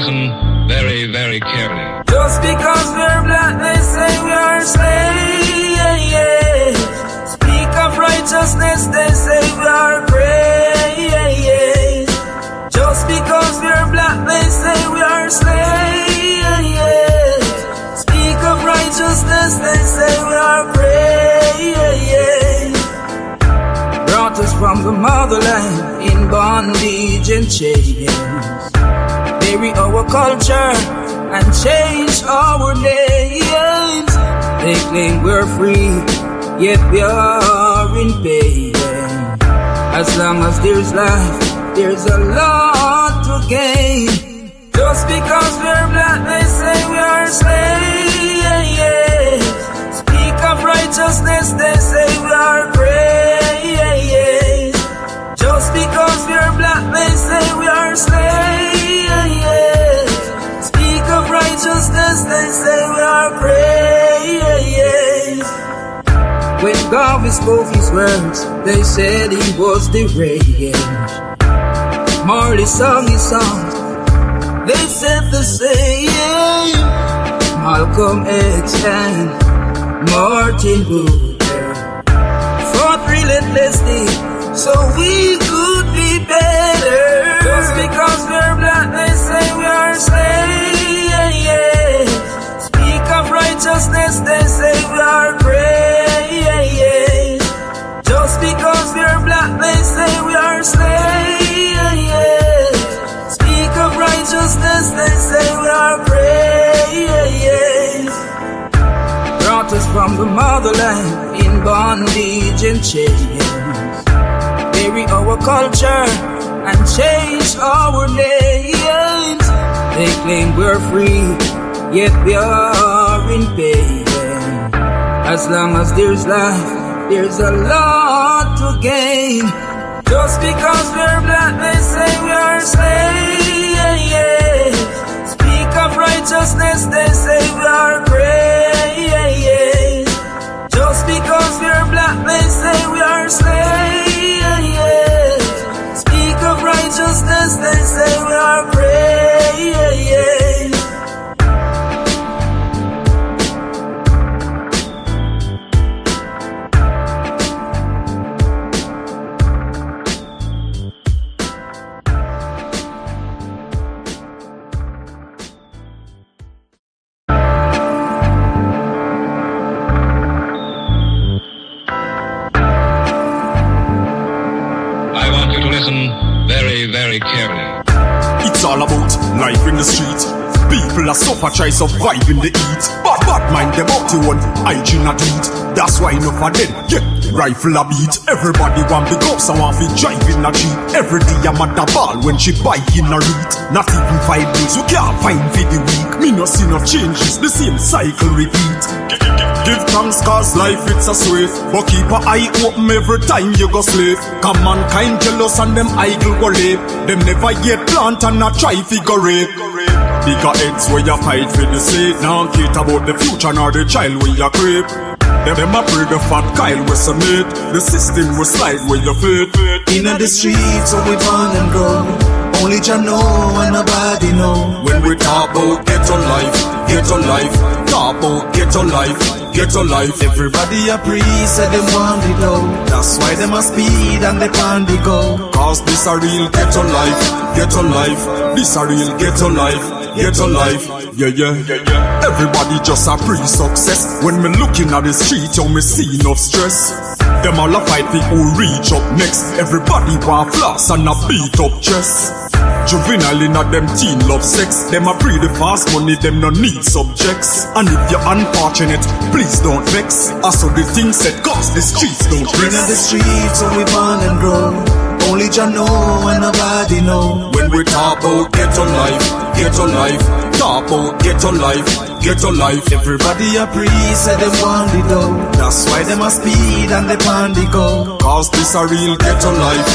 listen very, very carefully. Just because we're black, they say we are slaves. Speak of righteousness, they say we are praise. Just because we're black, they say we are slaves. Speak of righteousness, they say we are praise. Brought us from the motherland in bondage and chains. Bury our culture and change our names. They claim we're free, yet we are in pain. As long as there's life, there's a lot to gain. Just because we're black, they say we are slaves. Speak of righteousness, they say we are praise. Just because we're black, they say we are slaves. Speak of righteousness, they say we are praise. When God spoke his words, they said he was deranged. Marley sung his songs, they said the same. Malcolm X and Martin Luther fought relentlessly so we could be better. Just because we're black, they say we are slaves. Speak of righteousness, they say we are praise. Just because we're black, they say we are slaves. Speak of righteousness, they say we are praise. Brought us from the motherland in bondage and chains. Bury our culture and change our names. They claim we're free, yet we are in pain. As long as there's life, there's a lot to gain. Just because we're black, they say we are slaves. Speak of righteousness, they say we are praise. Just because we're black, they say we are slaves. Speak of righteousness, they say we are praise. Listen very, very carefully. It's all about life in the street. People are suffer, try survive in the heat. But mind them up to one hygiene a tweet. That's why enough of them get rifle a beat. Everybody want big up, so want to drive in a Jeep. Every day I'm at the ball when she bike in a read. Not even 5 days, you can't find for the week. Me no see no changes, the same cycle repeat. Give thanks cause life it's a sweet. But keep an eye open every time you go sleep. Cause mankind jealous and them idle go live. Them never yet plant and not try figure rape. Bigger heads where you fight for the seed. Now care about the future nor the child where you creep. Them a pray the fat Kyle we submit. The system will slide where you fit. In the streets so we born and grow. Only Jah know and nobody know. When we talk about ghetto life, talk about ghetto life. Everybody a priest said them want it low. That's why them a speed and they pan the go. Cause this a real ghetto life. This a real ghetto life. Yeah. Everybody just a pre-success. When me looking at the street, you me see enough stress. Them all a fight for who reach up next. Everybody want floss and a beat up chest. Juvenile in a them teen love sex. Them a pre the fast money, them no need subjects. And if you're unfortunate, please don't vex. Also the things said cause the streets don't rest. In the streets so we born and grow. Only Jah know and nobody know. When we talk about ghetto life, talk about ghetto life. Everybody a priest said them want it though. That's why them a speed and they pan the go. Cause this a real ghetto life.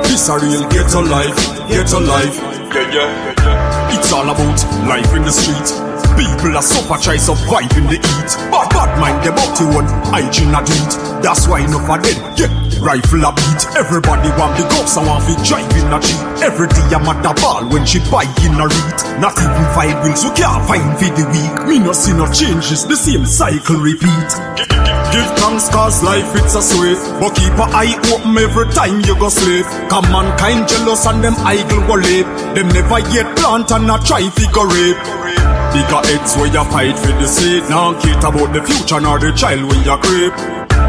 This a real ghetto life. Yeah. It's all about life in the street. People are suffer, try survive in the heat. But mind them up to one hygiene a tweet. That's why enough of them, rifle a beat. Everybody want the ghost, I want to drive in a Jeep. Every day I'm at the ball when she buy in a read. Not even 5 wheels, we can't find for the week. Me no see no changes, the same cycle repeat. Give thanks cause life it's a sweet, but keep a eye open every time you go sleep. Cause mankind jealous and them idle go late. Them never yet plant and not try figure rape. Bigger heads where you fight for the seed. Now care about the future nor the child when you creep.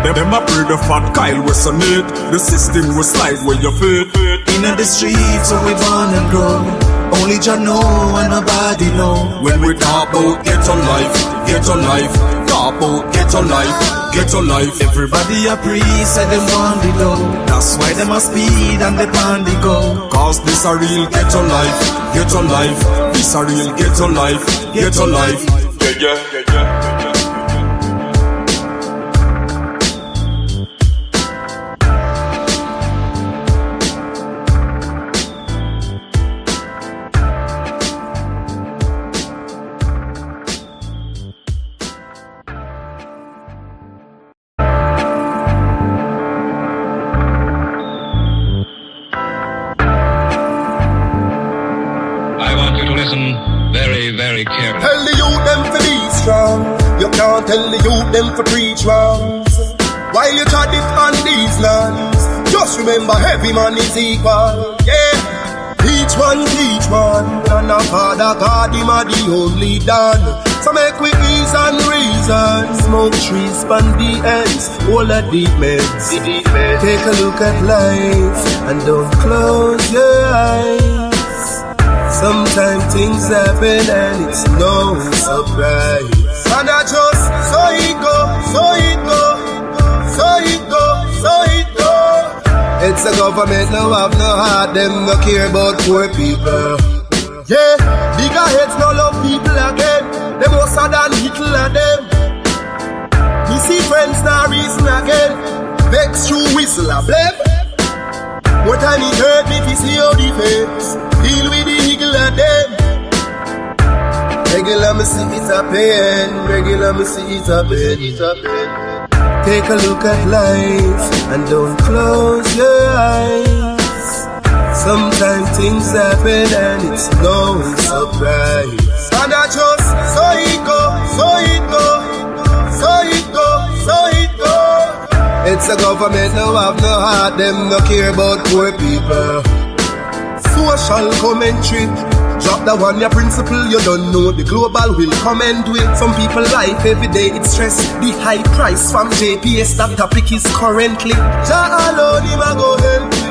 Them a pray the fat Kyle was on it. The system will slide where you fit. In the streets where we born and grow, only Jah know and nobody know. When we talk about get on life, talk about get on life. Everybody a priest and them want the dough. That's why them a speed and they pan the go. Cause this a real get on life. This a real get on life. Yeah. Very, very carefully. Tell the youth them to be strong. You can't tell the youth them to preach wrongs. While you try it on these lands, just remember every man is equal. Yeah, each one teach one. And our Father God, him are the only done. So make we ease and reason. Smoke trees, span the ends, all the deep meds. Take a look at life and don't close your eyes. Sometimes things happen and it's no surprise. And I just so it go. It's the government now have no heart, them no care about poor people. Yeah, bigger heads no love people again. Them most than little of them. We see friends now reason again. Vex through whistle a blame. More time it hurt me to see how the face. Deal with the eagle of them. Regular me see it's a pain. Take a look at life and don't close your eyes. Sometimes things happen and it's no surprise. And I just so it go. It's the government now have no heart, them no care about poor people. Social commentary. Drop the one, your principle, you don't know. The global will come and do it. Some people life every day, it's stress. The high price from JPS, that topic is currently. Jah alone, him a go help me.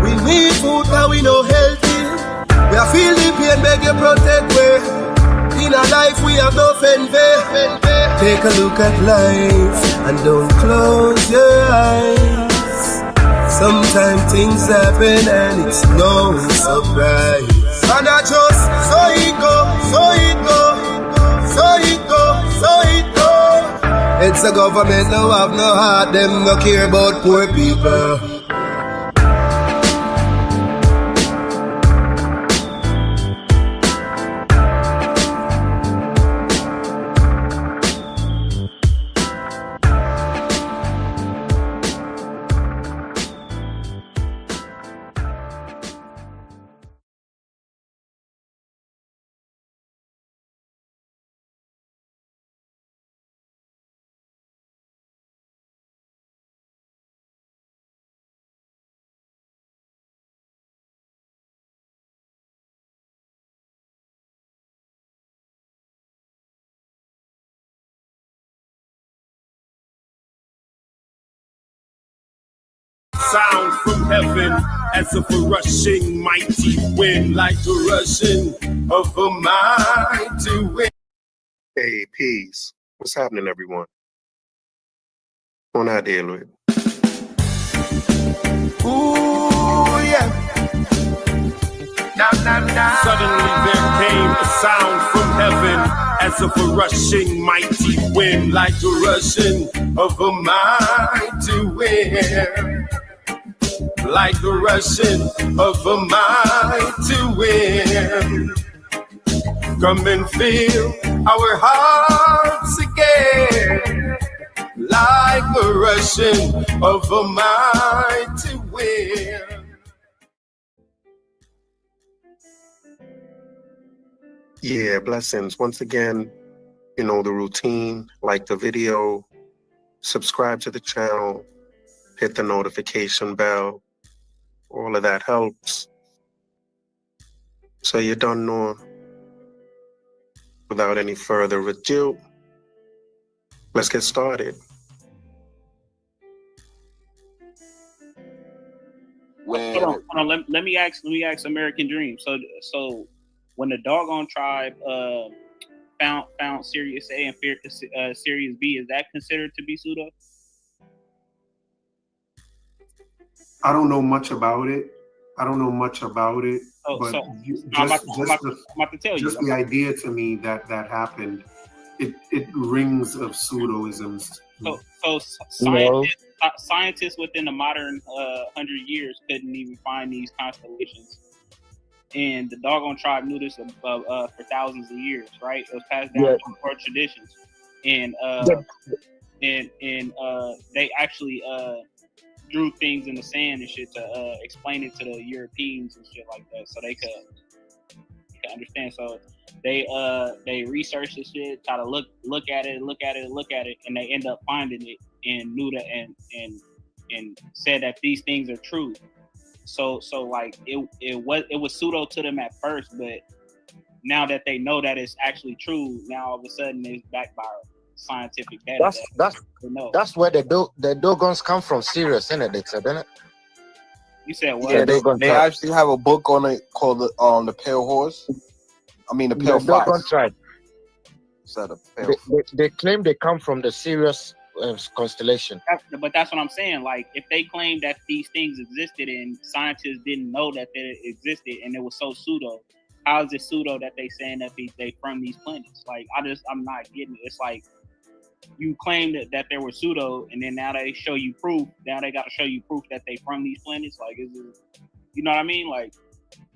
We need food, but we no healthy. We are feel the pain, beg you protect we. In our life, we have no fenfe. Take a look at life and don't close your eyes. Sometimes things happen and it's no surprise. And I just so it go. It's the government now have no heart, them no care about poor people. Sound from heaven as of a rushing mighty wind, like the rushing of a mighty wind. Hey, peace. What's happening, everyone? On our day, Lord. Ooh, yeah. Suddenly there came a sound from heaven as of a rushing mighty wind, like the rushing of a mighty wind. Like the rushing of a mighty wind. Come and fill our hearts again. like the rushing of a mighty wind. Yeah, blessings. Once again, you know the routine. Like the video, subscribe to the channel, hit the notification bell. All of that helps. So you don't know. Without any further ado, let's get started. Hold on. Let me ask American Dream. So when the doggone tribe found Sirius A and Sirius B, is that considered to be pseudo? I don't know much about it. But I'm about to tell you. Just the idea to me that happened, it rings of pseudoisms. So scientists within the modern 100 years couldn't even find these constellations, and the doggone tribe knew this for thousands of years, right? It was passed down through oral traditions, and they actually drew things in the sand and shit to explain it to the Europeans and shit like that, so they could understand. So they researched this shit, try to look at it, and they end up finding it and knew that and said that these things are true. So like it was pseudo to them at first, but now that they know that it's actually true, now all of a sudden it's backed by scientific data. That's where the Dogons come from. Sirius, isn't it? You said what? Yeah, they actually have a book on it called the Pale Horse. I mean the Pale Fox. Dogon tribe. They claim they come from the Sirius constellation. But that's what I'm saying. Like, if they claim that these things existed and scientists didn't know that they existed and it was so pseudo, how is it pseudo that they saying that they from these planets? Like, I'm not getting it. It's like you claimed that they were pseudo, and then now they show you proof. Now they got to show you proof that they from these planets. Like, is it, you know what I mean? Like,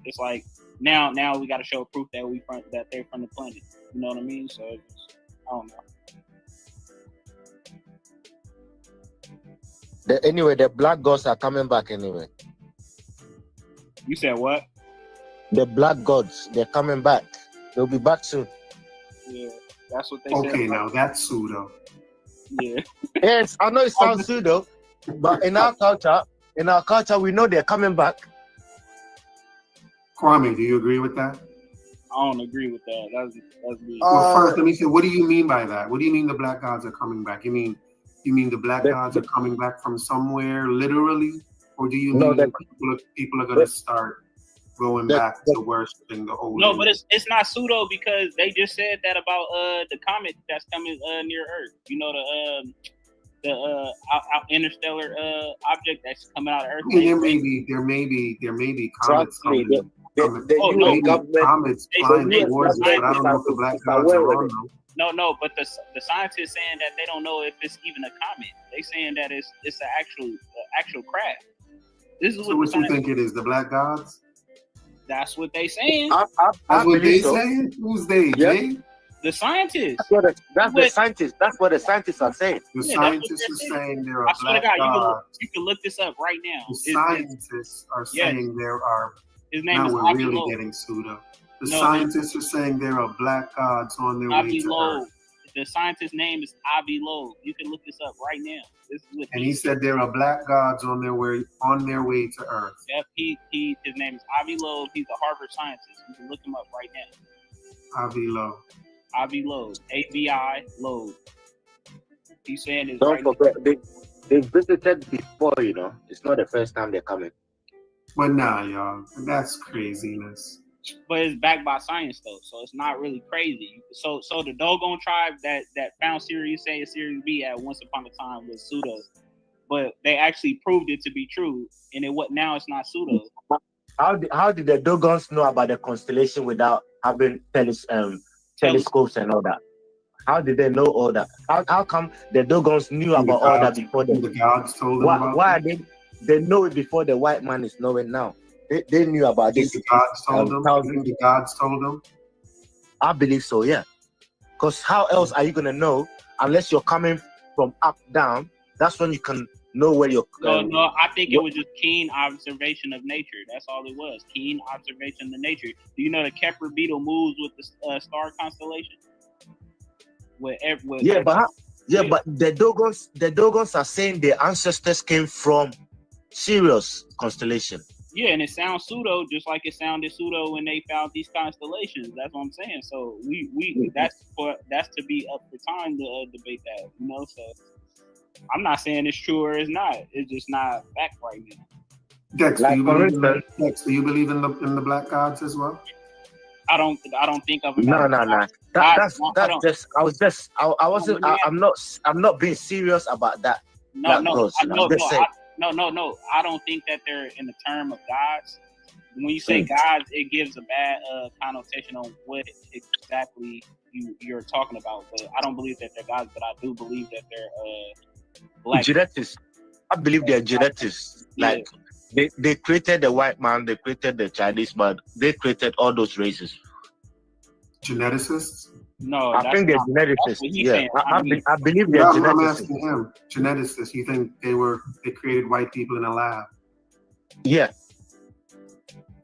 it's like now we got to show proof that they're from the planet. You know what I mean? So I don't know. Anyway, the black gods are coming back anyway. You said what? The black gods, they're coming back. They'll be back soon. Yeah, that's what they said. Okay, now that's pseudo. Yeah. Yes, I know it sounds pseudo, but in our culture, we know they're coming back. Kwame, do you agree with that? I don't agree with that. That's me. Well, first, let me say, what do you mean by that? What do you mean the black gods are coming back? You mean the black gods are coming back from somewhere, literally, or do you mean that people are going to start going back to worshiping the holy? No, but it's not pseudo because they just said that about the comet that's coming near Earth. You know, the interstellar object that's coming out of Earth. I mean, there may be comets coming. The government comets flying towards us, but I don't know if the black gods are on them. No, but the scientists saying that they don't know if it's even a comet. They saying that it's an actual craft. This is what you think it is, the black gods? That's what they saying. That's what they saying? Who's they? Yeah. Jay? The scientists. That's the scientists. That's what the scientists are saying. The scientists are saying there are black gods. You can look this up right now. The scientists are saying there are. His name is we're Avi really Loeb. Getting pseudo. The scientists are saying there are black gods on their way to Earth. The scientist's name is Avi Loeb. You can look this up right now. And he said there are black gods on their way to Earth. Yep, his name is Avi Loeb. He's a Harvard scientist. You can look him up right now. Avi Loeb. Avi Loeb. ABI Loeb. He's saying this. Don't forget, they visited before, you know. It's not the first time they're coming. But nah, y'all, that's craziness. But it's backed by science though, so it's not really crazy. So the Dogon tribe that found Sirius A and Sirius B at once upon a time was pseudo, but they actually proved it to be true, and now it's not pseudo. How did the Dogons know about the constellation without having telescopes and all that? How did they know all that? How come the Dogons knew about all that before the gods told them? Why they know it before the white man is knowing now? They knew about this. The gods told them. The gods told them. I believe so, yeah. Because how else are you gonna know unless you're coming from up down, that's when you can know where you're. No, I think it was just keen observation of nature. That's all it was. Keen observation of nature. Do you know the Kepler beetle moves with the star constellation? But the Dogons are saying their ancestors came from Sirius constellation. Yeah, and it sounds pseudo, just like it sounded pseudo when they found these constellations. That's what I'm saying. So that's to be up for time to debate that. You know, so I'm not saying it's true or it's not. It's just not fact right now. Dex, do you believe in the black gods as well? I don't think of it. No. I'm not being serious about that. No. I don't think that they're in the term of gods. When you say gods, it gives a bad connotation on what exactly you're talking about. But I don't believe that they're gods, but I do believe that they're black. Genetics. I believe they're genetics. Like they created the white man, they created the Chinese, but they created all those races. Geneticists? No, I think they're geneticists. Yeah, I believe they're geneticists. I'm asking him, geneticists. You think they created white people in a lab? Yeah.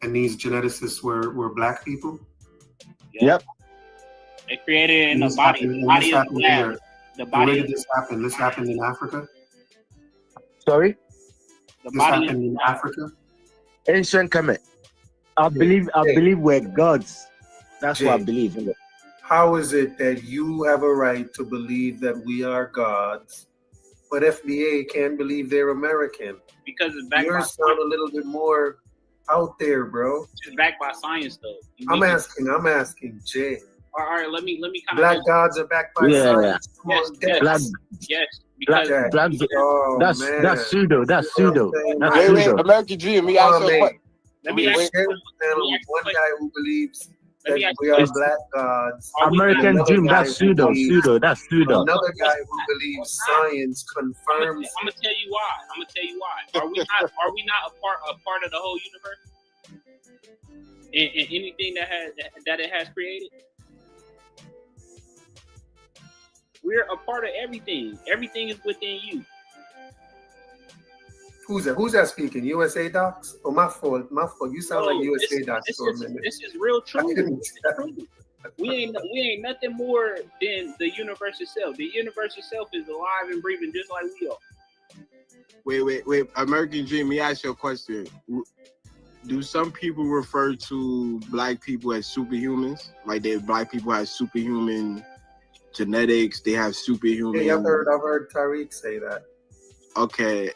And these geneticists were black people? Yep. They created it in the body. The body is black. The body. Where did this happen? This happened in Africa? Sorry? This happened in Africa? Ancient Kemet. I believe we're gods. That's what I believe. How is it that you have a right to believe that we are gods, but FBA can't believe they're American? Because it's backed by yours sound a little bit more out there, bro. It's backed by science, though. I'm asking Jay. All right, let me kind of. Black gods are backed by science. Yes. Because that's pseudo. That's pseudo. Wait, American Dream. Me ask you a question. Let me ask one guy who believes that we are black gods. American Dream. That's pseudo. That's pseudo. Another guy who believes science confirms. I'm gonna tell you why. Are we not a part of the whole universe? And anything that it has created? We're a part of everything. Everything is within you. Who's that speaking? USA Docs? Oh, my fault. You sound like USA Docs for a minute. This is real true. We ain't nothing more than the universe itself. The universe itself is alive and breathing just like we are. Wait. American Dream, let me ask you a question. Do some people refer to black people as superhumans? Like black people have superhuman genetics, they have superhuman. Yeah, I've heard Tariq say that. Okay.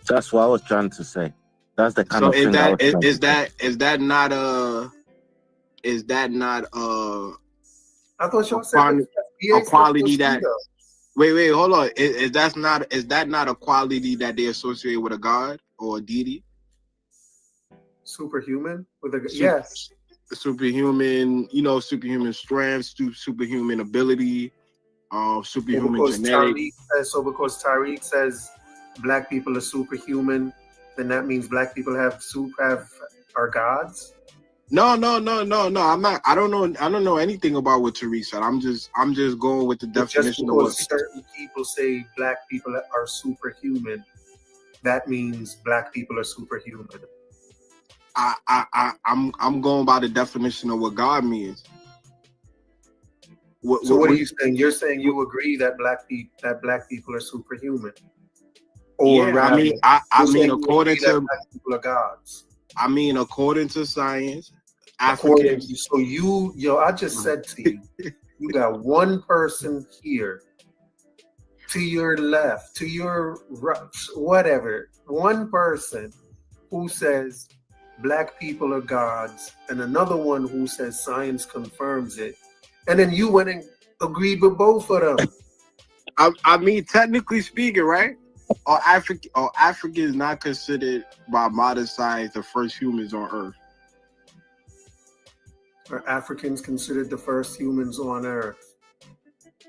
That's what I was trying to say. That's the kind of thing. Is that not I thought you said a quality that wait, hold on. Is that not a quality that they associate with a god or a deity? Superhuman? Yes. Superhuman, superhuman strength, superhuman ability, superhuman genetics. Because Tariq says black people are superhuman, then that means black people are gods? No. I'm not. I don't know anything about what Tariq said. I'm just going with the definition of what certain people say black people are superhuman, that means black people are superhuman. I'm going by the definition of what God means. What are you saying? You're saying you agree that black people are superhuman? Or I mean according to black people are gods. I mean according to science. I just said to you, you got one person here, to your left, to your right, whatever, one person who says black people are gods, and another one who says science confirms it, and then you went and agreed with both of them. I mean, technically speaking, right? Africa is not considered by modern science the first humans on Earth. Are Africans considered the first humans on Earth?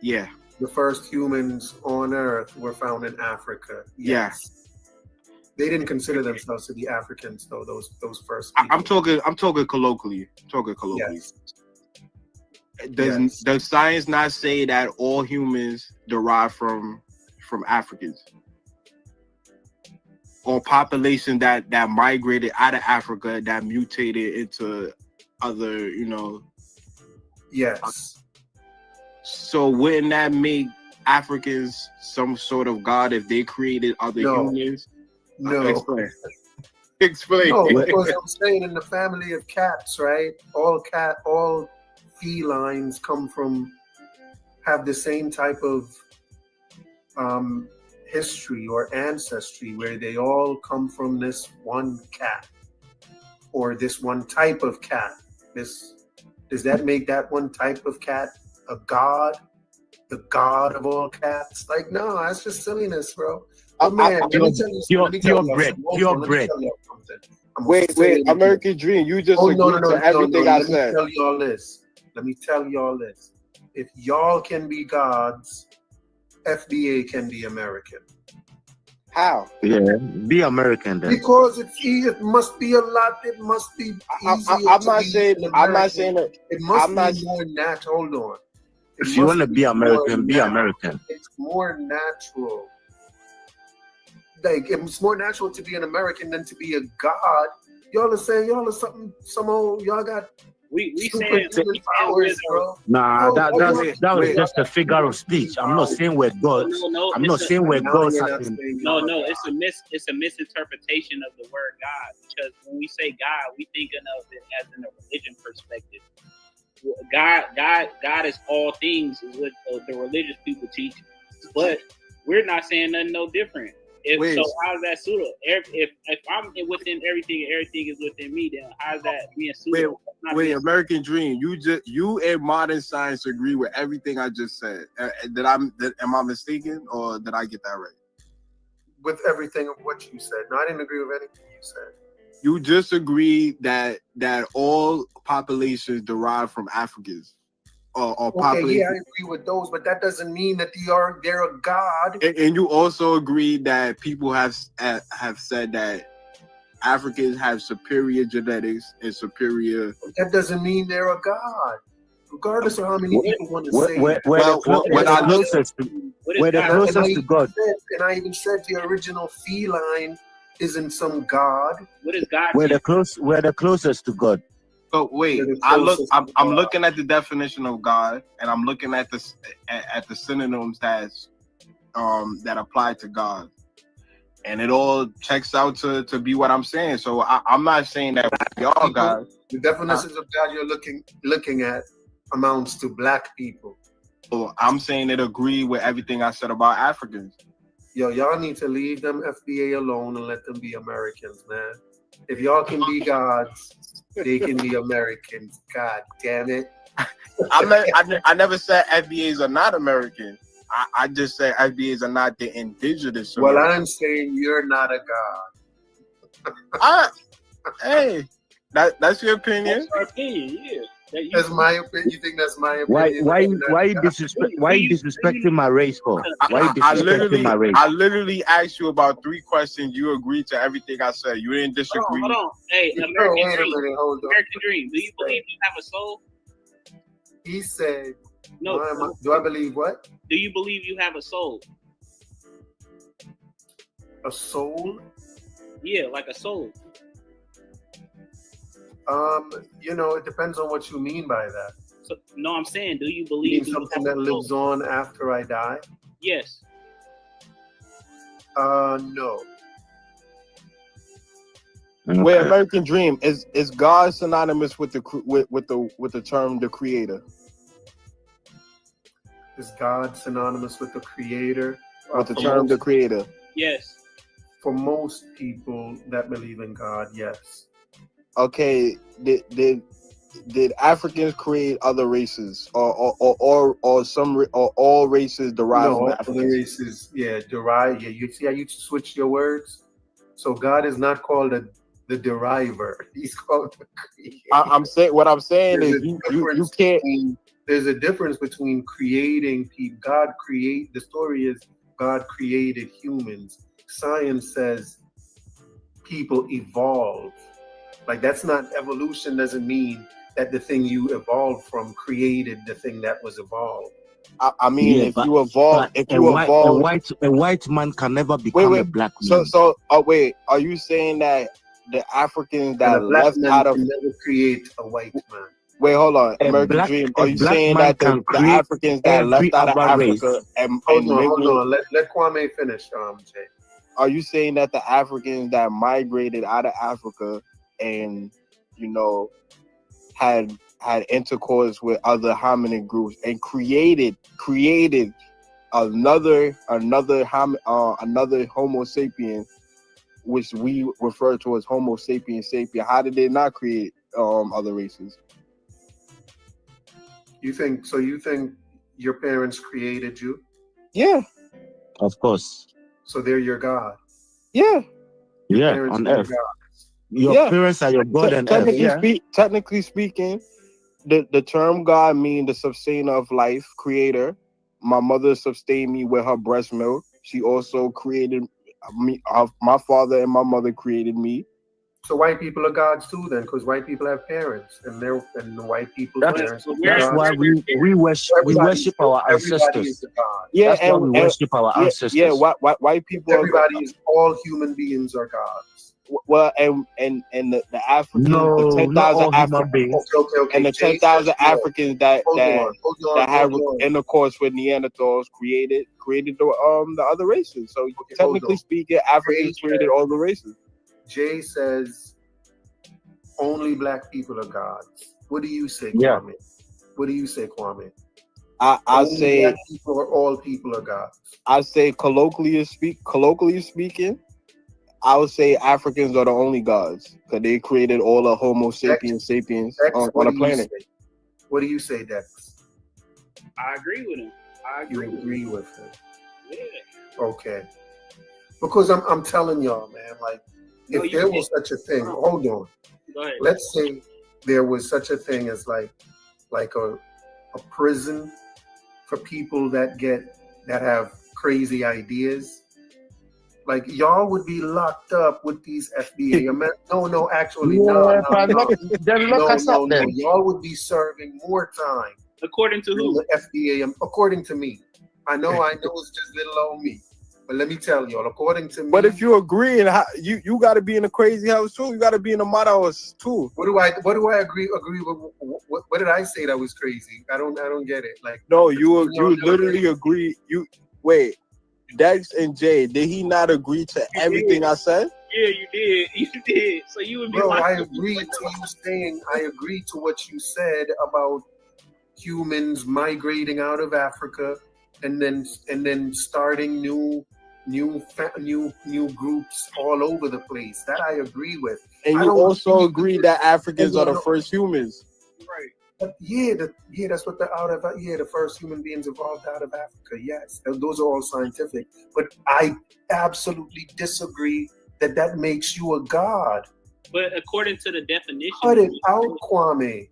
Yeah. The first humans on Earth were found in Africa. Yes. Yeah. They didn't consider themselves to be Africans, though. Those first people. I'm talking colloquially. Yes. Does science not say that all humans derive from Africans? Or population that migrated out of Africa that mutated into other, Yes. So wouldn't that make Africans some sort of god if they created other humans? No. Explain. No, because I'm saying in the family of cats, right? All felines have the same type of history or ancestry where they all come from this one cat or this one type of cat. Does that make that one type of cat a god? The god of all cats? Like, no, that's just silliness, bro. Oh man, pure bread. Wait, American Dream, you just agreed to everything I said. Let me tell y'all this. If y'all can be gods, FBA can be American. How? Yeah, be American then. Because it must be a lot. It must be easier. I'm not saying that. It must be more natural. Hold on. If you want to be American, be American. It's more natural. Like, it's more natural to be an American than to be a god. Y'all are saying y'all are some old. Y'all got. We saying powers, bro. Nah, that was just a figure of speech. I'm not saying we're gods. I'm not saying we're gods. No, it's a misinterpretation of the word God, because when we say God, we thinking of it as in a religion perspective. God is all things, is what the religious people teach, but we're not saying nothing no different. So how's that pseudo? If I'm within everything and everything is within me, then how's that being pseudo? Wait, American Dream, you and modern science agree with everything I just said. Am I mistaken, or did I get that right? With everything of what you said. No, I didn't agree with anything you said. You just agreed that all populations derive from Africans. Okay, yeah, I agree with those, but that doesn't mean that they're a god. And you also agreed that people have said that Africans have superior genetics and superior. That doesn't mean they're a god, regardless of how many people want to say. We're the closest to God. And I even said the original feline isn't some god. What is God? We're the closest to God. But wait, I'm looking at the definition of God, and I'm looking at the synonyms that apply to God, and it all checks out to be what I'm saying. So I'm not saying that y'all God. The definitions of God you're looking at amounts to black people. So I'm saying it agree with everything I said about Africans. Yo, y'all need to leave them FBA alone and let them be Americans, man. If y'all can be gods, they can be Americans. God damn it. I never said FBAs are not American. I just said FBAs are not the indigenous American. Well, I'm saying you're not a god. Hey, that's your opinion. That's our opinion, yeah. That's my opinion. You think that's my opinion? Why you disrespecting my race for? Why you disrespecting my race? I literally asked you about 3 questions. You agreed to everything I said. You didn't disagree. Hold on. Hey, American Dream. Do you believe you have a soul? He said. No. Do I believe what? Do you believe you have a soul? A soul? Yeah, like a soul. It depends on what you mean by that. So, no, I'm saying, do you believe something that lives on after I die? Yes. No. Wait, American Dream, is God synonymous with the term the creator? Is God synonymous with the creator? With the term the creator? Yes. For most people that believe in God, yes. Okay, did Africans create other races, or all races derive from Africans? All races, derive. Yeah, you see how you switch your words. So God is not called the deriver; He's called the creator. I'm saying what I'm saying is you can't. There's a difference between creating people. The story is God created humans. Science says people evolve. Like, that's not evolution. Doesn't mean that the thing you evolved from created the thing that was evolved. I mean, if you evolve, a white man can never become a black man. Wait, are you saying that the Africans that and a black left man out of can never create a white man? Wait, hold on, American Dream. Are you saying that the Africans that left out of Africa and hold on, let Kwame finish, Jay. Are you saying that the Africans that migrated out of Africa and had intercourse with other hominid groups and created another Homo sapien, which we refer to as Homo sapiens sapien? How did they not create other races? You think your parents created you? Yeah, of course. So they're your God. Yeah, on earth. Your parents are your God on earth. Technically speaking, the term God means the sustainer of life, creator. My mother sustained me with her breast milk. She also created me. My father and my mother created me. So white people are gods too, then, because white people have parents, and the white people's parents. That's why we worship our ancestors. Yeah, that's why we worship our ancestors. Yeah, white people. All human beings are gods. Well, and the Africans, the 10,000 Africans, okay. And the 10,000 Africans that have intercourse with Neanderthals created the other races. So technically speaking, Africans created all the races. Jay says only black people are gods. What do you say, Kwame? What do you say, Kwame? I say black people or all people are gods. I say colloquially speaking, I would say Africans are the only gods because they created all the Homo sapiens on the planet. What do you say, Dex? I agree with him. You agree with him? Yeah. Okay. Because I'm telling y'all, man, like, if there was such a thing, hold on. Go ahead. Let's say there was such a thing as like a prison for people that have crazy ideas. Like, y'all would be locked up with these FBA. No, actually, no. Y'all would be serving more time. According to who? The FBA. According to me. I know it's just little old me. But let me tell y'all, according to me. But if you agree, and you got to be in a crazy house too. You got to be in a mud house too. What do I agree with? What did I say that was crazy? I don't get it. Like, no, you literally agree. You wait, Dex and Jay, did he not agree to everything I said? Yeah, you did. You did. So you would be. Bro, I agree to you saying. I agree to what you said about humans migrating out of Africa and then starting new groups all over the place. That I agree with. And you also agree that Africans are the first humans. Right. But that's what the first human beings evolved out of Africa. Yes, those are all scientific. But I absolutely disagree that makes you a god. But according to the definition, cut it out, Kwame.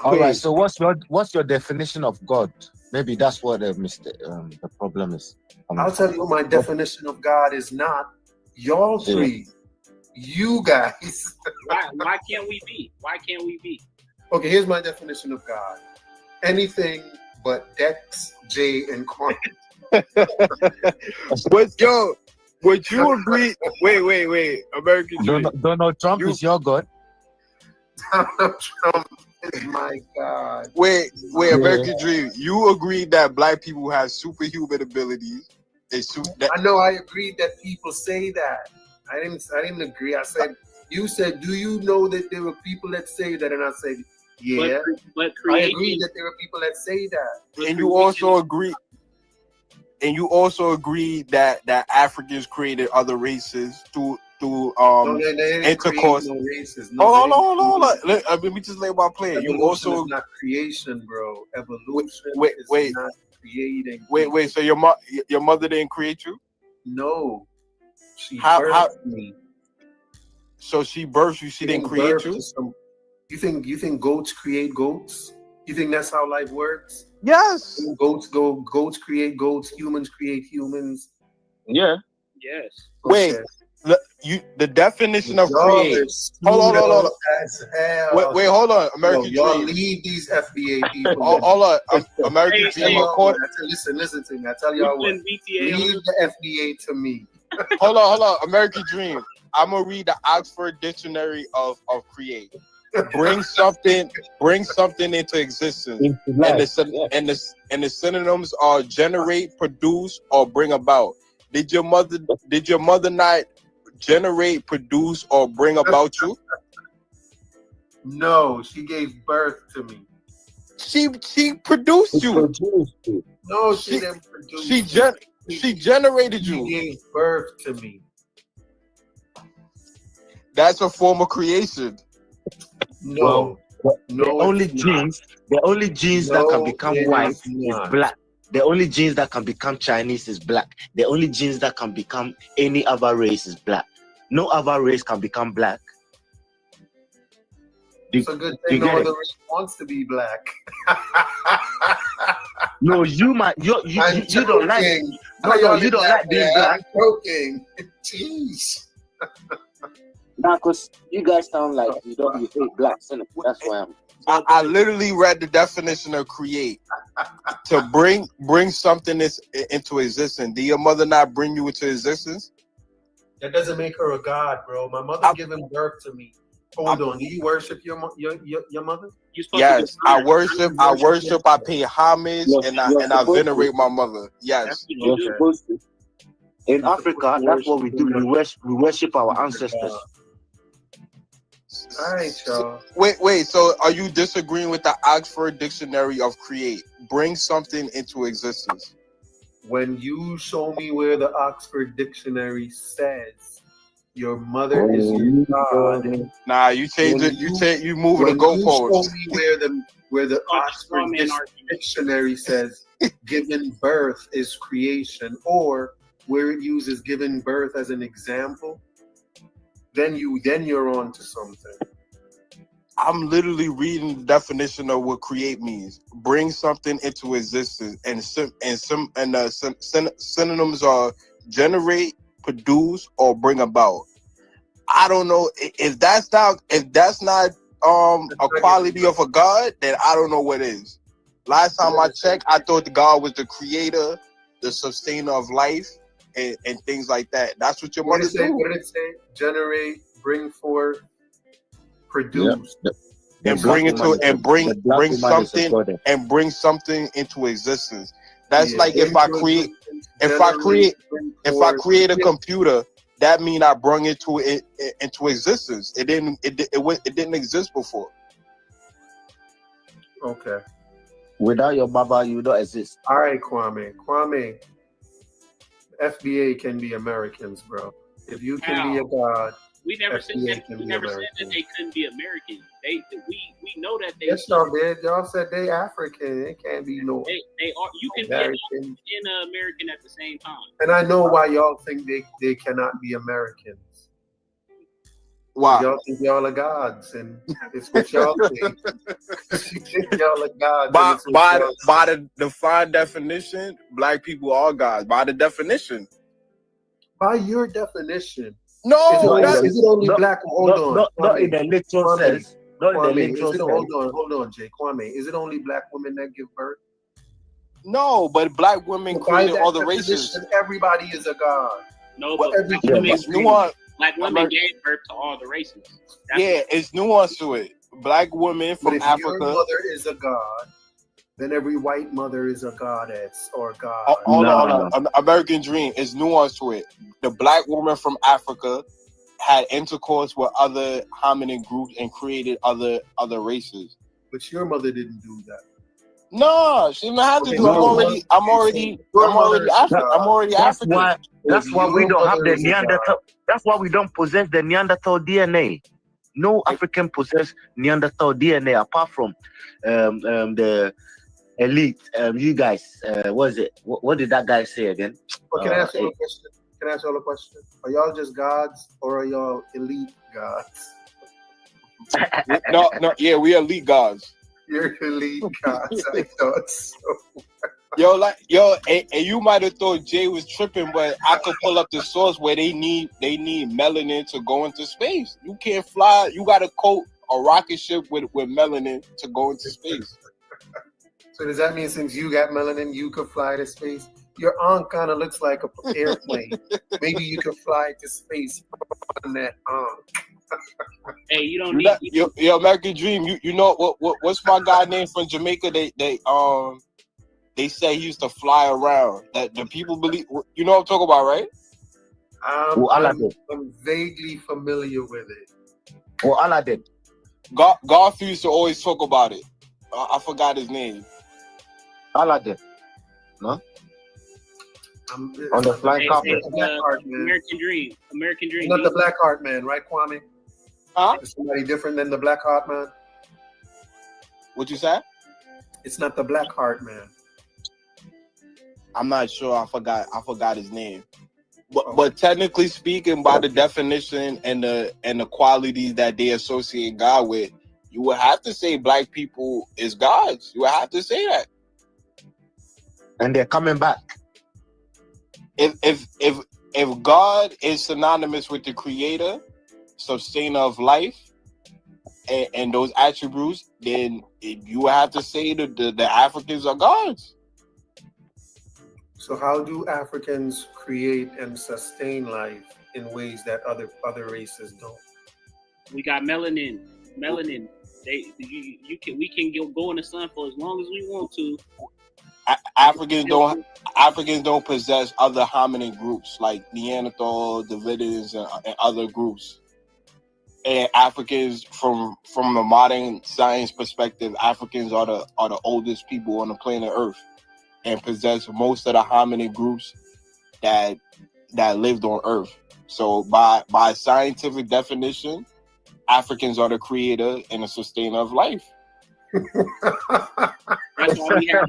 All right. So what's your definition of God? Maybe that's what the problem is. I'll tell you what my definition of God is not. Y'all three, you guys. Why can't we be? Why can't we be? Okay, here's my definition of God. Anything but Dex, Jay, and Kwame. Would you agree? Wait. American Dream. Donald Trump is your God? Donald Trump is my God. Wait, American Dream. You agreed that black people have superhuman abilities. I know. I agreed that people say that. I didn't agree. You said, do you know that there were people that say that? And I said, yeah. But I agree that there are people that say that. And you also agree. And you also agree that Africans created other races through intercourse. No races. Hold on. Let me just lay my plan. Evolution You also is not creation, bro. Evolution wait. is not creating. Wait. So your mother didn't create you? No. She birthed me. So she birthed you. She didn't create you. You think goats create goats? You think that's how life works? Yes. Goats create goats. Humans create humans. Yeah. Yes. Wait. the definition of Y'all create. is Hold on. as hell. Wait, hold on. American y'all Dream. leave these FBA people. Hold on. American Hey, Dream. Listen to me. I tell y'all what. Leave the FBA to me. Hold on. American Dream. I'm gonna read the Oxford Dictionary of create. Bring something into existence. And the synonyms are generate, produce, or bring about. Did your mother not generate, produce, or bring about you? No, she gave birth to me. She produced you. No, she didn't produce. She generated you. She gave birth to me. That's a form of creation. No, the only genes that can become white is black. The only genes that can become Chinese is black. The only genes that can become any other race is black. No other race can become black. It's a good thing no other race wants to be black. No, you don't like. No, you don't like being black. I'm joking. Jeez. Nah, cause you guys sound like you hate blacks, innit? That's why I literally read the definition of create. To bring something into existence. Did your mother not bring you into existence? That doesn't make her a god, bro. My mother giving birth to me. Hold on. Do you worship your mother? Yes, I worship. I pay homage, and I venerate my mother. Yes. You're supposed to. In Africa, that's what we do. We worship our ancestors. All right, y'all. Wait. So, are you disagreeing with the Oxford Dictionary of create? Bring something into existence. When you show me where the Oxford Dictionary says your mother is your god. Nah, you change it. You move the goalposts. Show me where the Oxford Dictionary says giving birth is creation, or where it uses giving birth as an example, then you're on to something. I'm literally reading the definition of what create means. Bring something into existence, and synonyms are generate, produce, or bring about. I don't know if that's not a quality of a god, then I don't know what is. Last time I checked, I thought the God was the creator, the sustainer of life, and things like that. That's what your mother do. What did it say? Generate, bring forth, produce, and bring something into existence. That's like if I create a computer, that means I brought it into existence. It didn't exist before. Okay. Without your mother, you don't exist. All right, Kwame. FBA can be Americans, bro. If you can be a god, we never said that they couldn't be American. We know that they. Yes, y'all did. Y'all said they African. It can't be no. They are. You can American. Be an American at the same time. And I know why y'all think they cannot be Americans. Why? Y'all think y'all are gods, and it's what y'all think. You think y'all are gods. By the defined definition, black people are gods. By the definition. By your definition. No, is it only black? Hold on. Not in the literal sense. Not in the literal sense. Hold on, Jay. Kwame, is it only black women that give birth? No, but black women created all the races. Everybody is a god. No, but it's nuanced. Black women gave birth to all the races. It's nuance to it. Black women from Africa. Your mother is a god, then every white mother is a goddess or god. Hold on. American Dream is nuance to it. The black woman from Africa had intercourse with other hominin groups and created other races. But your mother didn't do that. No, she didn't have to do. I'm already African. That's why we don't have the Neanderthal. That's why we don't possess the Neanderthal DNA. No African possess Neanderthal DNA apart from the elite. You guys, what is it? What did that guy say again? Can I ask you a question? Are y'all just gods or are y'all elite gods? No, yeah, we elite gods. You're elite gods. I thought so. and you might have thought Jay was tripping, but I could pull up the source where they need melanin to go into space. You can't fly. You got to coat a rocket ship with melanin to go into space. So does that mean since you got melanin, you could fly to space? Your aunt kind of looks like an airplane. Maybe you could fly to space on that aunt. Hey, you don't need your American Dream. You know what's my guy name from Jamaica? They say he used to fly around. That the people believe. You know what I'm talking about, right? I'm vaguely familiar with it. Well, Aladdin. Garth used to always talk about it. I forgot his name. Aladdin. No? On the flying carpet. American Dream. American Dream. Not the Black Heart Man, right, Kwame? Huh? Is somebody different than the Black Heart Man? What you say? It's not the Black Heart Man. I'm not sure. I forgot his name. But technically speaking, by the definition and the qualities that they associate God with, you would have to say black people is gods. You would have to say that. And they're coming back. If God is synonymous with the creator, sustainer of life, and those attributes, then you would have to say that the Africans are gods. So how do Africans create and sustain life in ways that other races don't? We got melanin. We can go in the sun for as long as we want to. Africans don't possess other hominin groups like Neanderthal, Davidians, and other groups. And Africans, from a modern science perspective, Africans are the oldest people on the planet Earth, and possess most of the hominin groups that lived on Earth. So by scientific definition, Africans are the creator and the sustainer of life. That's why we have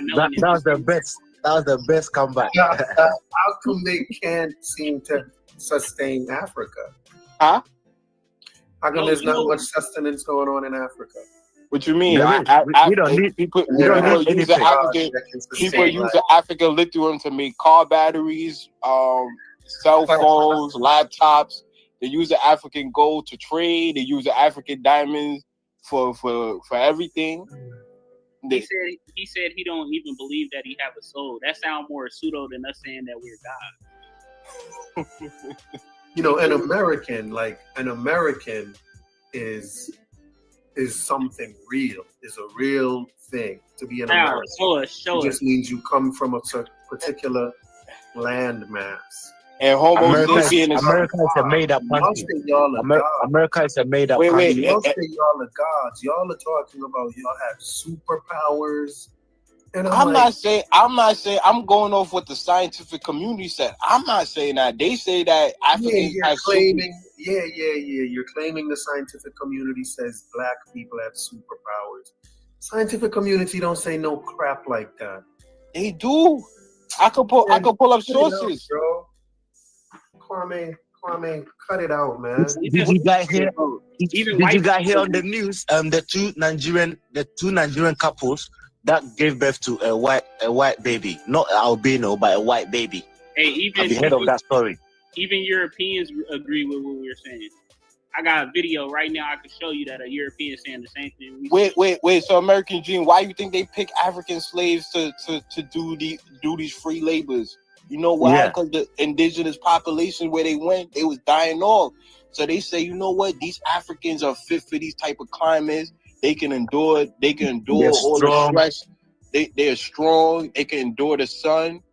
melanin. That was the best. That was the best comeback. How come they can't seem to sustain Africa? Huh? How come there's not much sustenance going on in Africa? What you mean? We don't need people use the African lithium to make car batteries, cell phones, laptops. They use the African gold to trade. They use the African diamonds for everything. He said he don't even believe that he have a soul. That sounds more pseudo than us saying that we're God. You know, an American is something real. Is a real thing to be an American. Show it just means you come from a particular land mass. And Homo sapiens. America is a made up country. America is a made up country. Y'all say y'all are gods. Y'all are talking about y'all have superpowers. And I'm not saying. I'm going off what the scientific community said. I'm not saying that. They say that Africans have claiming. You're claiming the scientific community says black people have superpowers. Scientific community don't say no crap like that. They do. I could pull up sources, bro. Kwame, cut it out, man. Did you guys hear? Did you guys hear on the news? The two Nigerian couples that gave birth to a white baby, not albino, but a white baby. Hey, have you heard of that story? Even Europeans agree with what we're saying. I got a video right now. I can show you that a European saying the same thing. Wait. So American Dream, why you think they pick African slaves to do these free labors? You know why? Because the indigenous population where they went, they was dying off. So they say, you know what? These Africans are fit for these type of climates. They can endure all the stress. They're strong. They can endure the sun.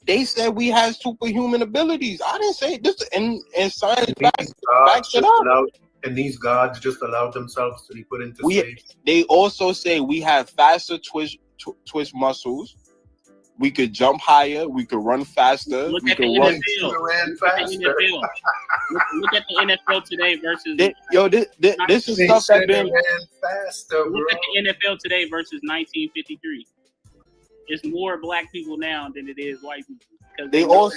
They said we have superhuman abilities. I didn't say this, and science backs it up. And these gods just allowed themselves to be put into slaves. They also say we have faster twist muscles. We could jump higher. We could run faster. Look at the NFL. Look at the NFL today versus. This is stuff that been ran faster. Look at the NFL today versus 1953. It's more black people now than it is white people. They also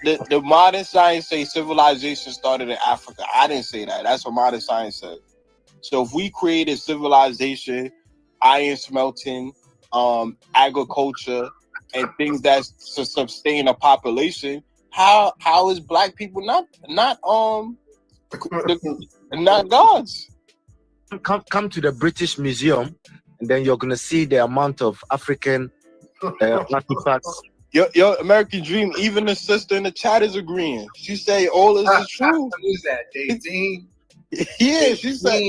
the modern science say civilization started in Africa. I didn't say that. That's what modern science said. So if we created civilization, iron smelting, agriculture and things that to sustain a population, how is black people not gods? Come to the British Museum, and then you're gonna see the amount of African artifacts. Your American dream, even the sister in the chat is agreeing. She say all this is true. Who's that? Dean? Yeah, she said.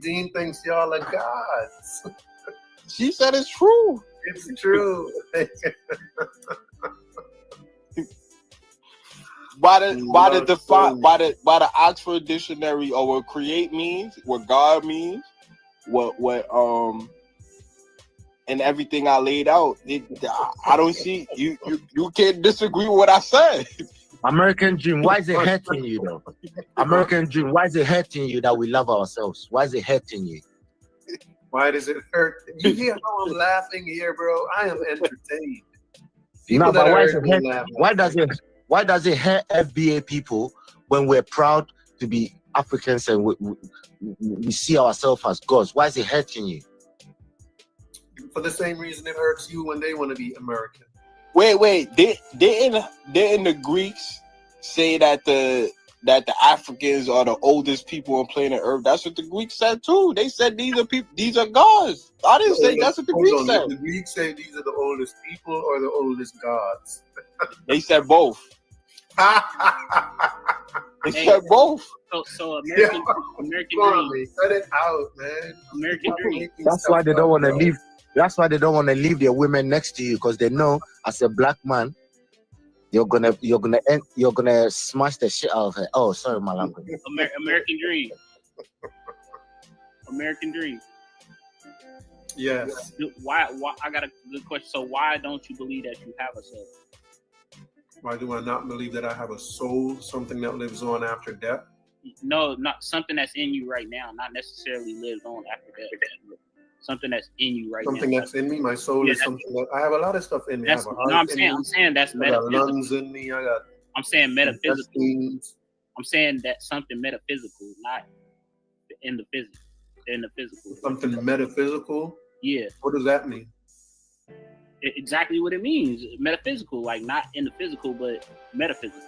Dean thinks y'all are gods. She said it's true. It's true. By the Oxford Dictionary, or what create means, what God means, what and everything I laid out, I don't see you can't disagree with what I said. American dream, why is it hurting you though? American dream, why is it hurting you that we love ourselves? Why is it hurting you? Why does it hurt? You hear how I'm laughing here, bro? I am entertained. No, but why does it hurt FBA people when we're proud to be Africans and we see ourselves as gods? Why is it hurting you? For the same reason it hurts you when they want to be American. Wait. Didn't the Greeks say that the Africans are the oldest people on planet Earth? That's what the Greeks said too. They said these are gods. I didn't say that's what the Greeks said. The Greeks say these are the oldest people or the oldest gods. They said both. They said both. So American dream. Cut it out, man. American dream. That's why they don't want to leave. That's why they don't want to leave their women next to you, because they know as a black man, you're gonna smash the shit out of her. Oh, sorry, my language. American dream. American dream. Yes. Why? I got a good question. So why don't you believe that you have a soul? Why do I not believe that I have a soul, something that lives on after death? No, not something that's in you right now, not necessarily lives on after death. Something that's in you right now. Something that's in me. My soul is something that I have a lot of stuff in me. I have a heart I'm saying that's metaphysical. I got lungs in me. I'm saying metaphysical. I'm saying that something metaphysical, not in the physical. In the physical. Something metaphysical. Yeah. What does that mean? Exactly what it means. Metaphysical, like not in the physical, but metaphysical.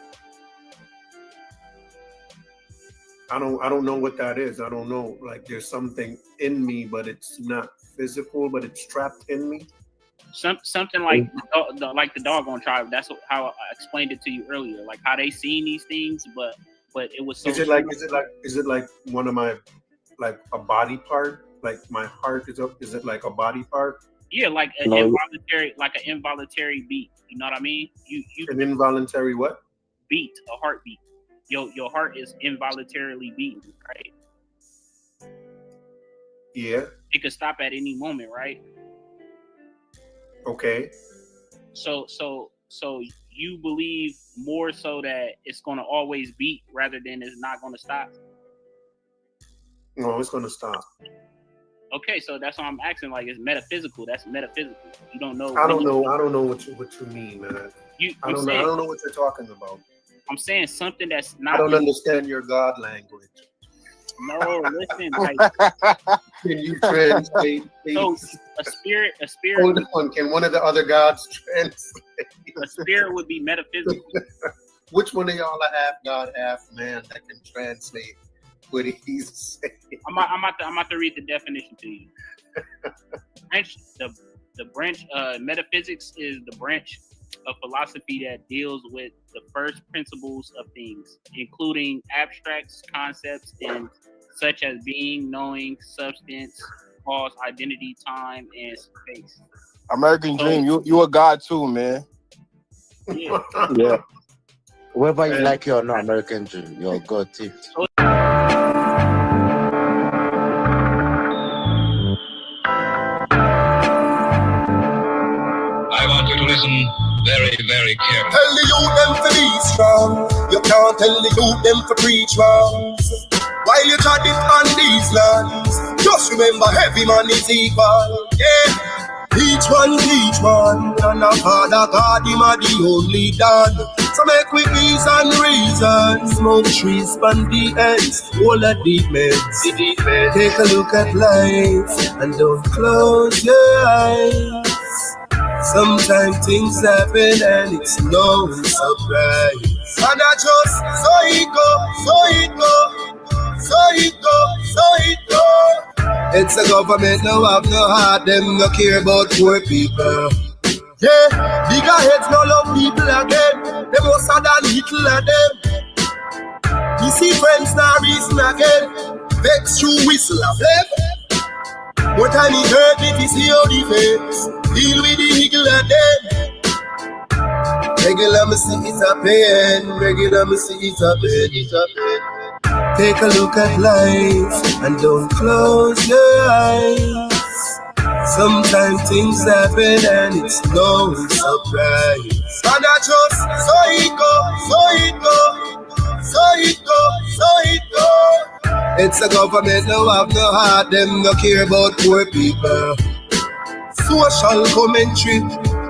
I don't know what that is. I don't know. Like there's something in me, but it's not physical, but it's trapped in me. Something like the doggone tribe. That's how I explained it to you earlier. Like how they seen these things, but it was so. Is it like one of my, like a body part? Like my heart is it like a body part? Yeah, like an involuntary beat. You know what I mean? You an involuntary what? Beat, a heartbeat. Your heart is involuntarily beating, right? Yeah. It could stop at any moment, right? Okay. So you believe more so that it's gonna always beat rather than it's not gonna stop? No, it's gonna stop. Okay, so that's why I'm asking. Like, it's metaphysical. That's metaphysical. You don't know. I don't know what you mean, man. I don't know what you're talking about. I'm saying something that's not. I don't understand your God language. No, listen. Like, can you translate? So a spirit. Hold on. Can one of the other gods translate? A spirit would be metaphysical. Which one of y'all are half God, half man that can translate what he's saying? I'm about to read the definition to you. The branch metaphysics is the branch of philosophy that deals with the first principles of things, including abstract concepts and such as being, knowing, substance, cause, identity, time, and space. American dream, you a god too, man. Yeah. Yeah. Whether you like it or not, American dream, you're a god too. I want you to listen very, very carefully. Tell the youth them to be strong. You can't tell the youth them to preach wrongs. While you try it on these lands, just remember every man is equal. Yeah. Each one, and a father God, him a the only dad. So make we ease and reason. Smoke trees, span the ends, all the deep meds. Take a look at life and don't close your eyes. Sometimes things happen and it's no surprise. And I just, so it go, so it go, so it go, so it go. It's a government, no have no heart, them no care about poor people. Yeah, bigger heads no love people again. Them more sad than little of them. You see friends now reason again. Vex through whistle of them. More time it hurt if you see how the face. Deal with the eagle of them. Regular me see it a pain. Regular me see it a pain. Take a look at life and don't close your eyes. Sometimes things happen and it's no surprise. And I just, so it go, so it go, so it go, so it go. It's a government, no have no heart, them no care about poor people. Social commentary,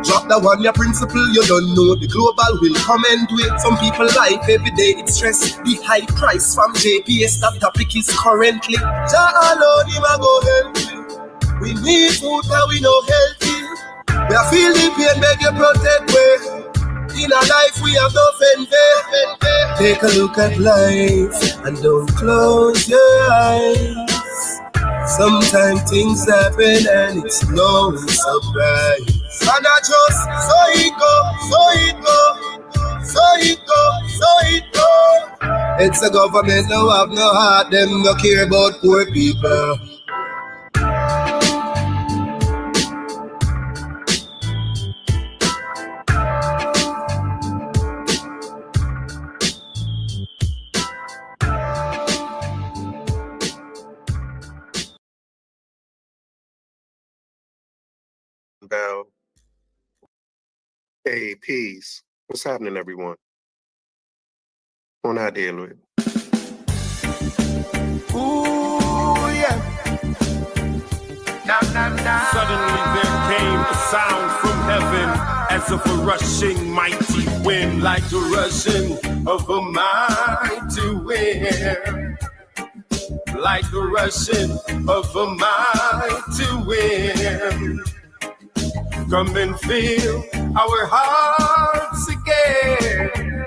drop the one your principle, you don't know the global will come and do it. Some people life every day it's stress. The high price from JPS, that topic is currently. Jah alone him a go help you. We need food and we no healthy. We are feel the pain, beg you protect we. In our life we have no fender. Take a look at life and don't close your eyes. Sometimes things happen and it's no surprise. And I just, so it go, so it go, so it go, so it go. It's a government, no have no heart, them no care about poor people. Bell. Hey, peace. What's happening, everyone? On our deal with. Ooh, yeah. Suddenly there came a sound from heaven, as of a rushing mighty wind, like the rushing of a mighty wind. Like the rushing of a mighty wind. Come and fill our hearts again,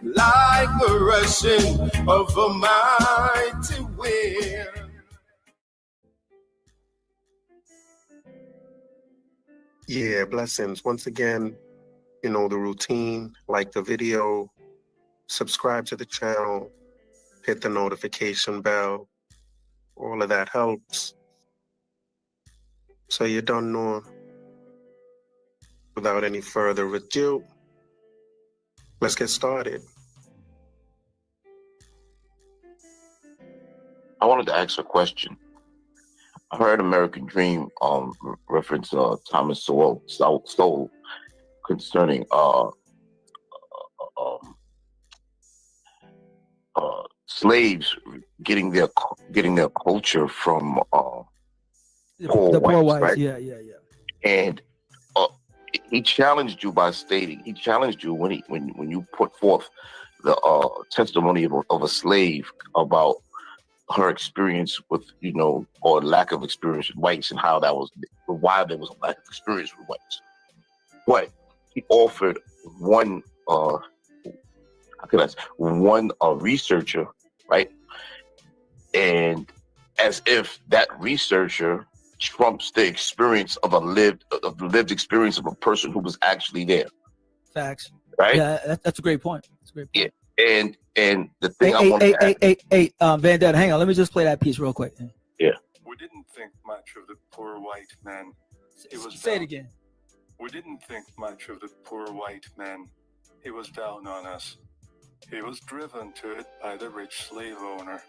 like the rushing of a mighty wind. Yeah, blessings. Once again, you know the routine, like the video, subscribe to the channel, hit the notification bell. All of that helps. So you don't know. Without any further ado, let's get started. I wanted to ask a question. I heard American Dream reference Thomas Sowell concerning slaves getting their culture from poor whites, right? Yeah. And he challenged you by stating, when you put forth the testimony of a slave about her experience with, or lack of experience with whites, and how why there was a lack of experience with whites. But he offered one researcher, right? And as if that researcher trumps the experience of the lived experience of a person who was actually there. Facts. Right? Yeah, that's a great point. Yeah. And the thing Vandetta, hang on, let me just play that piece real quick. Yeah. We didn't think much of the poor white man. Say it again. We didn't think much of the poor white man. He was down on us. He was driven to it by the rich slave owner.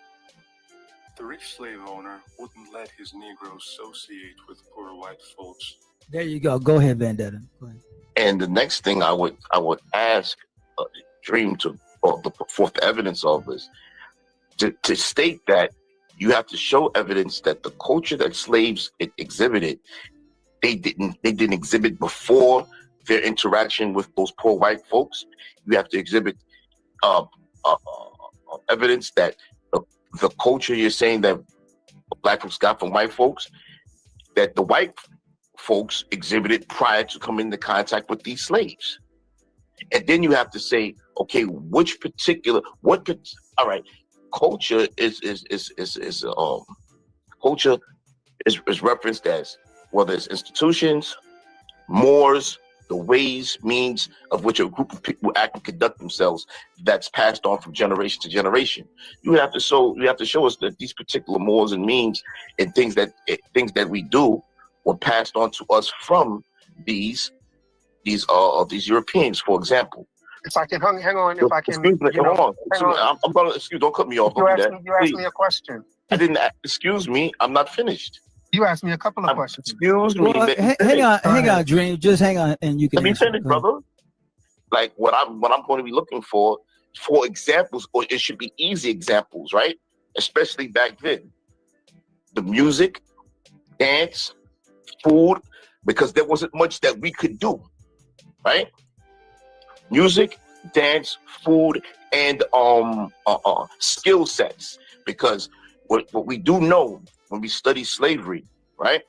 The rich slave owner wouldn't let his Negroes associate with poor white folks. There you go. Go ahead, Vandetta. Go ahead. And the next thing I would ask Dream to put forth the evidence of is to state that you have to show evidence that the culture that slaves exhibited, they didn't exhibit before their interaction with those poor white folks. You have to exhibit evidence that the culture you're saying that black folks got from white folks, that the white folks exhibited prior to coming into contact with these slaves. And then you have to say, okay, all right, culture culture is referenced as whether it's institutions, mores, the ways, means of which a group of people act and conduct themselves that's passed on from generation to generation. You have to show us that these particular mores and means and things that we do were passed on to us from these Europeans, for example. If I can hang on, if I can. Excuse me, hold on. I'm gonna don't cut me off. You asked me a question. I didn't. Excuse me, I'm not finished. You asked me a couple of questions. Excuse me. Well, hang on, Dream. Just hang on, and you can. Let me finish, brother. Like what I'm going to be looking for examples, or it should be easy examples, right? Especially back then, the music, dance, food, because there wasn't much that we could do, right? Music, dance, food, and skill sets. Because what we do know when we study slavery, right?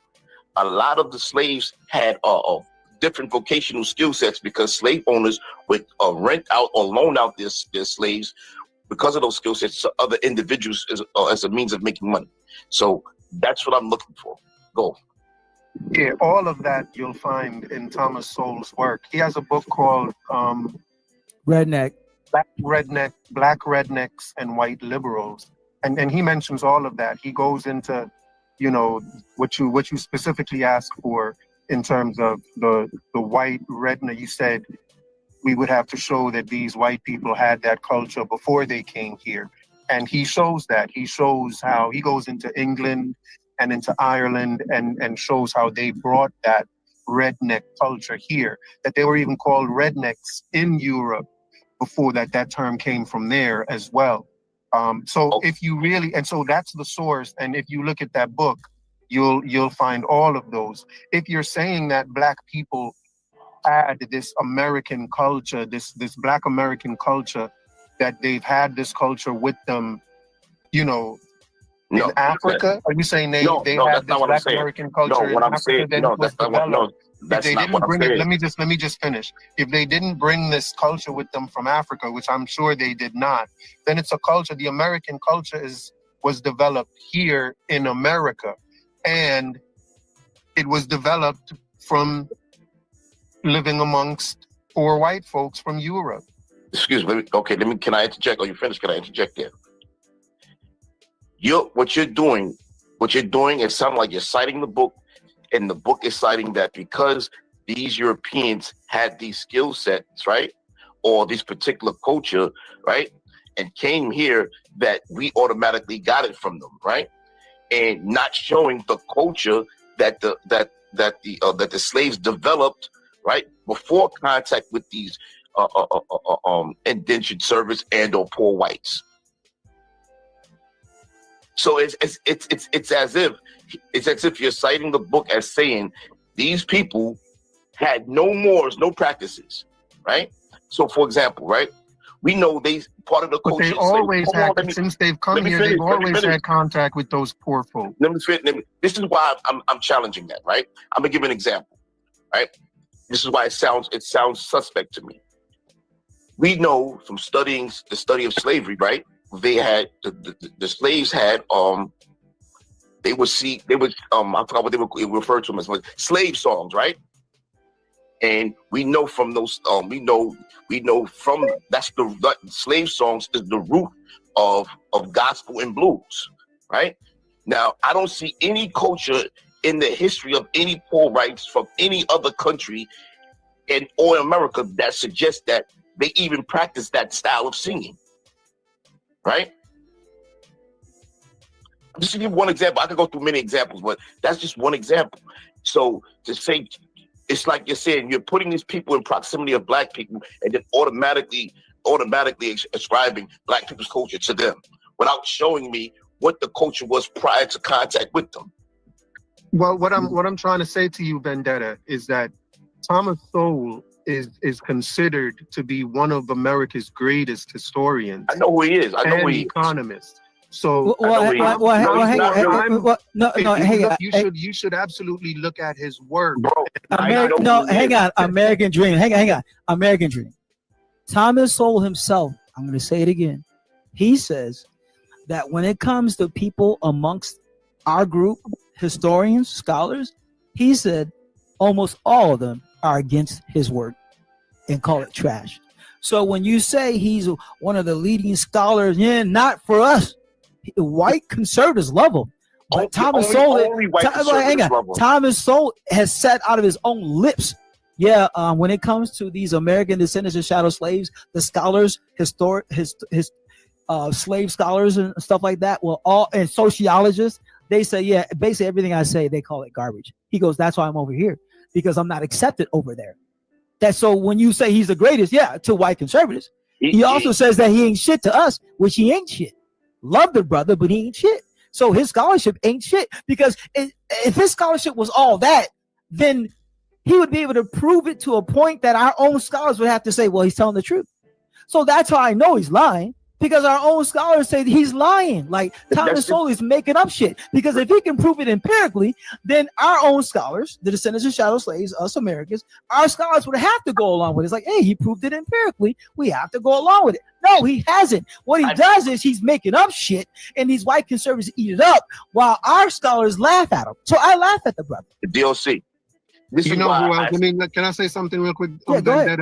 A lot of the slaves had different vocational skill sets because slave owners would rent out or loan out their slaves because of those skill sets to other individuals as a means of making money. So that's what I'm looking for. Go. Yeah, all of that you'll find in Thomas Sowell's work. He has a book called Redneck. Black Rednecks and White Liberals. And he mentions all of that. He goes into, what you specifically asked for in terms of the white redneck. You said we would have to show that these white people had that culture before they came here. And he shows that. He shows how he goes into England and into Ireland and shows how they brought that redneck culture here, that they were even called rednecks in Europe before that term came from there as well. If you really, and so that's the source. And if you look at that book, you'll find all of those. If you're saying that black people had this American culture, this black American culture, that they've had this culture with them, in Africa, are you saying they had this black American culture in Africa that was developed? If they didn't bring it, let me just finish. If they didn't bring this culture with them from Africa, which I'm sure they did not, then it's a culture. The American culture was developed here in America, and it was developed from living amongst poor white folks from Europe. Excuse me. Okay, can I interject? Are you finished? Can I interject there? What you're doing, it sounds like you're citing the book. And the book is citing that because these Europeans had these skill sets, right, or this particular culture, right, and came here, that we automatically got it from them, right, and not showing the culture that the slaves developed, right, before contact with these indentured servants and or poor whites. So it's as if you're citing the book as saying these people had no mores, no practices, right? So, for example, right, we know part of the culture. But they always had, since they've come here, they've always had contact with those poor folk. This is why I'm challenging that, right? I'm gonna give an example, right? This is why it sounds suspect to me. We know from studying the study of slavery, right? They had the slaves had I forgot what they were referred to them as slave songs, right? And we know from those we know from that slave songs is the root of gospel and blues, right? Now I don't see any culture in the history of any poor whites from any other country in America that suggests that they even practice that style of singing. Right? Just to give one example, I could go through many examples, but that's just one example. So to say, it's like you're saying, you're putting these people in proximity of black people and then automatically ascribing black people's culture to them without showing me what the culture was prior to contact with them. Well, what I'm trying to say to you, Vendetta, is that Thomas Sowell is considered to be one of America's greatest historians. I know who he is. I know who and he is. economist. So you should absolutely look at his work. Bro, hang on. American Dream. Hang on. American Dream. Thomas Sowell himself, I'm going to say it again. He says that when it comes to people amongst our group, historians, scholars, he said almost all of them are against his work and call it trash. So when you say he's one of the leading scholars, not for us. White conservatives love him. But Thomas Sowell has said out of his own lips, when it comes to these American descendants of shadow slaves, the scholars, slave scholars and stuff like that, and sociologists, they say, basically everything I say, they call it garbage. He goes, that's why I'm over here, because I'm not accepted over there. So when you say he's the greatest, to white conservatives, he also says that he ain't shit to us, which he ain't shit. Love the brother, but he ain't shit. So his scholarship ain't shit, because if his scholarship was all that, then he would be able to prove it to a point that our own scholars would have to say, well, he's telling the truth. So that's how I know he's lying, because our own scholars say that he's lying. Like Thomas Sowell is making up shit, because if he can prove it empirically, then our own scholars, the descendants of shadow slaves, us Americans, our scholars would have to go along with it. It's like, hey, he proved it empirically. We have to go along with it. No, he hasn't. What he does is he's making up shit, and these white conservatives eat it up while our scholars laugh at him. So I laugh at the brother. DOC. You know who else? Can I say something real quick? Yeah, go ahead.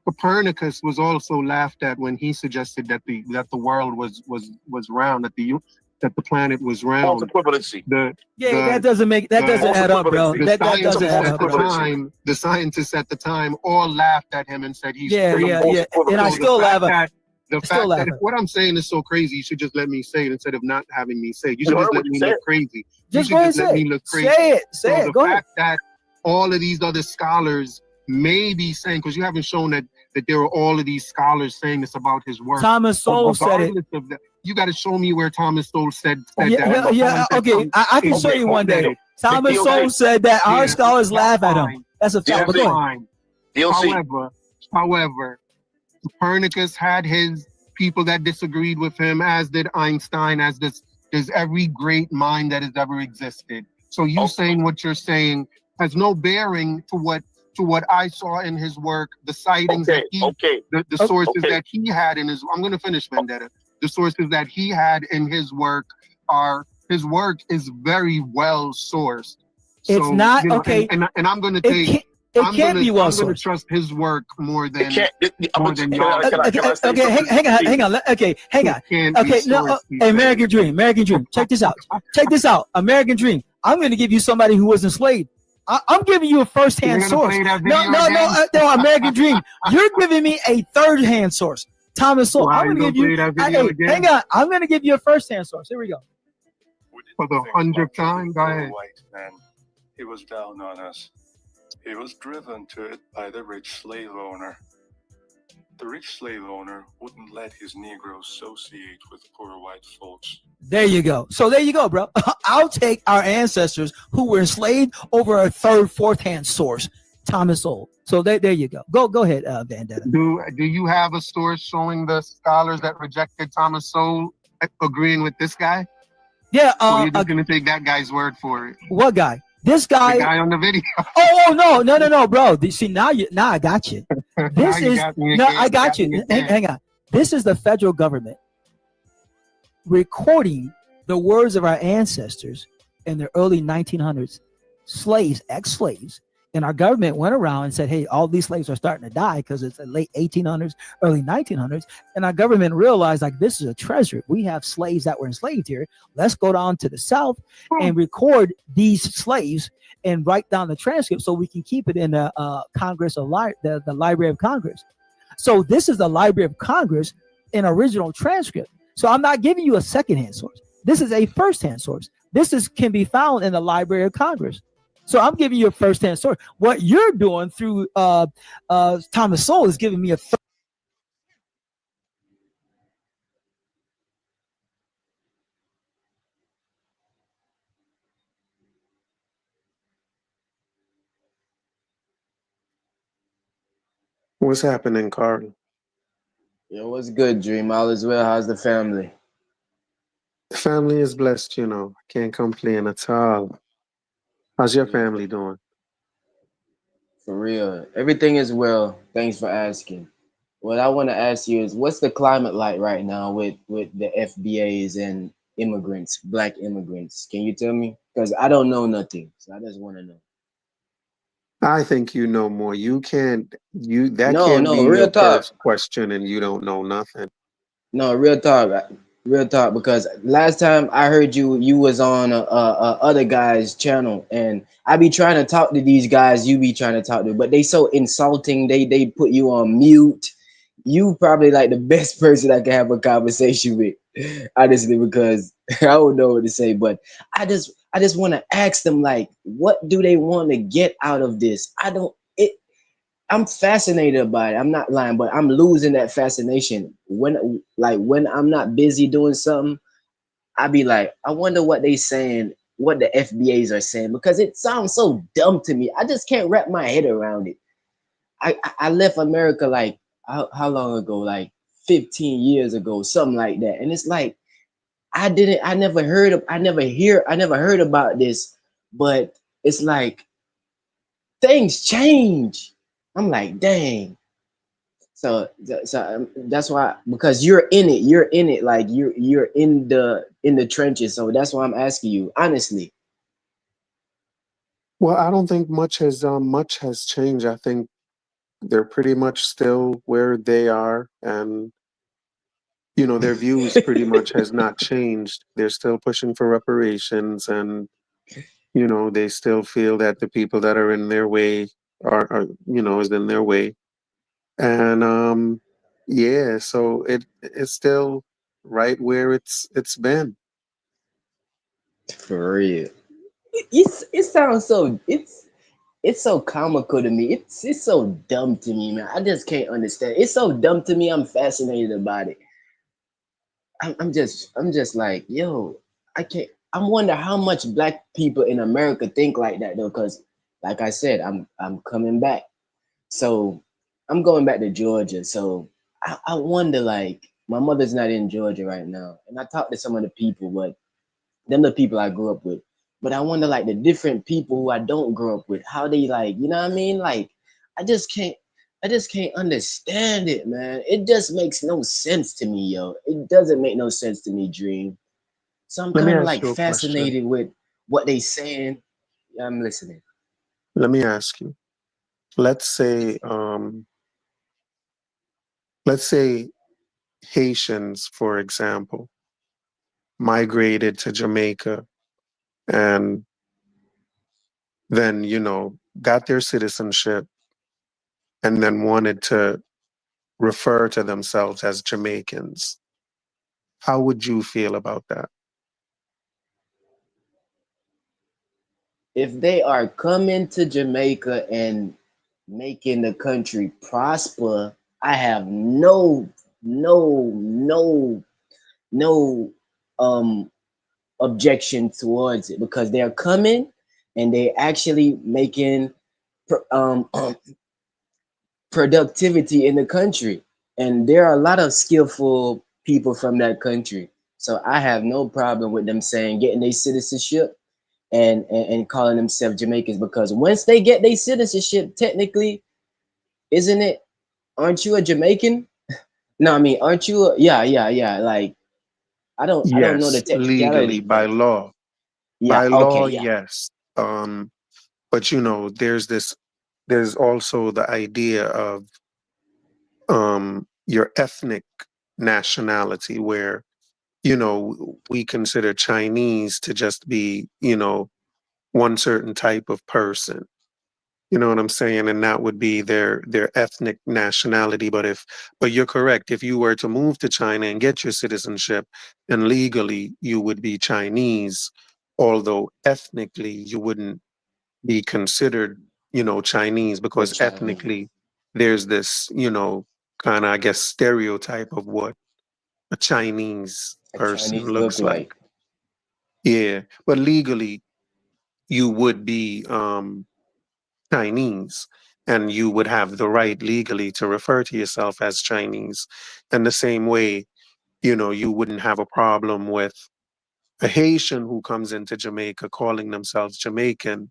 Copernicus was also laughed at when he suggested that the world was round, that the planet was round. False equivalency. That doesn't add up, bro. That doesn't add up. The scientists at the time all laughed at him and said he's crazy. And I still laugh at the fact that if what I'm saying is so crazy, you should just let me say it instead of not having me say it. You should just let me look crazy. Just go ahead and say it. Say it. Go ahead. The fact that all of these other scholars may be saying, because you haven't shown that there are all of these scholars saying this about his work. Thomas Sowell said it. You got to show me where Thomas Sowell said that. Okay, I can show you one day. Thomas Sowell said that our scholars laugh at him. That's a fact. However, Copernicus had his people that disagreed with him, as did Einstein, as there's every great mind that has ever existed. So you saying what you're saying has no bearing to what I saw in his work, the sightings that the sources that he had in his. I'm going to finish, Vendetta. The sources that he had in his work his work is very well sourced. So, it's not okay, and I'm going to take. It can't be well sourced. I'm going to trust his work more than. Hang on. Okay, hang on. Okay, no, American Dream. Check this out. American Dream. I'm going to give you somebody who was enslaved. I'm giving you a first-hand source. No, American Dream. You're giving me a third-hand source. Thomas Sowell. I'm going to give you. Hang on. I'm going to give you a first-hand source. Here we go. For the 100th time, go ahead. White man, he was down on us. He was driven to it by the rich slave owner. The rich slave owner wouldn't let his Negro associate with poor white folks. There you go. So there you go, bro. I'll take our ancestors who were enslaved over a third, fourth-hand source, Thomas Sowell. So there you go. Go ahead, Vendetta. Do you have a source showing the scholars that rejected Thomas Sowell agreeing with this guy? Yeah. Or you're just going to take that guy's word for it? What guy? This guy. The guy on the video. Oh no, bro. See, now I got you. This is I got you. Hang on. This is the federal government recording the words of our ancestors in the early 1900s, slaves, ex-slaves, and our government went around and said, hey, all these slaves are starting to die because it's the late 1800s, early 1900s, and our government realized, like, this is a treasure. We have slaves that were enslaved here. Let's go down to the South and record these slaves and write down the transcript so we can keep it in the Congress of the Library of Congress. So this is the Library of Congress, an original transcript. So I'm not giving you a second-hand source. This is a first-hand source. This can be found in the Library of Congress. So I'm giving you a first-hand source. What you're doing through Thomas Sowell is giving me a What's happening, Carl? Yo, what's good, Dream? All is well. How's the family? The family is blessed, you know. Can't complain at all. How's your family doing? For real. Everything is well. Thanks for asking. What I want to ask you is what's the climate like right now with the FBAs and immigrants, black immigrants? Can you tell me? Because I don't know nothing. So I just want to know. I think you know more. You can't you that No, can't be no, real your talk. first question and you don't know nothing. No, real talk. Because last time I heard you, you was on a other guy's channel, and I be trying to talk to these guys. You be trying to talk to, but they so insulting. They put you on mute. You probably like the best person I can have a conversation with, honestly, because I don't know what to say. But I just want to ask them like, what do they want to get out of this? I don't. I'm fascinated by it. I'm not lying, but I'm losing that fascination when I'm not busy doing something. I be like, I wonder what they saying, what the FBAs are saying, because it sounds so dumb to me. I just can't wrap my head around it. I left America like how long ago? Like 15 years ago, something like that. And it's like I never heard about this, but it's like things change. I'm like, dang. So that's why, because you're in it, like you're in the trenches. So that's why I'm asking you, honestly. Well, I don't think much has changed. I think they're pretty much still where they are, and you know their views pretty much has not changed. They're still pushing for reparations, and you know they still feel that the people that are in their way are you know is in their way. And yeah, so it's still right where it's been. For real. It sounds so it's so comical to me. It's so dumb to me, man. I just can't understand. It's so dumb to me. I'm fascinated about it. I'm just like, yo, I can't. I'm wonder how much black people in America think like that though, because like I said, I'm coming back. So I'm going back to Georgia. So I wonder, like, my mother's not in Georgia right now, and I talked to some of the people, but them the people I grew up with. But I wonder, like, the different people who I don't grow up with, how they like, you know what I mean? Like, I just can't, I just can't understand it, man. It just makes no sense to me, yo. It doesn't make no sense to me, Dream. So I'm Let me kind of ask like you a question. fascinated with what they saying. Yeah, I'm listening. Let me ask you. Let's say let's say Haitians, for example, migrated to Jamaica and then, you know, got their citizenship and then wanted to refer to themselves as Jamaicans. How would you feel about that? If they are coming to Jamaica and making the country prosper, I have no no objection towards it, because they're coming and they actually making productivity in the country, and there are a lot of skillful people from that country. So I have no problem with them saying getting their citizenship and calling themselves Jamaicans, because once they get their citizenship, technically, isn't it? Aren't you a Jamaican? No, I mean, aren't you? Yeah. Like, I don't know the Yes, legally technicality, by but law. yeah, By okay, law, yeah. yes. But you know, there's also the idea of your ethnic nationality where, you know, we consider Chinese to just be, you know, one certain type of person. You know what I'm saying? And that would be their ethnic nationality. But you're correct. If you were to move to China and get your citizenship, then legally you would be Chinese, although ethnically you wouldn't be considered, you know, Chinese, The because Chinese, ethnically there's this, you know, kind of, I guess, stereotype of what a Chinese a person Chinese look looks like. like. Yeah. But legally you would be Chinese. and you would have the right legally to refer to yourself as Chinese. And the same way, you wouldn't have a problem with a Haitian who comes into Jamaica calling themselves Jamaican,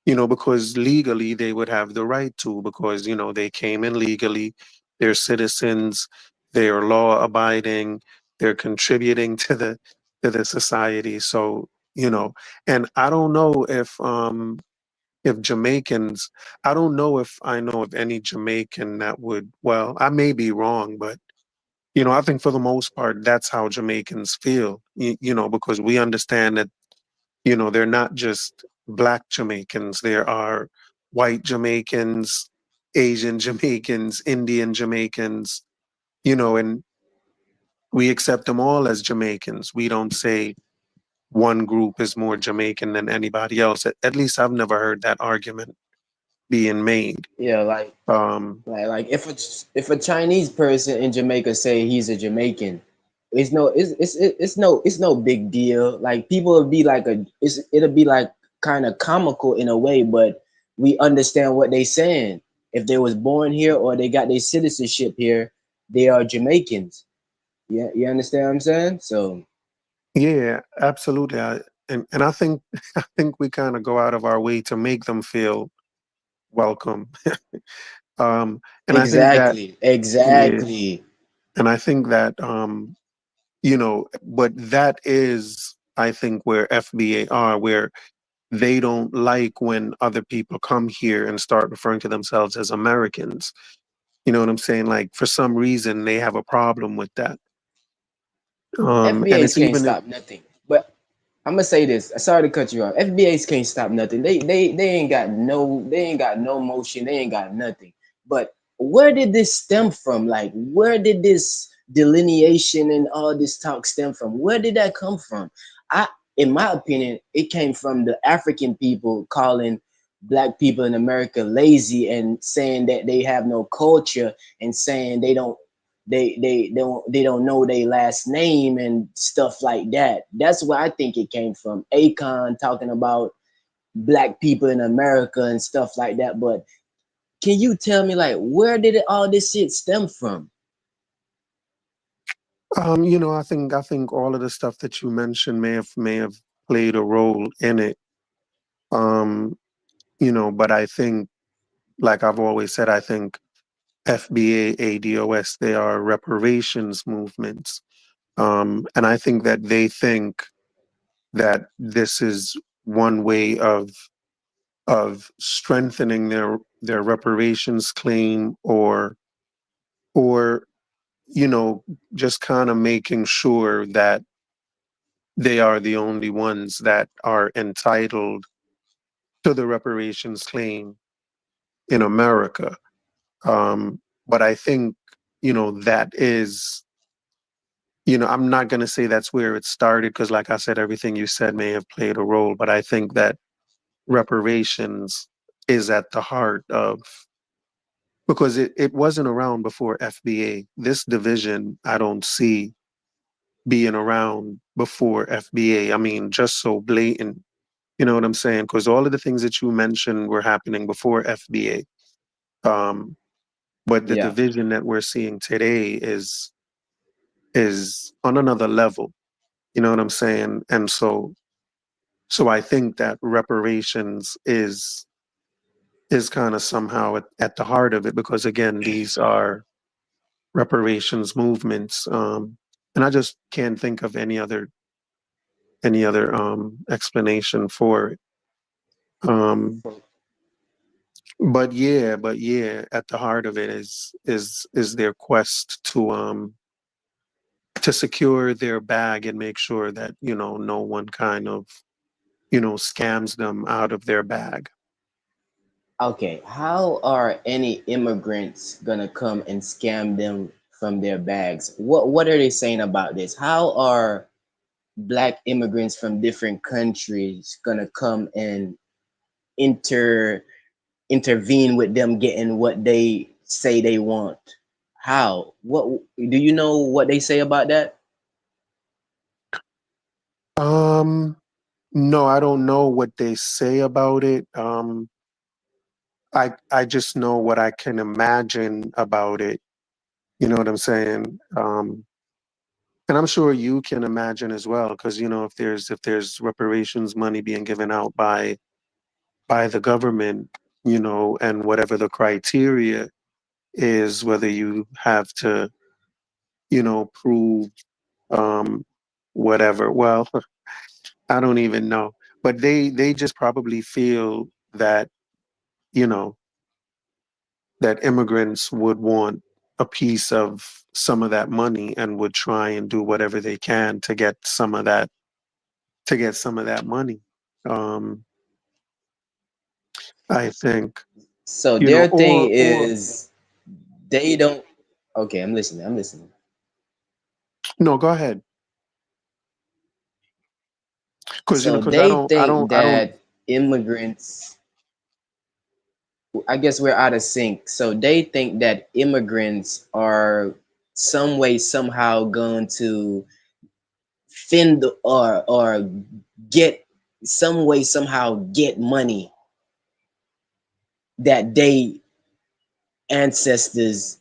because legally they would have the right to, because, they came in legally, they're citizens, they're law abiding, they're contributing to the society. So, and I don't know if Jamaicans, I don't know if I know of any Jamaican that would, well, I may be wrong, but I think for the most part, that's how Jamaicans feel, because we understand that, they're not just Black Jamaicans. There are white Jamaicans, Asian Jamaicans, Indian Jamaicans, and we accept them all as Jamaicans. We don't say one group is more Jamaican than anybody else. At least I've never heard that argument being made. Yeah, like if a Chinese person in Jamaica say he's a Jamaican, it's no big deal. Like people will be like it'll be like kind of comical in a way, but we understand what they saying. If they was born here or they got their citizenship here, they are Jamaicans. Yeah, you understand what I'm saying? So Yeah, absolutely. And I think I think we kind of go out of our way to make them feel welcome. And I think that, exactly, yeah, exactly. and I think that but that is, I think, where FBA are, where they don't like when other people come here and start referring to themselves as Americans. You know what I'm saying? Like for some reason they have a problem with that. And FBAs it's can't even stop nothing. But I'm gonna say this. Sorry to cut you off. FBAs can't stop nothing. They ain't got no motion. They ain't got nothing. But where did this stem from? Like where did this delineation and all this talk stem from? Where did that come from? In my opinion, it came from the African people calling black people in America lazy and saying that they have no culture and saying they don't know their last name and stuff like that. That's where I think it came from. Akon talking about black people in America and stuff like that. But can you tell me like where did all this shit stem from? I think all of the stuff that you mentioned may have played a role in it. But I think, like I've always said, I think FBA, ADOS, they are reparations movements. And I think that they think that this is one way of strengthening their reparations claim, or just kind of making sure that they are the only ones that are entitled to the reparations claim in America. But I think, that is, I'm not going to say that's where it started, because like I said, everything you said may have played a role, but I think that reparations is at the heart of, because it wasn't around before FBA. This division, I don't see being around before FBA. I mean, just so blatant, you know what I'm saying? Because all of the things that you mentioned were happening before FBA. But the Yeah. division that we're seeing today is on another level. You know what I'm saying? And so I think that reparations is kind of somehow at the heart of it, because again, these are reparations movements. And I just can't think of any other explanation for it. Um, but yeah, at the heart of it is their quest to secure their bag and make sure that no one kind of scams them out of their bag. Okay, how are any immigrants gonna come and scam them from their bags? What are they saying about this? How are black immigrants from different countries gonna come and intervene with them getting what they say they want? How? What do you know what they say about that? No, I don't know what they say about it. I just know what I can imagine about it. You know what I'm saying? And I'm sure you can imagine as well, because you know, if there's reparations money being given out by the government, you know, and whatever the criteria is, whether you have to, you know, prove whatever. Well, I don't even know, but they just probably feel that, you know, that immigrants would want a piece of some of that money and would try and do whatever they can to get some of that money. Um, I think, So you know, their thing or is they don't. Okay, I'm listening. I'm listening. no, go ahead, because you know, So because they think I don't. that immigrants, I guess we're out of sync. So they think that immigrants are some way, somehow going to fend or get some way, somehow get money that they ancestors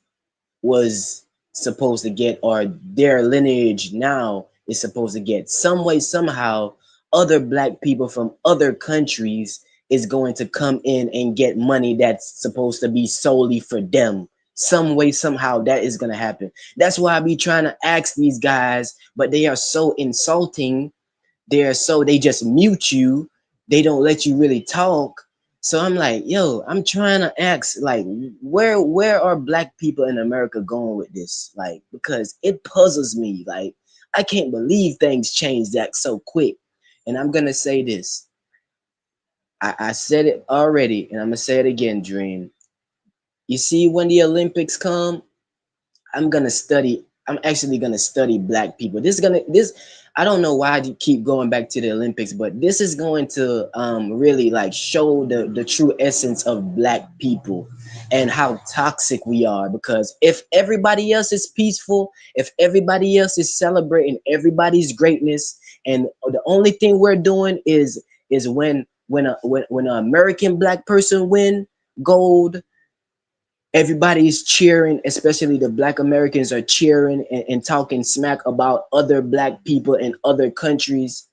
was supposed to get, or their lineage now is supposed to get. Some way, somehow, other black people from other countries is going to come in and get money that's supposed to be solely for them. Some way, somehow, that is going to happen. That's why I be trying to ask these guys, but they are so insulting. They just mute you. They don't let you really talk. So I'm like, yo, I'm trying to ask, like, where are black people in America going with this? Like, because it puzzles me. Like, I can't believe things change that so quick. And I'm gonna say this. I said it already, and I'm gonna say it again, Dream. You see, when the Olympics come, I'm actually gonna study black people. This I don't know why you keep going back to the Olympics, but this is going to really like show the true essence of black people and how toxic we are. Because if everybody else is peaceful, if everybody else is celebrating everybody's greatness, and the only thing we're doing is when an American black person win gold, everybody's cheering, especially the black Americans are cheering and talking smack about other black people in other countries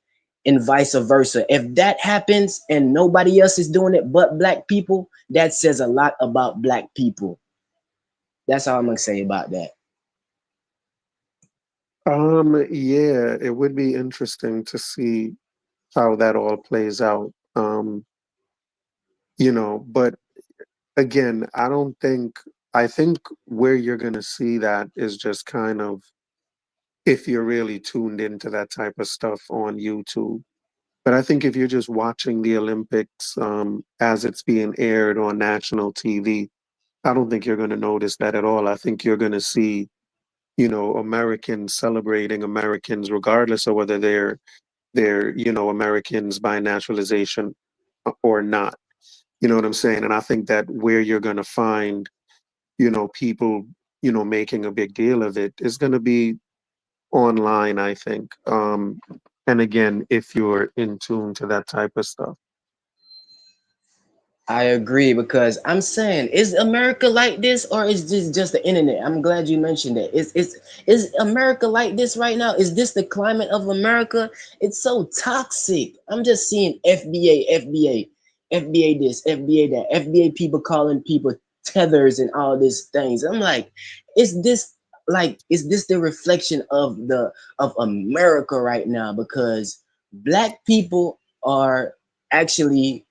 and vice versa. If that happens and nobody else is doing it but black people, that says a lot about black people. That's all I'm gonna say about that. Yeah, it would be interesting to see how that all plays out. You know, but again, I think where you're going to see that is just kind of if you're really tuned into that type of stuff on YouTube. But I think if you're just watching the Olympics as it's being aired on national TV, I don't think you're going to notice that at all. I think you're going to see, you know, Americans celebrating Americans, regardless of whether they're, you know, Americans by naturalization or not. You know what I'm saying? And I think that where you're going to find, you know, people, you know, making a big deal of it is going to be online, I think. And again, if you're in tune to that type of stuff. I agree, because I'm saying, is America like this, or is this just the internet? I'm glad you mentioned that. Is America like this right now? Is this the climate of America? It's so toxic. I'm just seeing FBA this, FBA that, FBA people calling people tethers and all these things. I'm like, is this is this the reflection of America right now? Because black people are actually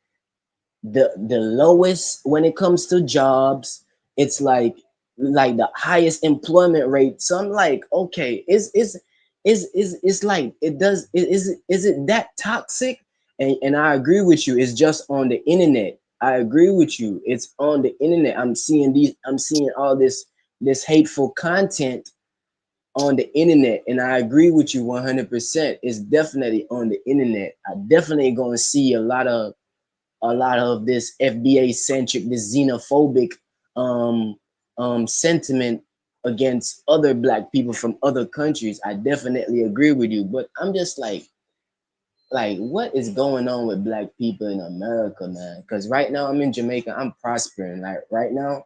the lowest when it comes to jobs. It's like the highest employment rate. So I'm like, okay, is like it does is it that toxic? And I agree with you, it's just on the internet. I agree with you, it's on the internet. I'm seeing all this hateful content on the internet, and I agree with you 100%. It's definitely on the internet. I definitely gonna see a lot of this FBA centric, this xenophobic sentiment against other black people from other countries. I definitely agree with you, but I'm just like, like what is going on with black people in America, man? Because right now I'm in Jamaica, I'm prospering. Like right now,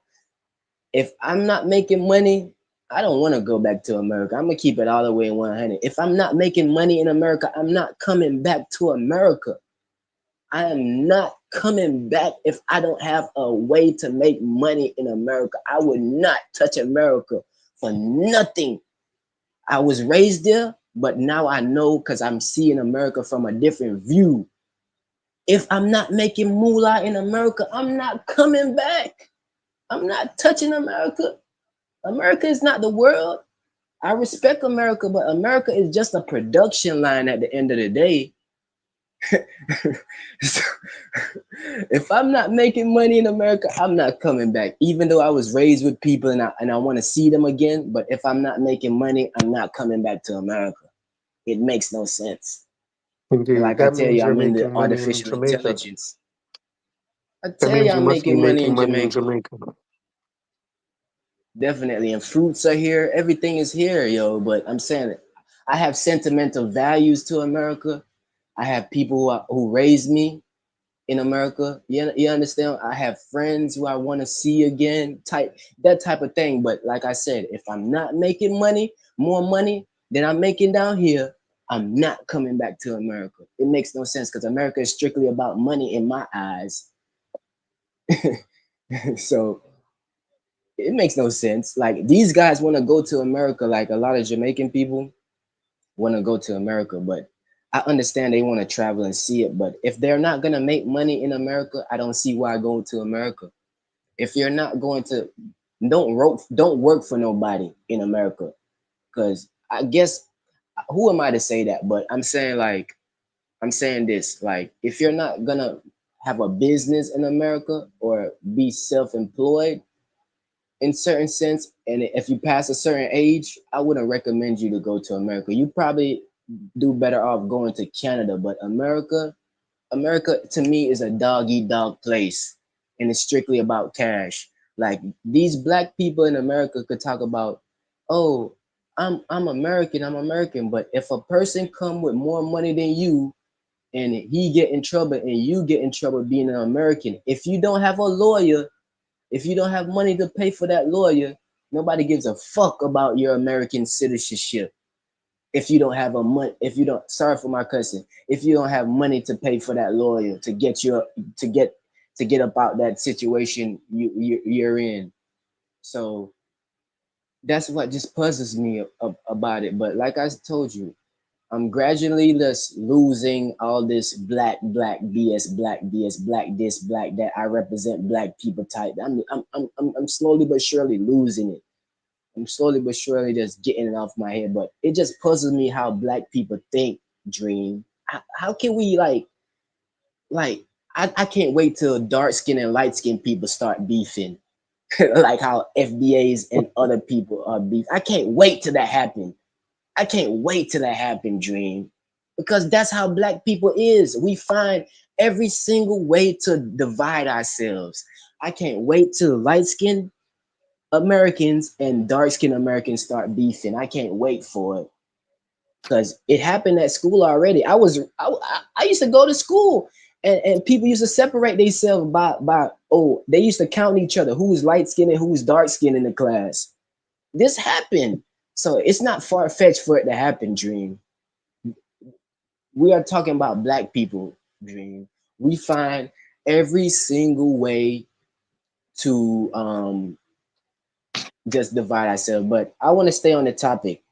if I'm not making money, I don't want to go back to America. I'm gonna keep it all the way 100. If I'm not making money in America, I'm not coming back to America. I am not coming back if I don't have a way to make money in America. I would not touch America for nothing. I was raised there, but now I know because I'm seeing America from a different view. If I'm not making moolah in America, I'm not coming back. I'm not touching America. America is not the world. I respect America, but America is just a production line at the end of the day. So, if I'm not making money in America, I'm not coming back. Even though I was raised with people and I want to see them again, but if I'm not making money, I'm not coming back to America. It makes no sense. Indeed. Like I That tell means you, you're I'm in the making money in artificial Jamaica. intelligence. I That tell you, means you I'm must be making money in making money in Jamaica. Jamaica. Definitely. And fruits are here. Everything is here, yo. But I'm saying I have sentimental values to America. I have people who raised me in America. You understand? I have friends who I want to see again, that type of thing. But like I said, if I'm not making money, more money than I'm making down here, I'm not coming back to America. It makes no sense because America is strictly about money in my eyes. So it makes no sense. Like these guys want to go to America, like a lot of Jamaican people want to go to America, but I understand they want to travel and see it. But if they're not gonna make money in America, I don't see why going to America. If you're not going to, don't work for nobody in America, because I guess who am I to say that? But I'm saying this, like if you're not gonna have a business in America or be self-employed in certain sense, and if you pass a certain age, I wouldn't recommend you to go to America. You probably do better off going to Canada, but America to me is a dog eat dog place, and it's strictly about cash. Like these black people in America could talk about, oh, I'm American, but if a person come with more money than you and he get in trouble and you get in trouble being an American, if you don't have a lawyer, if you don't have money to pay for that lawyer, nobody gives a fuck about your American citizenship. If you don't have sorry for my cussing, if you don't have money to pay for that lawyer to get about that situation you're in. So that's what just puzzles me about it. But like I told you, I'm gradually just losing all this black BS, black this, black that. I represent black people type. I'm slowly but surely losing it. I'm slowly but surely just getting it off my head. But it just puzzles me how black people think, Dream. How can we I can't wait till dark skin and light skin people start beefing. Like how FBAs and other people are beef. I can't wait till that happen. I can't wait till that happen, Dream, because that's how black people is. We find every single way to divide ourselves. I can't wait till light-skinned Americans and dark-skinned Americans start beefing. I can't wait for it because it happened at school already. I used to go to school and people used to separate themselves by they used to count each other, who was light-skinned and who was dark-skinned in the class. This happened. So it's not far-fetched for it to happen, Dream. We are talking about black people, Dream. We find every single way to just divide ourselves. But I want to stay on the topic.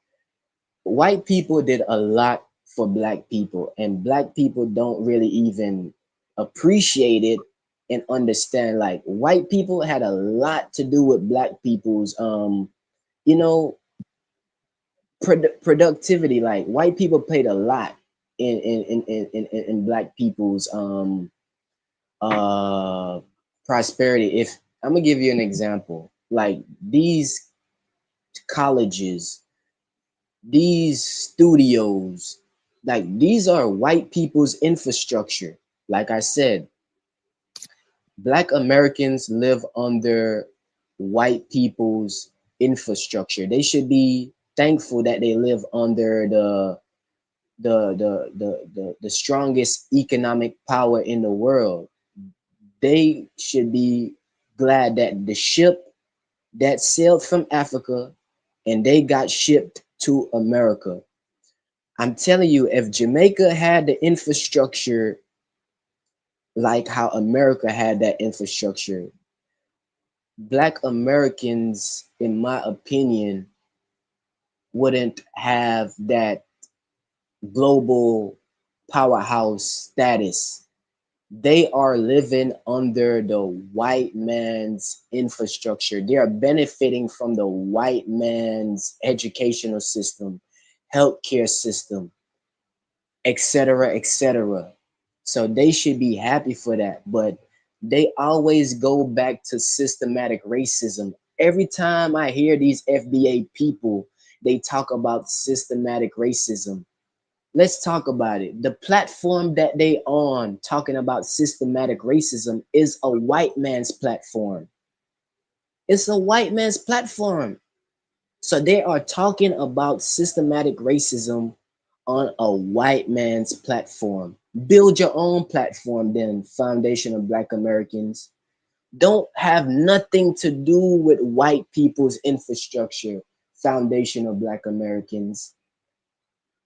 White people did a lot for black people, and black people don't really even appreciate it and understand. Like white people had a lot to do with black people's productivity. Like white people played a lot in black people's prosperity. If I'm gonna give you an example, like these colleges, these studios, like these are white people's infrastructure. Like I said, black Americans live under white people's infrastructure. They should be thankful that they live under the strongest economic power in the world. They should be glad that the ship that sailed from Africa and they got shipped to America. I'm telling you, if Jamaica had the infrastructure like how America had that infrastructure, Black Americans, in my opinion, wouldn't have that global powerhouse status. They are living under the white man's infrastructure. They are benefiting from the white man's educational system, healthcare system, etc., etc. So they should be happy for that. But they always go back to systematic racism. Every time I hear these FBA people, they talk about systematic racism. Let's talk about it. The platform that they on talking about systematic racism is a white man's platform. It's a white man's platform. So they are talking about systematic racism on a white man's platform. Build your own platform then, Foundation of Black Americans. Don't have nothing to do with white people's infrastructure, Foundation of Black Americans.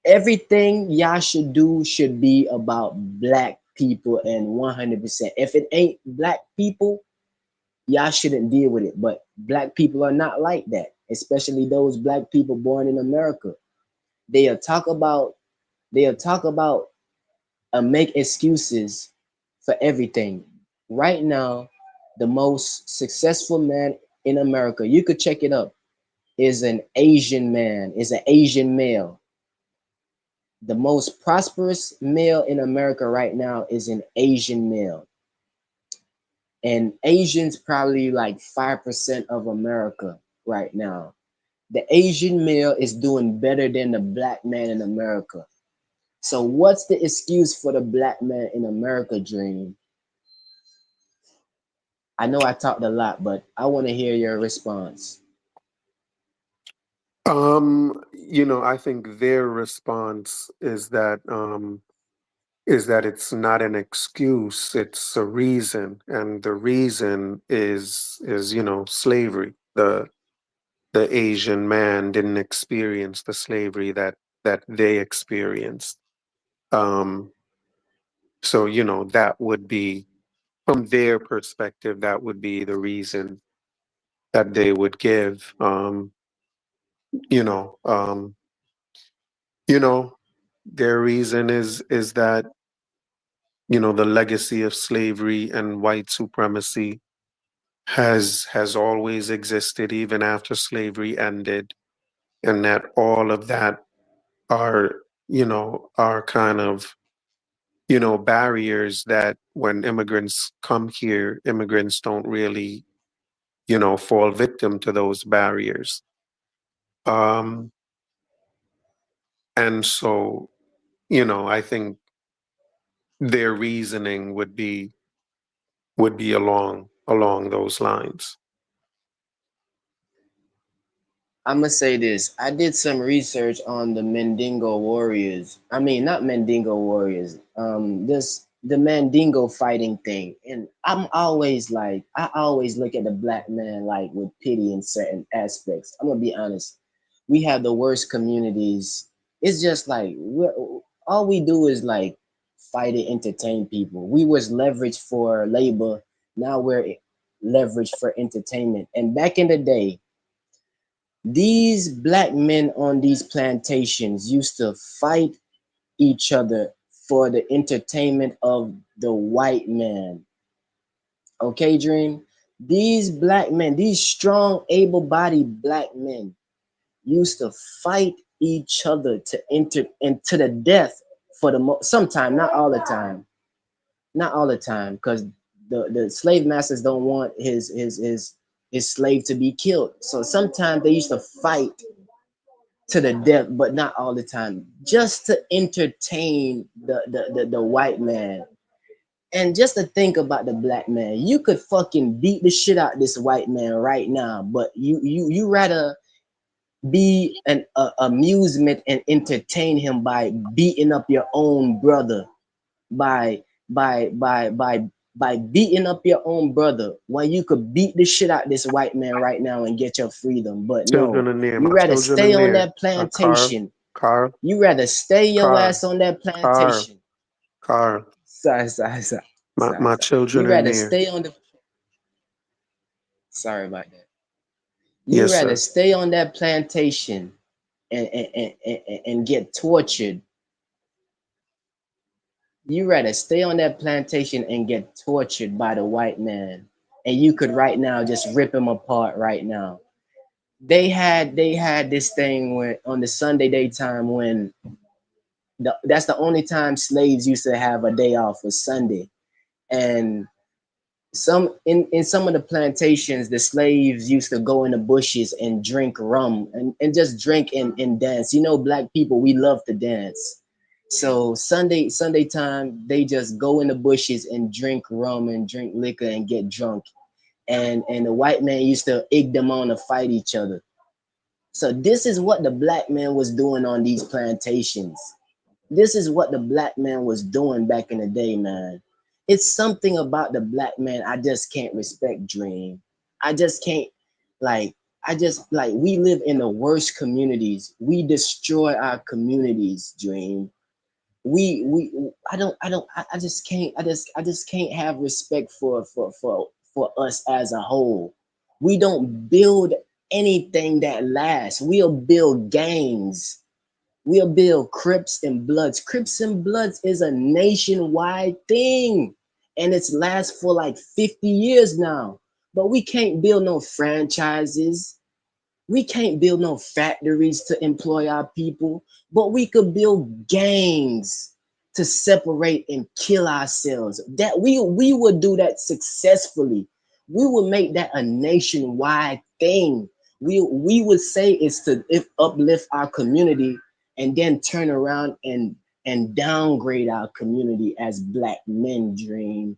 Everything y'all should do should be about black people and 100%. If it ain't black people, y'all shouldn't deal with it. But black people are not like that, especially those black people born in America. They'll talk about make excuses for everything. Right now, the most successful man in America, you could check it up, is an Asian man, is an Asian male. The most prosperous male in America right now is an Asian male. And Asians probably like 5% of America right now. The Asian male is doing better than the black man in America. So what's the excuse for the black man in America, Dream? I know I talked a lot, but I want to hear your response. I think their response is that it's not an excuse, it's a reason, and the reason is slavery. The Asian man didn't experience the slavery that they experienced. So that would be, from their perspective, that would be the reason that they would give. You know, um, their reason is that the legacy of slavery and white supremacy has always existed even after slavery ended, and that all of that are kind of barriers that when immigrants come here, immigrants don't really fall victim to those barriers. And so I think their reasoning would be along those lines. I'm gonna say this. I did some research on the Mandingo warriors. I mean, not Mandingo warriors. This the Mandingo fighting thing, and I always look at the black man like with pity in certain aspects. I'm gonna be honest. We have the worst communities. It's just like all we do is like fight and entertain people. We was leveraged for labor. Now we're leveraged for entertainment. And back in the day, these black men on these plantations used to fight each other for the entertainment of the white man. Okay, Dream? These black men, these strong, able-bodied black men used to fight each other to enter into the death for sometime, not all the time. Not all the time, because the slave masters don't want his slave to be killed. So sometimes they used to fight to the death, but not all the time, just to entertain the white man. And just to think about the black man, you could fucking beat the shit out of this white man right now, but you rather be an amusement and entertain him by beating up your own brother, by by by by by beating up your own brother, when you could beat the shit out this white man right now and get your freedom. But Children no, are near. you My rather children are stay on near. that Car, plantation. car, You rather stay your car, ass on that car, plantation. car. My Sorry. children You are rather near. stay on the sorry about that. You Yes, rather sir. stay on that plantation and get tortured. You rather stay on that plantation and get tortured by the white man. And you could right now just rip him apart right now. They had this thing when on the Sunday daytime when that's the only time slaves used to have a day off was Sunday. And in some of the plantations, the slaves used to go in the bushes and drink rum and just drink and dance. You know, black people, we love to dance. So Sunday time, they just go in the bushes and drink rum and drink liquor and get drunk. And the white man used to egg them on to fight each other. So this is what the black man was doing on these plantations. This is what the black man was doing back in the day, man. It's something about the black man I just can't respect, Dream. I just can't, like, we live in the worst communities. We destroy our communities, Dream. I just can't, I just can't have respect for us as a whole. We don't build anything that lasts. We'll build gangs. We'll build Crips and Bloods. Crips and Bloods is a nationwide thing, and it's lasts for like 50 years now. But we can't build no franchises. We can't build no factories to employ our people, but we could build gangs to separate and kill ourselves. That we would do that successfully. We would make that a nationwide thing. We would say it's to uplift our community and then turn around and downgrade our community as black men, Dream.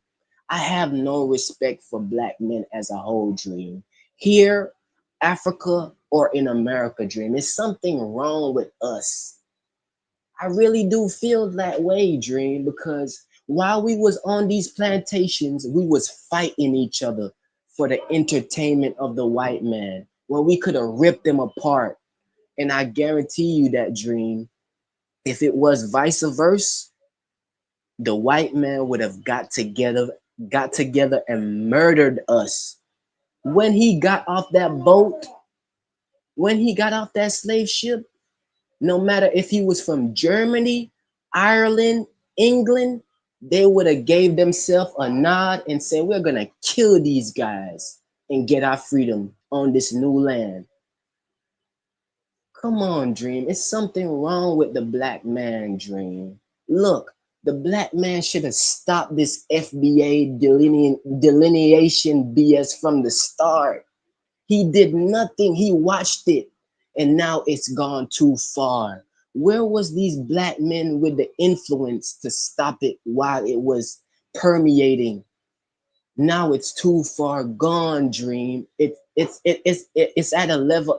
I have no respect for black men as a whole, Dream. Here, Africa, or in America, Dream. There's something wrong with us. I really do feel that way, Dream, because while we was on these plantations, we was fighting each other for the entertainment of the white man, when we could have ripped them apart. And I guarantee you that, Dream, if it was vice versa, the white man would have got together and murdered us. When he got off that boat, when he got off that slave ship, no matter if he was from Germany, Ireland, England, they would have gave themselves a nod and said, we're gonna kill these guys and get our freedom on this new land. Come on, Dream. It's something wrong with the black man, Dream. Look, the black man should have stopped this FBA delineation BS from the start. He did nothing. He watched it, and now it's gone too far. Where was these black men with the influence to stop it while it was permeating? Now it's too far gone, Dream. It's at a level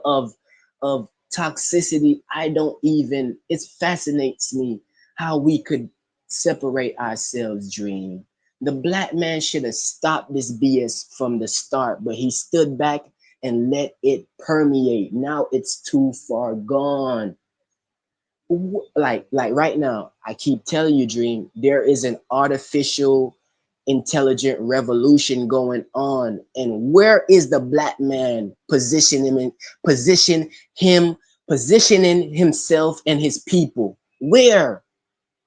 of toxicity. I don't even. It fascinates me how we could separate ourselves, Dream. The black man should have stopped this BS from the start, but he stood back and let it permeate. Now it's too far gone. Like right now, I keep telling you, Dream, there is an artificial intelligent revolution going on. And where is the black man positioning himself and his people? Where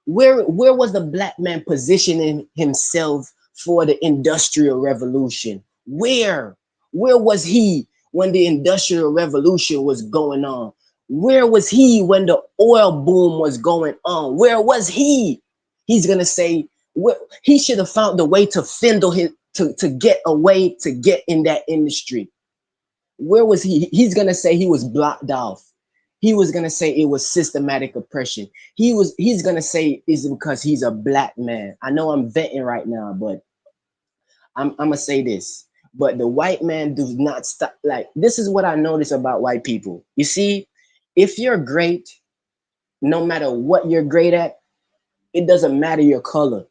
was the black man positioning himself for the industrial revolution? Where was he when the industrial revolution was going on? Where was he when the oil boom was going on? Where was he? He's gonna say he should have found the way to fendle his to get away, to get in that industry. Where was he? He's gonna say he was blocked off. He was gonna say it was systematic oppression. He's gonna say it's because he's a black man. I know I'm venting right now, but I'm gonna say this. But the white man does not stop. Like, this is what I notice about white people. You see, if you're great, no matter what you're great at, it doesn't matter your color.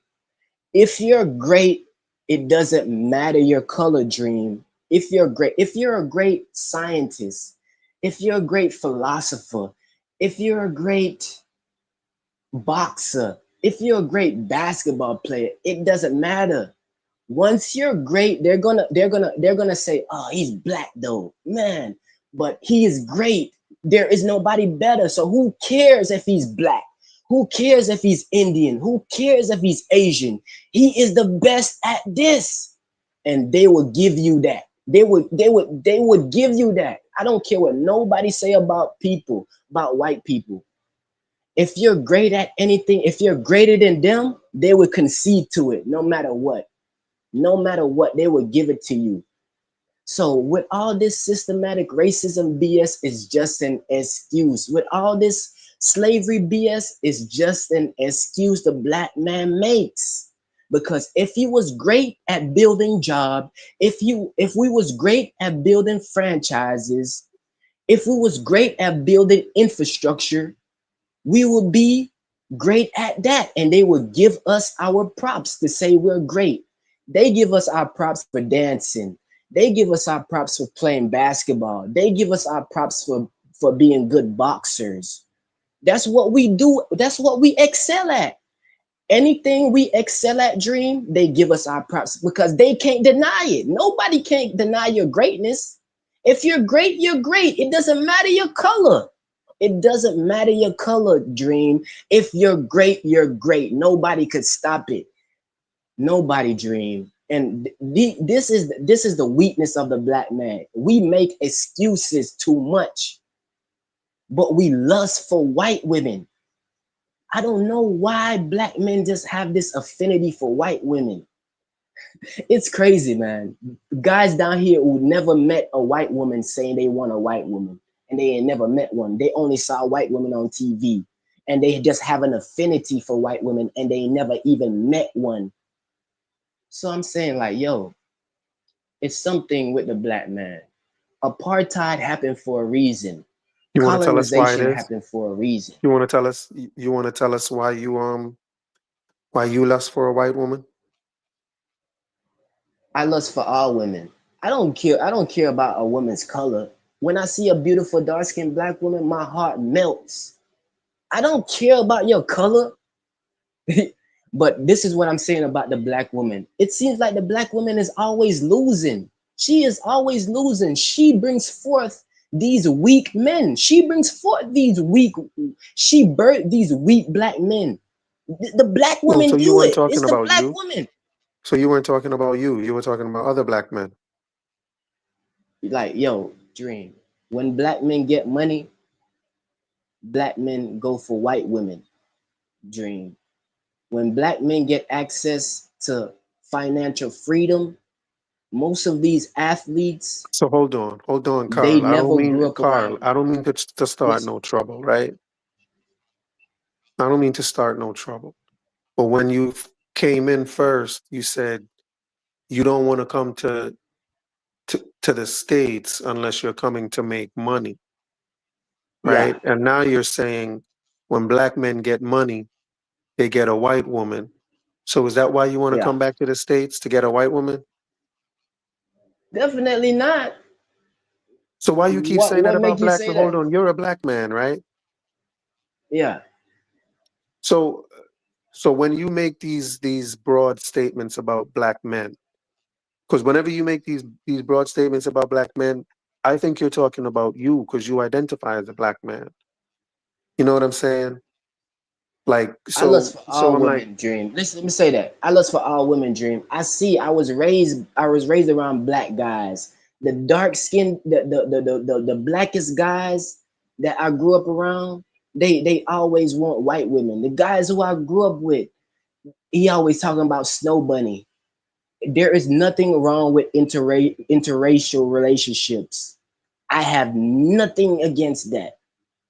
If you're great, it doesn't matter your color, Dream. If you're a great scientist, if you're a great philosopher, if you're a great boxer, if you're a great basketball player, it doesn't matter. Once you're great, they're gonna say, oh, he's black though, man, but he is great. There is nobody better. So who cares if he's black? Who cares if he's Indian? Who cares if he's Asian? He is the best at this. And they will give you that. They would give you that. I don't care what nobody say about people, about white people. If you're great at anything, if you're greater than them, they would concede to it no matter what. No matter what, they will give it to you. So with all this systematic racism BS is just an excuse. With all this slavery BS is just an excuse the black man makes. Because if he was great at building jobs, if we was great at building franchises, if we was great at building infrastructure, we will be great at that. And they will give us our props to say we're great. They give us our props for dancing. They give us our props for playing basketball. They give us our props for being good boxers. That's what we do. That's what we excel at. Anything we excel at, Dream, they give us our props because they can't deny it. Nobody can't deny your greatness. If you're great, you're great. It doesn't matter your color. It doesn't matter your color, Dream. If you're great, you're great. Nobody could stop it. Nobody, Dream. And this is the weakness of the black man. We make excuses too much, but we lust for white women. I don't know why black men just have this affinity for white women. It's crazy, man. Guys down here who never met a white woman saying they want a white woman, and they ain't never met one. They only saw white women on TV, and they just have an affinity for white women, and they never even met one. So I'm saying, like, yo, it's something with the black man. Apartheid happened for a reason. You want to tell us why it Colonization is? happened for a reason. You want to tell us? You want to tell us why you lust for a white woman? I lust for all women. I don't care about a woman's color. When I see a beautiful dark-skinned black woman, my heart melts. I don't care about your color. But this is what I'm saying about the black woman. It seems like the black woman is always losing. She is always losing. She brings forth these weak men. She brings forth she birthed these weak black men. The black woman So you do weren't it. talking It's the about black you. woman. So you weren't talking about you. You were talking about other black men. Like, yo, Dream. When black men get money, black men go for white women. Dream. When black men get access to financial freedom, most of these athletes, So hold on, they Carl. never grew up Carl, around. I don't mean to start Yes. no trouble, right? I don't mean to start no trouble. But when you came in first, you said you don't want to come to the States unless you're coming to make money, right? Yeah. And now you're saying when black men get money, they get a white woman. So is that why you want to Yeah. come back to the States to get a white woman? Definitely not. So why you keep saying that What about make you black? say Hold that? on, you're a black man, right? Yeah. So when you make these broad statements about black men, because whenever you make these broad statements about black men, I think you're talking about you because you identify as a black man. You know what I'm saying? Like I lust so for so all I'm like, women, Dream. Listen, let me say that. I lust for all women, Dream. I was raised around black guys. The dark skin, the blackest guys that I grew up around, they always want white women. The guys who I grew up with, he always talking about Snow Bunny. There is nothing wrong with interracial relationships. I have nothing against that.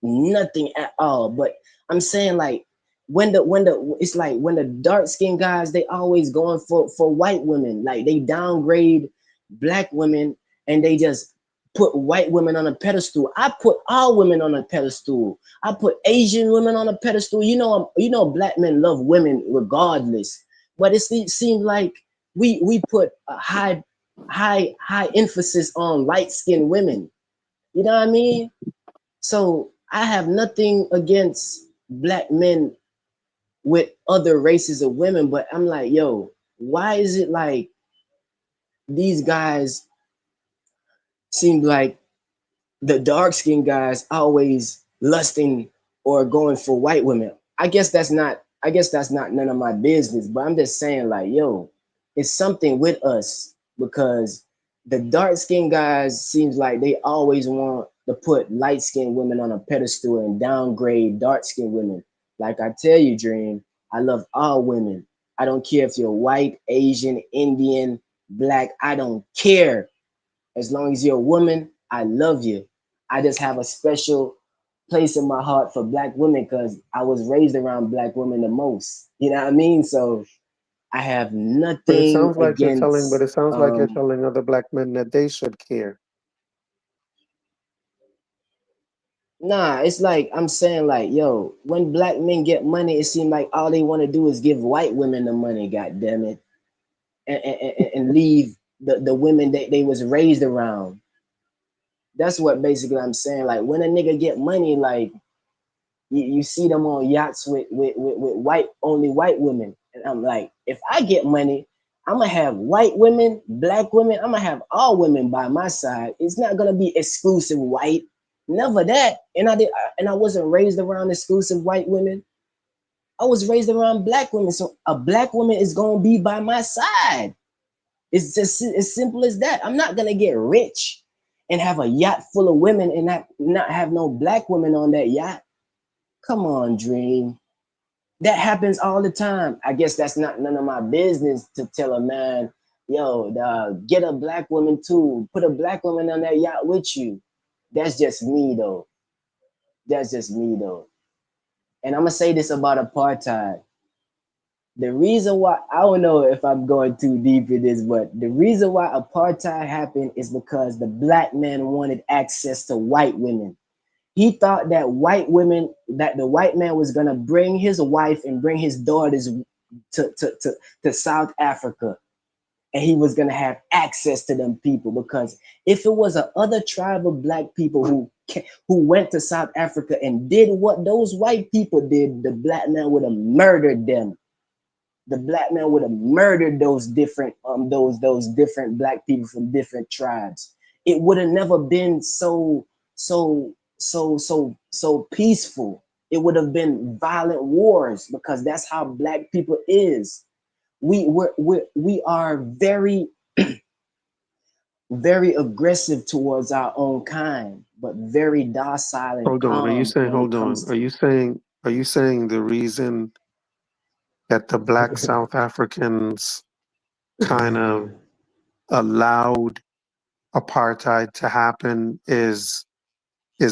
Nothing at all. But I'm saying, like, when the dark skinned guys, they always going for white women. Like, they downgrade black women and they just put white women on a pedestal. I put all women on a pedestal. I put Asian women on a pedestal. You know, black men love women regardless. But it seems like we put a high emphasis on light-skinned women. You know what I mean? So I have nothing against black men with other races of women, but I'm like, yo, why is it like these guys seem like the dark skinned guys always lusting or going for white women? I guess that's not none of my business, but I'm just saying, like, yo, it's something with us because the dark skinned guys seems like they always want to put light skinned women on a pedestal and downgrade dark skinned women. Like I tell you, Dream, I love all women. I don't care if you're white, Asian, Indian, black, I don't care. As long as you're a woman, I love you. I just have a special place in my heart for black women because I was raised around black women the most. You know what I mean? So I have But it nothing sounds like you're telling. against But it sounds like you're telling other black men that they should care. nah, it's like I'm saying, like, yo, when black men get money, it seems like all they want to do is give white women the money, god damn it, and leave the women that they was raised around. That's what basically I'm saying. Like when a nigga get money, like you see them on yachts with white only white women. And I'm like, if I get money, I'm gonna have white women, black women, I'm gonna have all women by my side. It's not gonna be exclusive white. Never that. And I wasn't raised around exclusive white women. I was raised around black women. So a black woman is gonna be by my side. It's just as simple as that. I'm not gonna get rich and have a yacht full of women and not have no black women on that yacht. Come on, Dream. That happens all the time. I guess that's not none of my business to tell a man, yo, get a black woman too. Put a black woman on that yacht with you. That's just me though. That's just me though. And I'm gonna say this about apartheid. The reason why, I don't know if I'm going too deep in this, but the reason why apartheid happened is because the black man wanted access to white women. He thought that the white man was gonna bring his wife and bring his daughters to South Africa, and he was gonna have access to them people. Because if it was a other tribe of black people who went to South Africa and did what those white people did, the black man would have murdered them. The black man would have murdered those different different black people from different tribes. It would have never been so peaceful. It would have been violent wars because that's how black people is. We are very very aggressive towards our own kind, but very docile and Hold on. Are you calm saying? when it Hold comes on. Are to you saying? Are you saying the reason that the black South Africans kind of allowed apartheid to happen is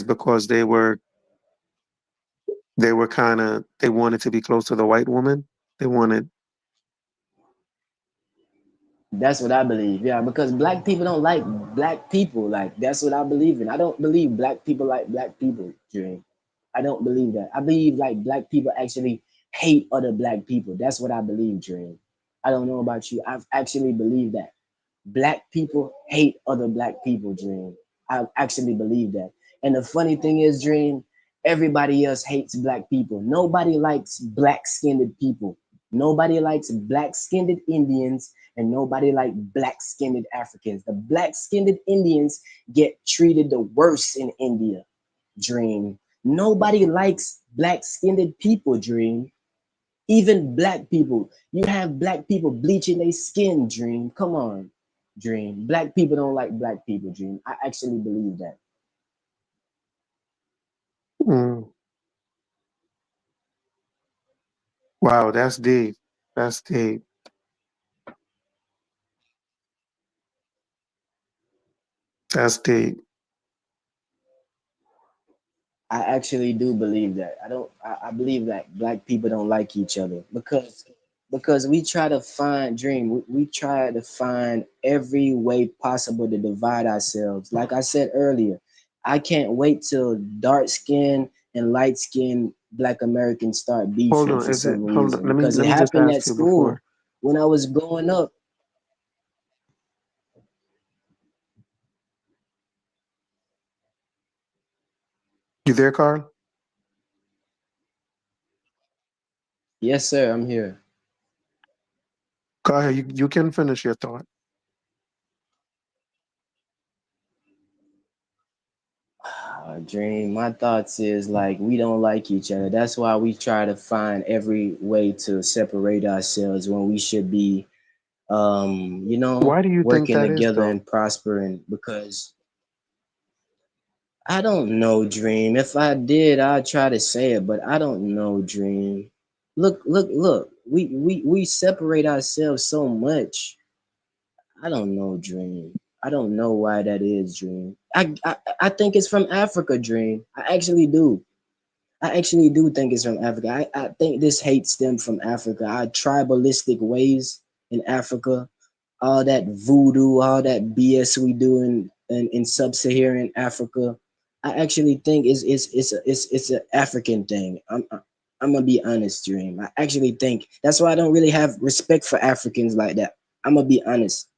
because they wanted to be close to the white woman. They wanted. That's what I believe. Yeah, because black people don't like black people. Like that's what I believe in. I don't believe black people like black people, Dream. I don't believe that. I believe like black people actually hate other black people. That's what I believe, Dream. I don't know about you. I've actually believed that. Black people hate other black people, Dream. I actually believe that. And the funny thing is, Dream, everybody else hates black people. Nobody likes black-skinned people. Nobody likes black-skinned Indians, and nobody like black-skinned Africans. The black-skinned Indians get treated the worst in India, Dream. Nobody likes black-skinned people, Dream. Even black people. You have black people bleaching their skin, Dream. Come on, Dream. Black people don't like black people, Dream. I actually believe that. Mm, wow, that's deep. That's deep. That's deep. I actually do believe that. I believe that black people don't like each other because because we try to find dream. We try to find every way possible to divide ourselves. Like I said earlier, I can't wait till dark skin and light skin Black Americans start Hold beefing on, for is it? some Hold on. reason because it Let me just happened ask at you school before. when I was growing up. You there, Carl? Yes, sir, I'm here. Go ahead. You can finish your thought. Dream. My thoughts is like we don't like each other. That's why we try to find every way to separate ourselves when we should be, Why do you think working that is, together though? and prospering. Because I don't know, Dream. If I did, I'd try to say it, but I don't know, Dream. Look. We separate ourselves so much. I don't know, Dream. I don't know why that is, Dream. I think it's from Africa, Dream. I actually do. I actually do think it's from Africa. I think this hate stemmed from Africa. Our tribalistic ways in Africa, all that voodoo, all that BS we do in sub-Saharan Africa. I actually think it's an African thing. I'm gonna be honest, Dream. I actually think that's why I don't really have respect for Africans like that. I'm gonna be honest.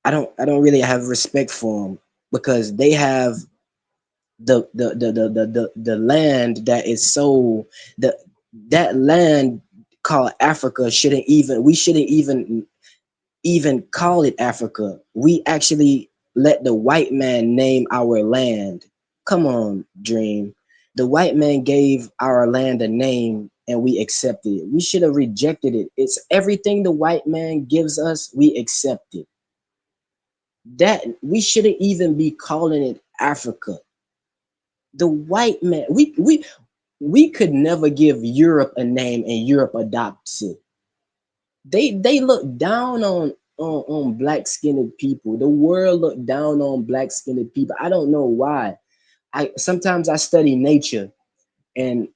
I don't really have respect for them because they have the land that is so the that land called Africa we shouldn't even call it Africa. We actually let the white man name our land. Come on, Dream. The white man gave our land a name and we accepted it. We should have rejected it. It's everything the white man gives us, we accept it. That we shouldn't even be calling it Africa. The white man, we could never give Europe a name and Europe adopts it. They look down on black skinned people. The world look down on black skinned people. I don't know why. I sometimes I study nature and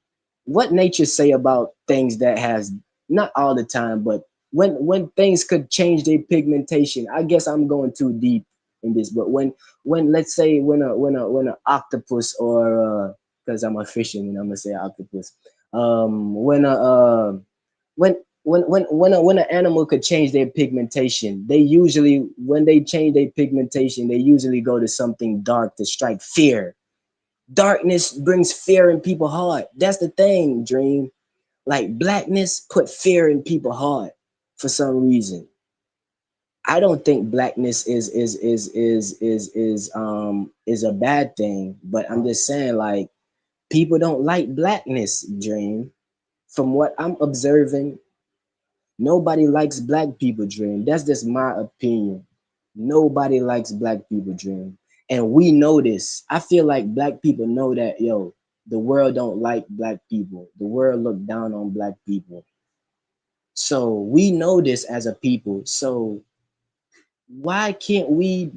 what nature say about things that has not all the time, but when things could change their pigmentation. I guess I'm going too deep in this, but when let's say when a octopus or because I'm a fisherman, I'm gonna say octopus. When a when an animal could change their pigmentation, they usually when they change their pigmentation, they usually go to something dark to strike fear. Darkness brings fear in people's heart. That's the thing, Dream. Like blackness put fear in people's heart for some reason. I don't think blackness is a bad thing, but I'm just saying like people don't like blackness, Dream. From what I'm observing, nobody likes black people, Dream. That's just my opinion. Nobody likes black people, Dream. And we know this. I feel like black people know that, yo, the world don't like black people. The world look down on black people. So we know this as a people. So why can't we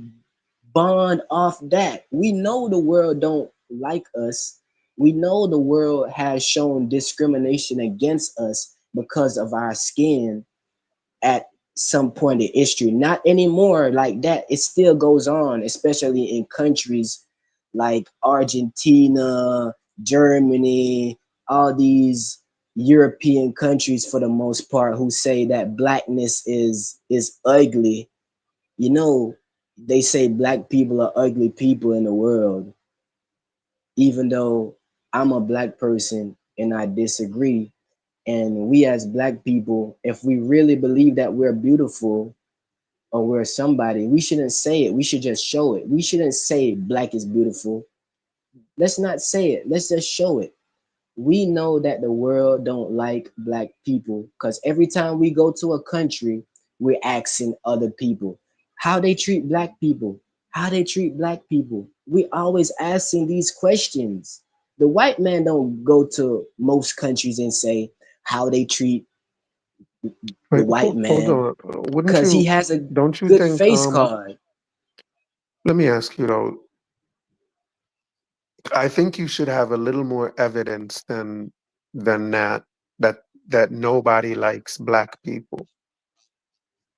bond off that? We know the world don't like us. We know the world has shown discrimination against us because of our skin at some point in history. Not anymore like that. It still goes on, especially in countries like Argentina, Germany, all these European countries for the most part who say that blackness is ugly. You know, they say black people are ugly people in the world, even though I'm a black person and I disagree. And we as black people, if we really believe that we're beautiful or we're somebody, we shouldn't say it. We should just show it. We shouldn't say black is beautiful. Let's not say it. Let's just show it. We know that the world don't like black people because every time we go to a country, we're asking other people how they treat black people, how they treat black people. We always asking these questions. The white man don't go to most countries and say how they treat the Wait, white hold man on. Wouldn't because he you? has a Don't you good think? face card. Let me ask you though. I think you should have a little more evidence than that. That that nobody likes black people?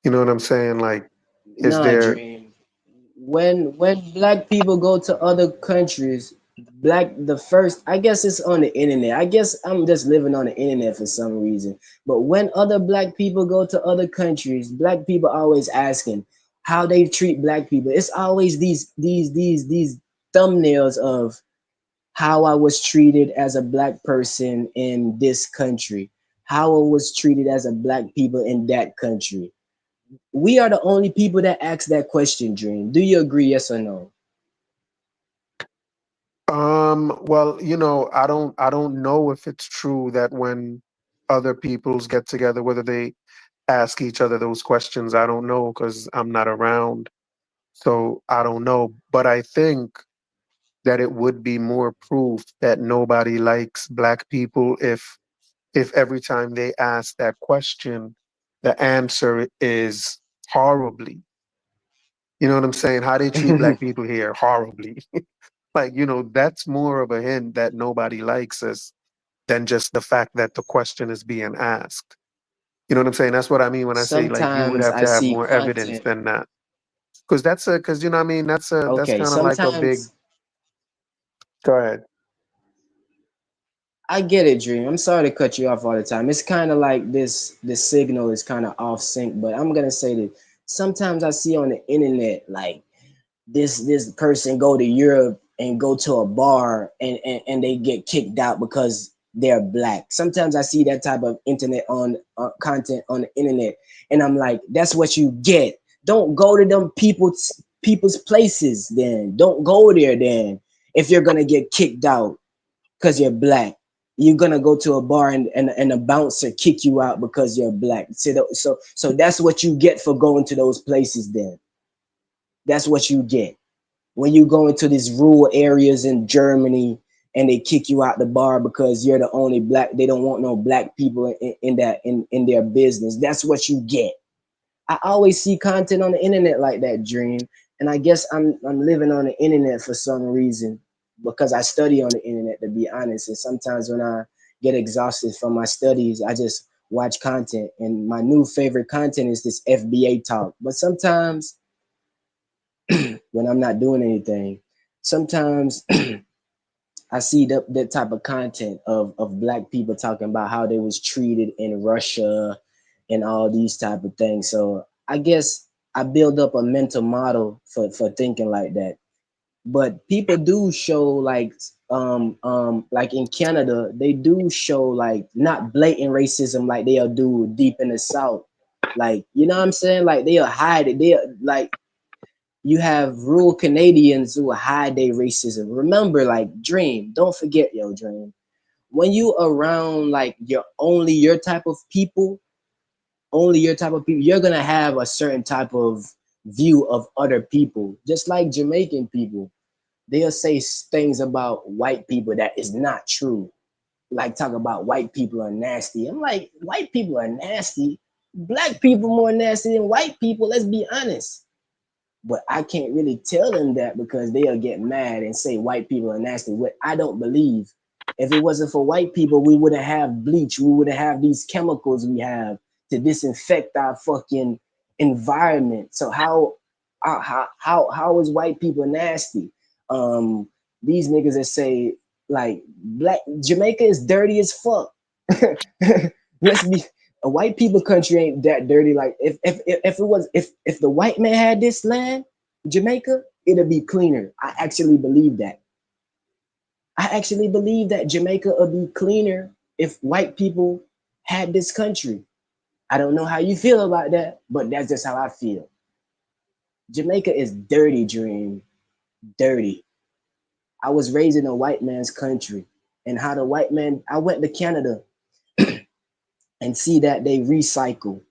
You know what I'm saying? Like, is Nah, there? Dream. When black people go to other countries, the first, I guess it's on the internet. I guess I'm just living on the internet for some reason. But when other black people go to other countries, black people always asking how they treat black people. It's always these thumbnails of how I was treated as a black person in this country, how I was treated as a black people in that country. We are the only people that ask that question, Dream. Do you agree, yes or no? Well, I don't know if it's true that when other peoples get together, whether they ask each other those questions. I don't know because I'm not around. So I don't know. But I think that it would be more proof that nobody likes black people if every time they ask that question, the answer is horribly. You know what I'm saying? How they treat black people here horribly. Like, that's more of a hint that nobody likes us than just the fact that the question is being asked. You know what I'm saying? That's what I mean when I say like you would Sometimes have I to have see more evidence content. than that. Because you know what I mean? That's Okay, kind of like a big. sometimes Go ahead. I get it, Dream. I'm sorry to cut you off all the time. It's kind of like the signal is kind of off sync, but I'm gonna say that sometimes I see on the internet like this person go to Europe and go to a bar and they get kicked out because they're black. Sometimes I see that type of internet on content on the internet, and I'm like, that's what you get. Don't go to them people's places. Then don't go there. Then if you're gonna get kicked out because you're black, you're gonna go to a bar and a bouncer kick you out because you're black. So that's what you get for going to those places. Then that's what you get when you go into these rural areas in Germany and they kick you out the bar because you're the only black. They don't want no black people in their business. That's what you get. I always see content on the internet like that, Dream, and I guess I'm living on the internet for some reason because I study on the internet, to be honest. And sometimes when I get exhausted from my studies, I just watch content. And my new favorite content is this FBA talk. But sometimes when I'm not doing anything, sometimes I see that type of content of black people talking about how they was treated in Russia and all these type of things. So I guess I build up a mental model for thinking like that. But people do show like in Canada, they do show like not blatant racism like they'll do deep in the South. Like, you know what I'm saying? Like they'll hide it. They'll like you have rural Canadians who hide their racism. Remember, like Dream, don't forget, yo, Dream. When you around like your type of people, you're gonna have a certain type of view of other people. Just like Jamaican people, they'll say things about white people that is not true. Like talk about white people are nasty. I'm like, white people are nasty. Black people more nasty than white people. Let's be honest. But I can't really tell them that because they'll get mad and say white people are nasty. What I don't believe. If it wasn't for white people, we wouldn't have bleach. We wouldn't have these chemicals we have to disinfect our fucking environment. So how is white people nasty? These niggas that say like black Jamaica is dirty as fuck. Let's be a white people country ain't that dirty. Like if the white man had this land, Jamaica, it'll be cleaner. I actually believe that. I actually believe that Jamaica would be cleaner if white people had this country. I don't know how you feel about that, but that's just how I feel. Jamaica is dirty, Dream. Dirty. I was raised in a white man's country. And how the white man, I went to Canada and see that they recycle.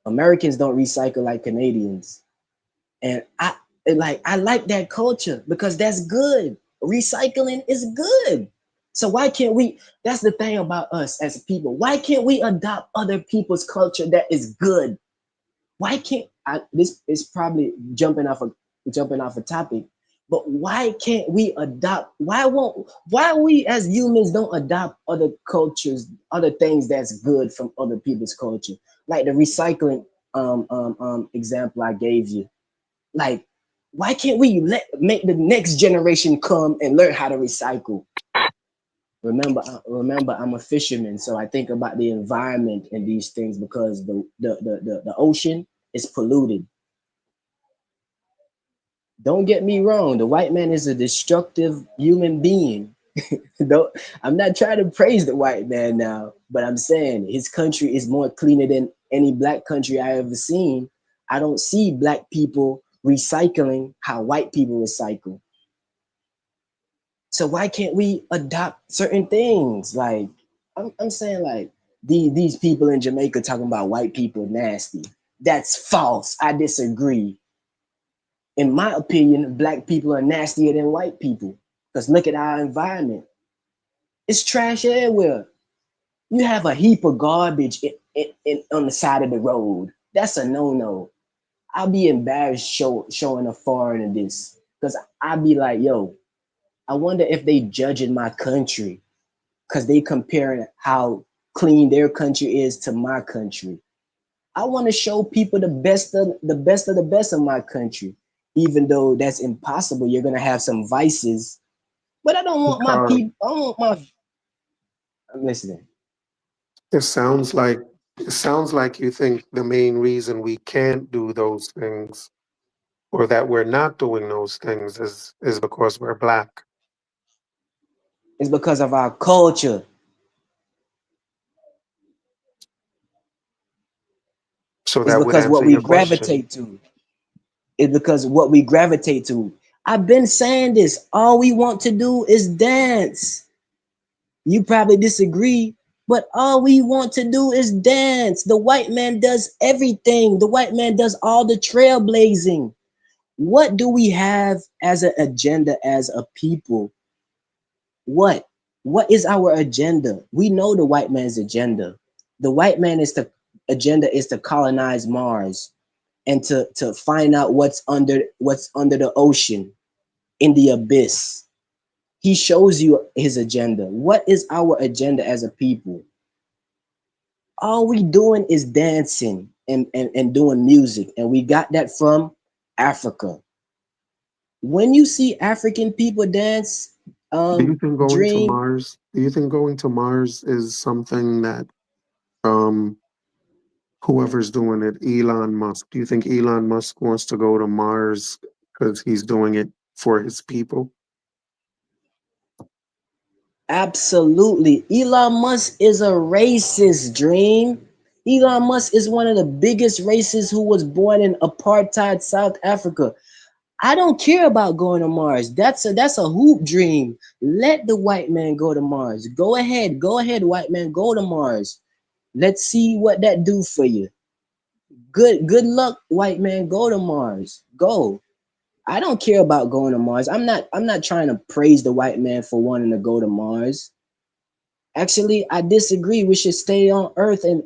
Americans don't recycle like Canadians. And I like that culture because that's good. Recycling is good. So why can't we? That's the thing about us as people. Why can't we adopt other people's culture that is good? Why can't I? This is probably jumping off a topic, But why can't we adopt? Why we as humans don't adopt other cultures, other things that's good from other people's culture? Like the recycling example I gave you. Like, why can't we make the next generation come and learn how to recycle? Remember, I'm a fisherman, so I think about the environment and these things because the ocean is polluted. Don't get me wrong, the white man is a destructive human being. I'm not trying to praise the white man now, but I'm saying his country is more cleaner than any black country I ever seen. I don't see black people recycling how white people recycle. So why can't we adopt certain things? Like I'm saying, like these people in Jamaica talking about white people nasty. That's false. I disagree. In my opinion, black people are nastier than white people. Because look at our environment. It's trash everywhere. You have a heap of garbage on the side of the road. That's a no-no. I'll be embarrassed showing a foreigner this. Because I'll be like, yo, I wonder if they judging my country because they comparing how clean their country is to my country. I want to show people the best of the best of my country, even though that's impossible. You're gonna have some vices, but I don't want my people. I don't want my. I'm listening. It sounds like you think the main reason we can't do those things or that we're not doing those things is because we're black. It's because of our culture. So It's that would because what answer we your question. gravitate to. It's because what we gravitate to. I've been saying this. All we want to do is dance. You probably disagree, but all we want to do is dance. The white man does everything. The white man does all the trailblazing. What do we have as an agenda as a people? What? What is our agenda? We know the white man's agenda. The white man agenda is to colonize Mars and to find out what's under the ocean in the abyss. He shows you his agenda. What is our agenda as a people? All we doing is dancing and doing music, and we got that from Africa. When you see African people dance, Do you think going to dream, Mars? Do you think going to Mars is something that um whoever's doing it, Elon Musk? Do you think Elon Musk wants to go to Mars because he's doing it for his people? absolutely. Elon Musk is a racist, dream. Elon Musk is one of the biggest racists who was born in apartheid South Africa. I don't care about going to Mars. That's a hoop dream. Let the white man go to Mars. Go ahead, white man, go to Mars. Let's see what that do for you. Good luck, white man. Go to Mars. Go. I don't care about going to Mars. I'm not trying to praise the white man for wanting to go to Mars. Actually, I disagree. We should stay on Earth and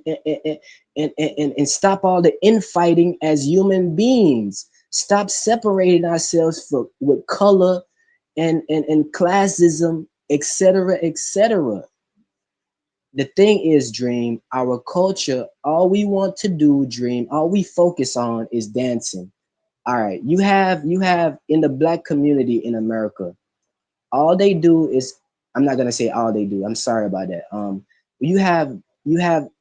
stop all the infighting as human beings. Stop separating ourselves with color and classism, etc., etc. The thing is, dream, our culture, all we want to do, dream, all we focus on is dancing. All right, you have in the black community in America, all they do is, I'm not gonna say all they do, I'm sorry about that. You have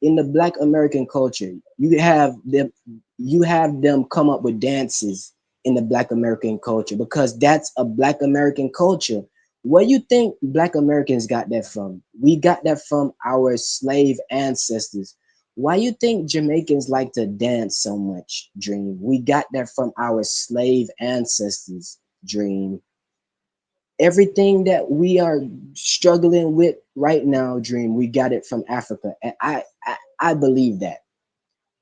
in the black American culture, you have them come up with dances in the black American culture because that's a black American culture. Where you think black Americans got that from? We got that from our slave ancestors. Why you think Jamaicans like to dance so much, dream? We got that from our slave ancestors, dream. Everything that we are struggling with right now, dream, we got it from Africa. And I believe that.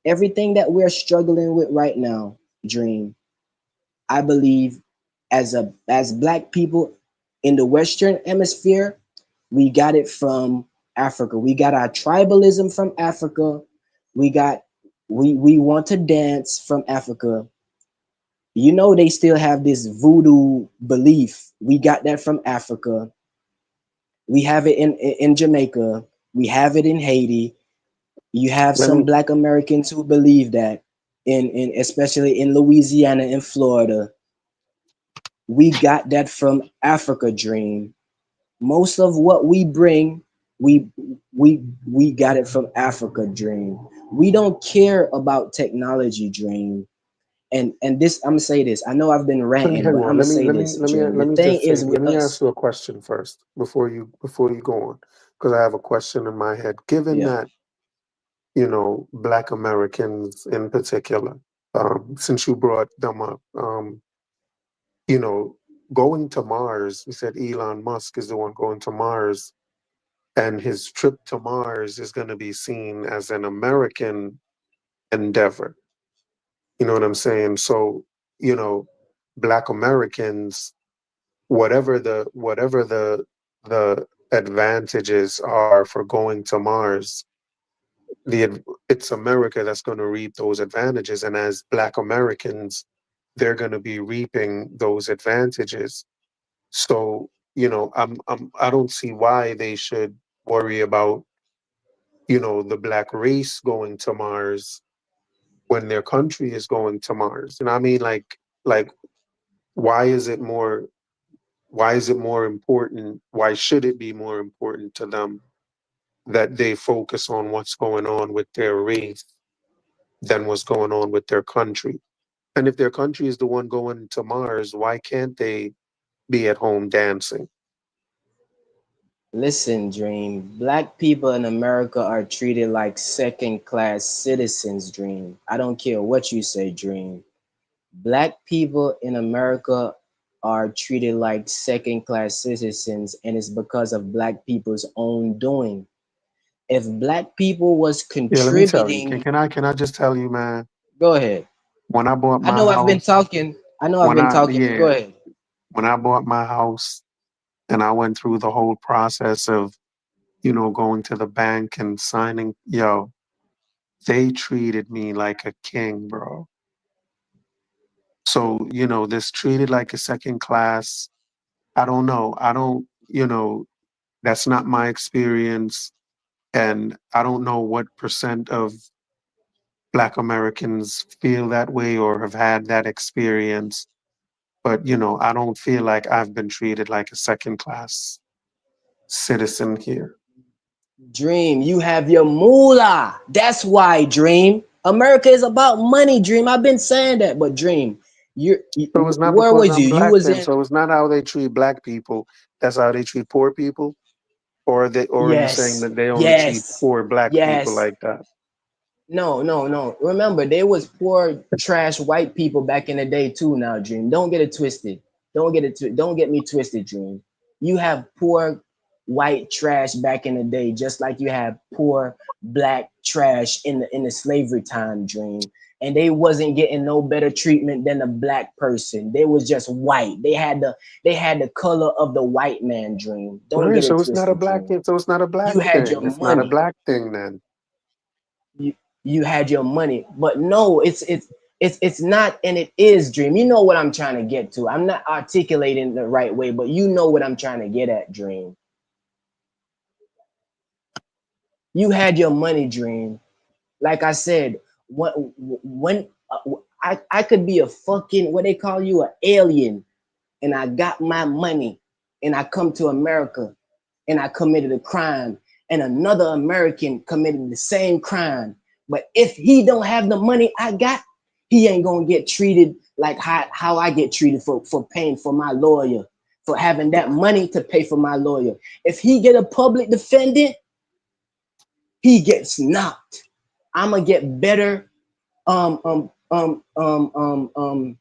Everything that we're struggling with right now, dream, I believe as black people in the Western hemisphere, we got it from Africa. We got our tribalism from Africa. We want to dance from Africa. You know, they still have this voodoo belief. We got that from Africa. We have it in Jamaica. We have it in Haiti. You have Let some me Black Americans who believe that, in especially in Louisiana and Florida. We got that from Africa, Dream. Most of what we bring, we we got it from Africa, Dream. We don't care about technology, Dream. And this, I'm gonna say this. I know I've been hang ranting, but I'm on. gonna say this, Dream. The Let me thing just say. is Let with me ask us. you a question first before you go on, because I have a question in my head. Given Yeah. that Black Americans in particular, since you brought them up, you know, going to Mars. You said Elon Musk is the one going to Mars, and his trip to Mars is going to be seen as an American endeavor. You know what I'm saying? So, you know, Black Americans, whatever the advantages are for going to Mars, it's America that's going to reap those advantages, and as Black Americans, they're going to be reaping those advantages. So, I don't see why they should worry about, the Black race going to Mars when their country is going to Mars. And I mean, like, why is it more, why is it more important? Why should it be more important to them that they focus on what's going on with their race than what's going on with their country? And if their country is the one going to Mars, why can't they be at home dancing? Listen, Dream. Black people in America are treated like second class citizens, Dream. I don't care what you say, Dream. Black people in America are treated like second class citizens, and it's because of Black people's own doing. If Black people was Yeah, let me tell you. Can, contributing, can I can I just tell you, man? go ahead. When I bought I my know I've been house, talking. I know I've been talking, but go ahead. when I bought my house and I went through the whole process of, going to the bank and signing, they treated me like a king, bro. So, this treated like a second class. I don't know. I don't, that's not my experience. And I don't know what percent of Black Americans feel that way or have had that experience. But, I don't feel like I've been treated like a second class citizen here. Dream, you have your moolah. That's why, Dream. America is about money, Dream. I've been saying that, but Dream, So it's not where because was I'm you? You black was then. in. So it's not how they treat black people. That's how they treat poor people. Or are you saying Yes, that they only treat yes, poor black people yes. like that? No, no, no. Remember, there was poor, trash white people back in the day too. Now, Dream, don't get it twisted. Don't get me twisted, Dream. You have poor white trash back in the day, just like you have poor black trash in the slavery time, Dream. And they wasn't getting no better treatment than a black person. They was just white. They had the color of the white man, Dream. Don't Right. get it So it's not a twisted, black Dream. thing. So it's not a black You had thing. your It's not a money. black thing then. You had your money, but no, it's not, and it is, Dream. You know what I'm trying to get to. I'm not articulating the right way, but you know what I'm trying to get at, Dream. You had your money, Dream. Like I said, when I could be a fucking, what they call you, an alien, and I got my money, and I come to America, and I committed a crime, and another American committed the same crime. But if he don't have the money I got, he ain't gonna get treated like how I get treated for paying for my lawyer, for having that money to pay for my lawyer. If he get a public defendant, he gets knocked. I'ma get better um um um um um um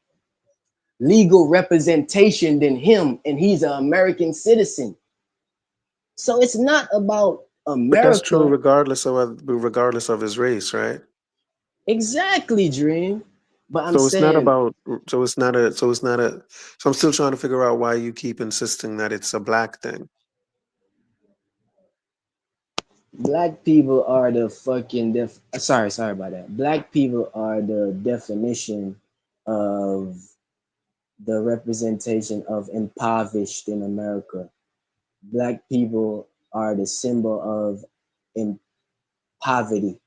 legal representation than him, and he's an American citizen. So it's not about But that's true America. regardless of his race, right? Exactly, Dream. But I'm So it's not saying about so I'm still trying to figure out why you keep insisting that it's a black thing. black people are the fucking sorry about that. Black people are the definition of the representation of impoverished in America. Black people are the symbol of poverty,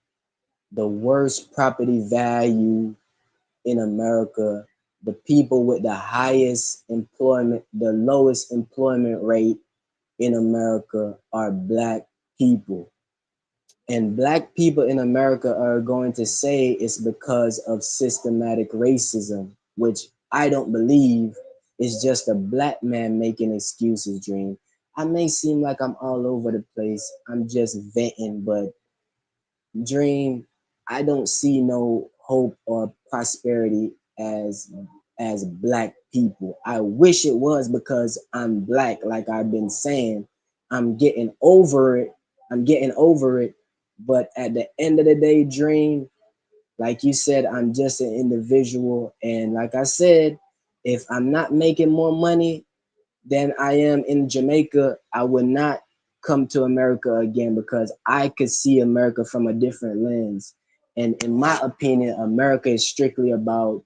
the worst property value in America, the people with the highest employment, the lowest employment rate in America are Black people. And Black people in America are going to say it's because of systematic racism, which I don't believe is just a Black man making excuses, Dream. I may seem like I'm all over the place. I'm just venting, but Dream, I don't see no hope or prosperity as Black people. I wish it was because I'm Black, like I've been saying. I'm getting over it. I'm getting over it. But at the end of the day, Dream, like you said, I'm just an individual. And like I said, if I'm not making more money than I am in Jamaica, I would not come to America again because I could see America from a different lens. And in my opinion, America is strictly about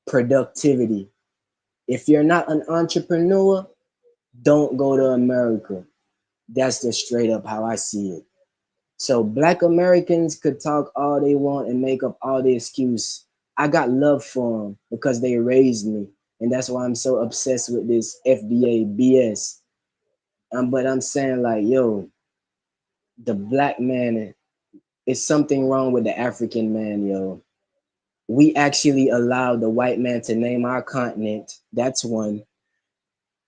productivity. If you're not an entrepreneur, don't go to America. That's just straight up how I see it. So Black Americans could talk all they want and make up all the excuse. I got love for them because they raised me. And that's why I'm so obsessed with this FBA BS. But I'm saying like, yo, the Black man, it's something wrong with the African man, yo. We actually allowed the white man to name our continent. That's one.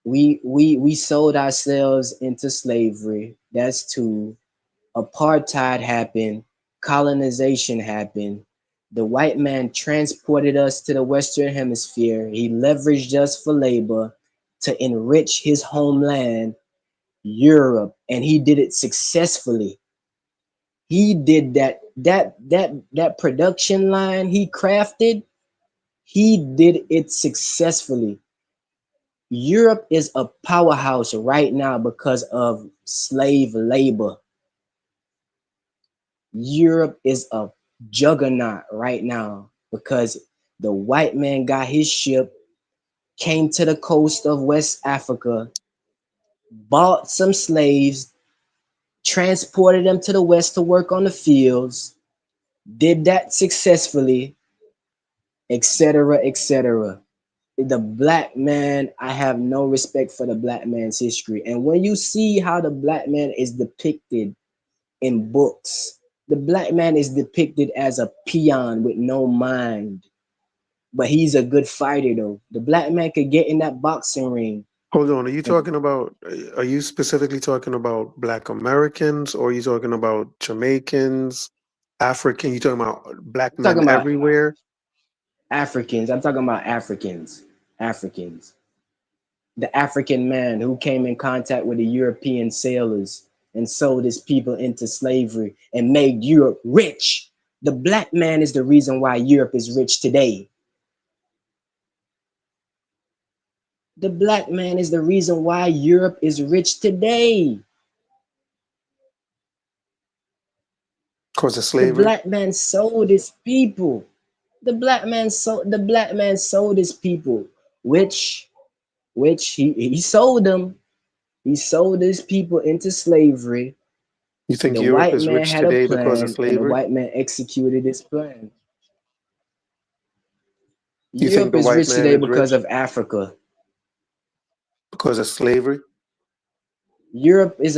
We sold ourselves into slavery. That's two. Apartheid happened. Colonization happened. The white man transported us to the Western Hemisphere. He leveraged us for labor to enrich his homeland, Europe, and he did it successfully. He did that production line he crafted. He did it successfully. Europe is a powerhouse right now because of slave labor. Europe is a juggernaut right now because the white man got his ship, came to the coast of West Africa, bought some slaves, transported them to the West to work on the fields, did that successfully, etc., etc. The Black man, I have no respect for the Black man's history. And when you see how the Black man is depicted in books, the Black man is depicted as a peon with no mind, but he's a good fighter though. The Black man could get in that boxing ring. Hold on, are you specifically talking about Black Americans or are you talking about Jamaicans, African? You talking about Black I'm talking men about everywhere? Africans. I'm talking about Africans. Africans. The African man who came in contact with the European sailors and sold his people into slavery and made Europe rich. The Black man is the reason why Europe is rich today. The Black man is the reason why Europe is rich today. Because of The slavery? Black man sold his people. The Black man sold his people, which he sold them. He sold his people into slavery. You think The Europe white is man rich had a today because of plan, and the slavery? white man executed his plan. You think Europe the is white rich man today is because rich of Africa. because of slavery? Europe is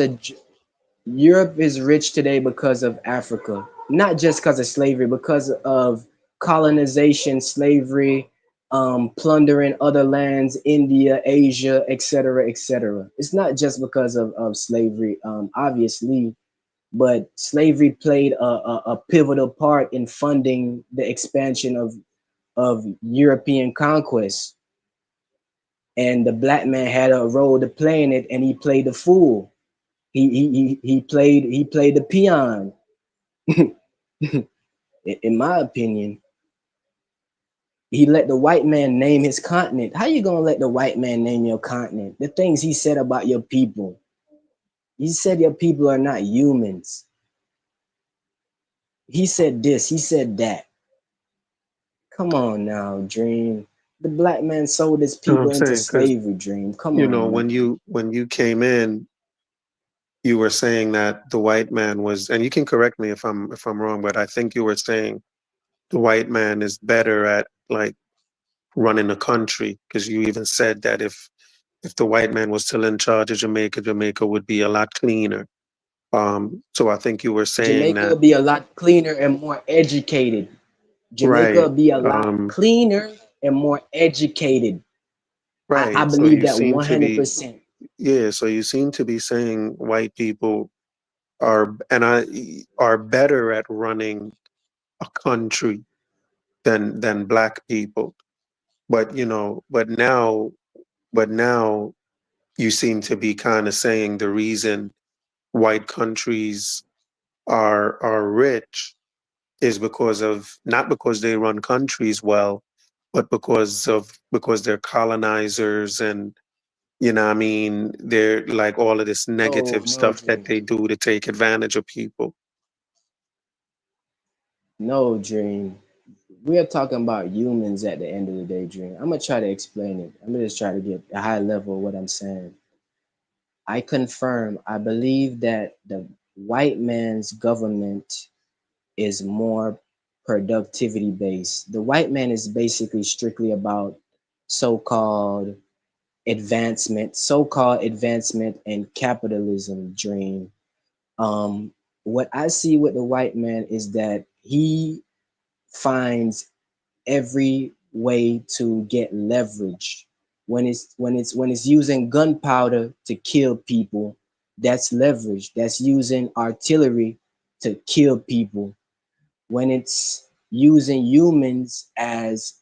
rich today because of Africa, not just because of slavery, because of colonization, slavery, plundering other lands, India, Asia, etc., etc. It's not just because of slavery, obviously, but slavery played a pivotal part in funding the expansion of European conquest. And the Black man had a role to play in it, and he played the fool. He played the peon. In my opinion, he let the white man name his continent. How you gonna let the white man name your continent? The things he said about your people. He said your people are not humans. He said this, he said that. Come on now, Dream. The black man sold his You know what people I'm into saying? Because slavery. Dream, come on, man. when you came in, you were saying that the white man was, and you can correct me if I'm wrong, but I think you were saying the white man is better at like running a country, because you even said that if the white man was still in charge of Jamaica, Jamaica would be a lot cleaner. So I think you were saying Jamaica that, will be a lot cleaner and more educated. Jamaica right? will be a lot cleaner and more educated. I Right. So believe you that seem to be, 100%. yeah. So you seem to be saying white people are better at running a country than black people. But now you seem to be kind of saying the reason white countries are rich is because of, not because they run countries well, but because they're colonizers, and what I mean, they're like all of this No, negative no, stuff that Dream. they do to take advantage of people. No, Dream. We are talking about humans at the end of the day, Dream. I'm gonna try to explain it. I'm gonna just try to get a high level of what I'm saying. I confirm, I believe that the white man's government is more productivity based. The white man is basically strictly about so-called so-called advancement and capitalism, Dream. What I see with the white man is that he finds every way to get leverage. When it's using gunpowder to kill people, that's leverage. That's using artillery to kill people. When it's using humans as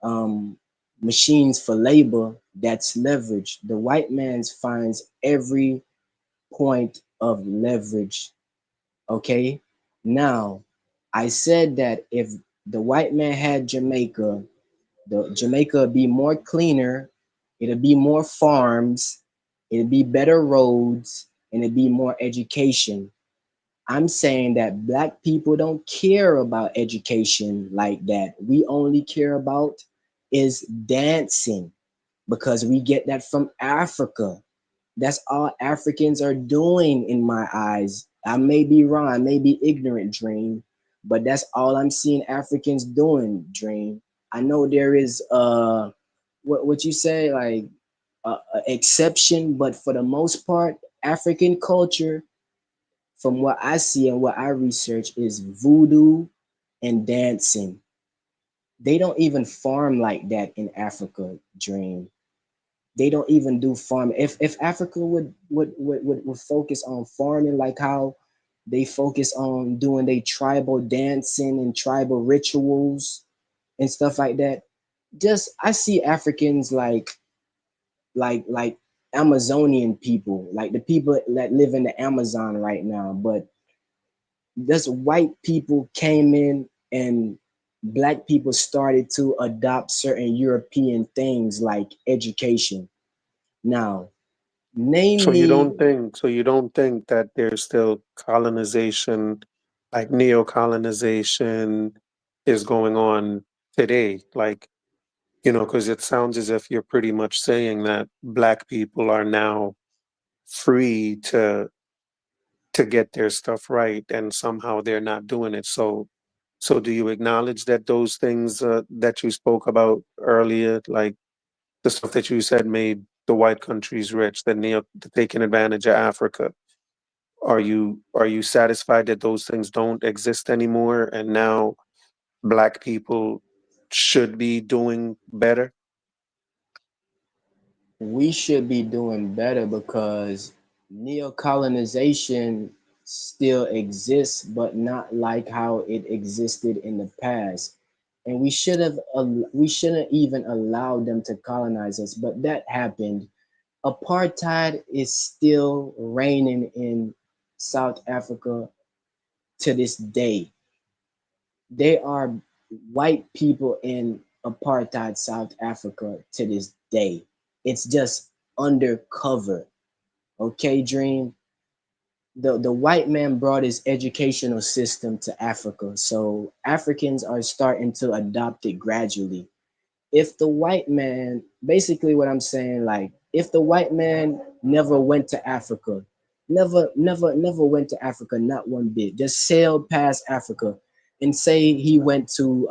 um, machines for labor, that's leverage. The white man finds every point of leverage. Okay, now I said that if the white man had Jamaica, the Jamaica would be more cleaner, it'd be more farms, it'd be better roads, and it'd be more education. I'm saying that black people don't care about education like that. We only care about is dancing because we get that from Africa. That's all Africans are doing in my eyes. I may be wrong, I may be ignorant, Dream, but that's all I'm seeing Africans doing, Dream. I know there is what you say, like a exception, but for the most part, African culture, from what I see and what I research, is voodoo and dancing. They don't even farm like that in Africa, Dream. They don't even do farming. If Africa would focus on farming like how they focus on doing their tribal dancing and tribal rituals and stuff like that, just I see Africans like Amazonian people, like the people that live in the Amazon right now. But this white people came in and black people started to adopt certain European things like education. Now, So name you me. don't think that there's still colonization, like neo-colonization, is going on today? Like, because it sounds as if you're pretty much saying that black people are now free to get their stuff right, and somehow they're not doing it. So do you acknowledge that those things that you spoke about earlier, like the stuff that you said made the white countries rich, the taking advantage of Africa? Are you satisfied that those things don't exist anymore, and now black people should be doing better? We should be doing better because neo-colonization still exists, but not like how it existed in the past. And we shouldn't even allow them to colonize us, but that happened. Apartheid is still reigning in South Africa to this day. There are white people in apartheid South Africa to this day. It's just undercover. Okay, Dream. The white man brought his educational system to Africa. So Africans are starting to adopt it gradually. if the white man, basically what I'm saying, like, if the white man never went to Africa, never went to Africa, not one bit, just sailed past Africa, and say he went to,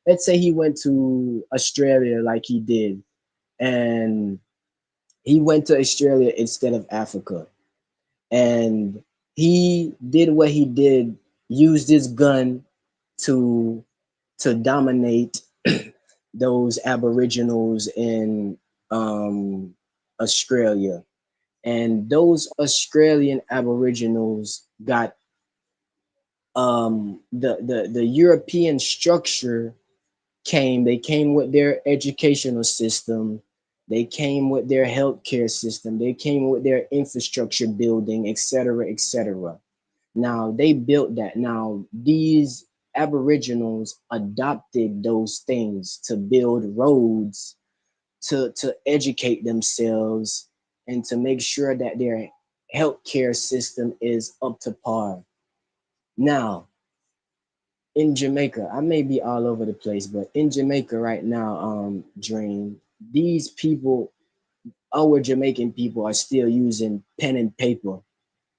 let's say he went to Australia like he did, and he went to Australia instead of Africa, and he did what he did, used his gun to dominate those aboriginals in Australia, and those Australian aboriginals got the European structure came. They came with their educational system, they came with their healthcare system, they came with their infrastructure building, etc., etc. Now they built that. Now these aboriginals adopted those things to build roads, to educate themselves, and to make sure that their healthcare system is up to par. Now, in Jamaica, I may be all over the place, but in Jamaica right now, Dream, these people, our Jamaican people, are still using pen and paper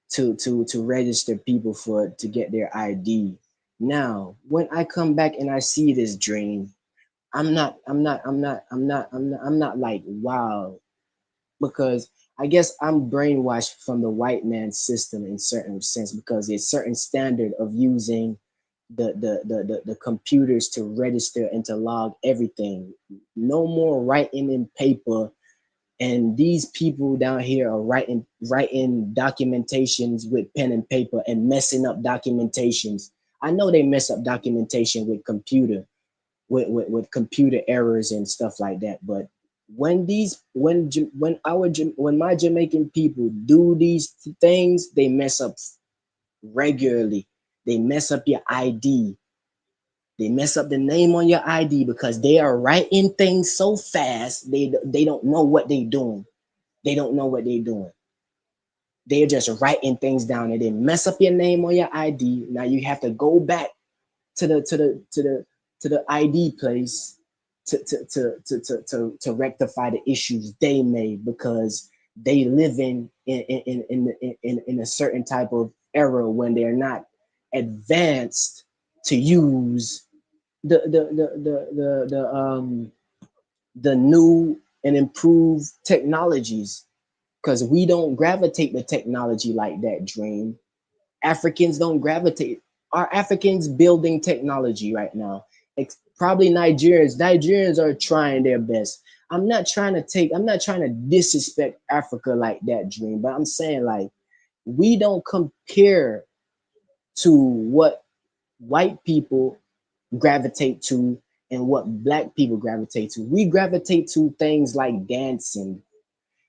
to register people for to get their ID. Now, when I come back and I see this, Dream, I'm not like, wow, because I guess I'm brainwashed from the white man's system in certain sense, because there's certain standard of using the computers to register and to log everything. No more writing in paper, and these people down here are writing documentations with pen and paper and messing up documentations. I know they mess up documentation with computer, with computer errors and stuff like that. But when my Jamaican people do these things, they mess up regularly. They mess up your ID. They mess up the name on your ID because they are writing things so fast. They don't know what they're doing. They don't know what they're doing. They're just writing things down, and they mess up your name on your ID. Now you have to go back to the ID place to rectify the issues they made, because they live in a certain type of era when they're not advanced to use the new and improved technologies, because we don't gravitate the technology like that, Dream. Africans don't gravitate. Are Africans building technology right now? Probably Nigerians. Nigerians are trying their best. I'm not trying to disrespect Africa like that, Dream, but I'm saying, like, we don't compare to what white people gravitate to and what black people gravitate to. We gravitate to things like dancing.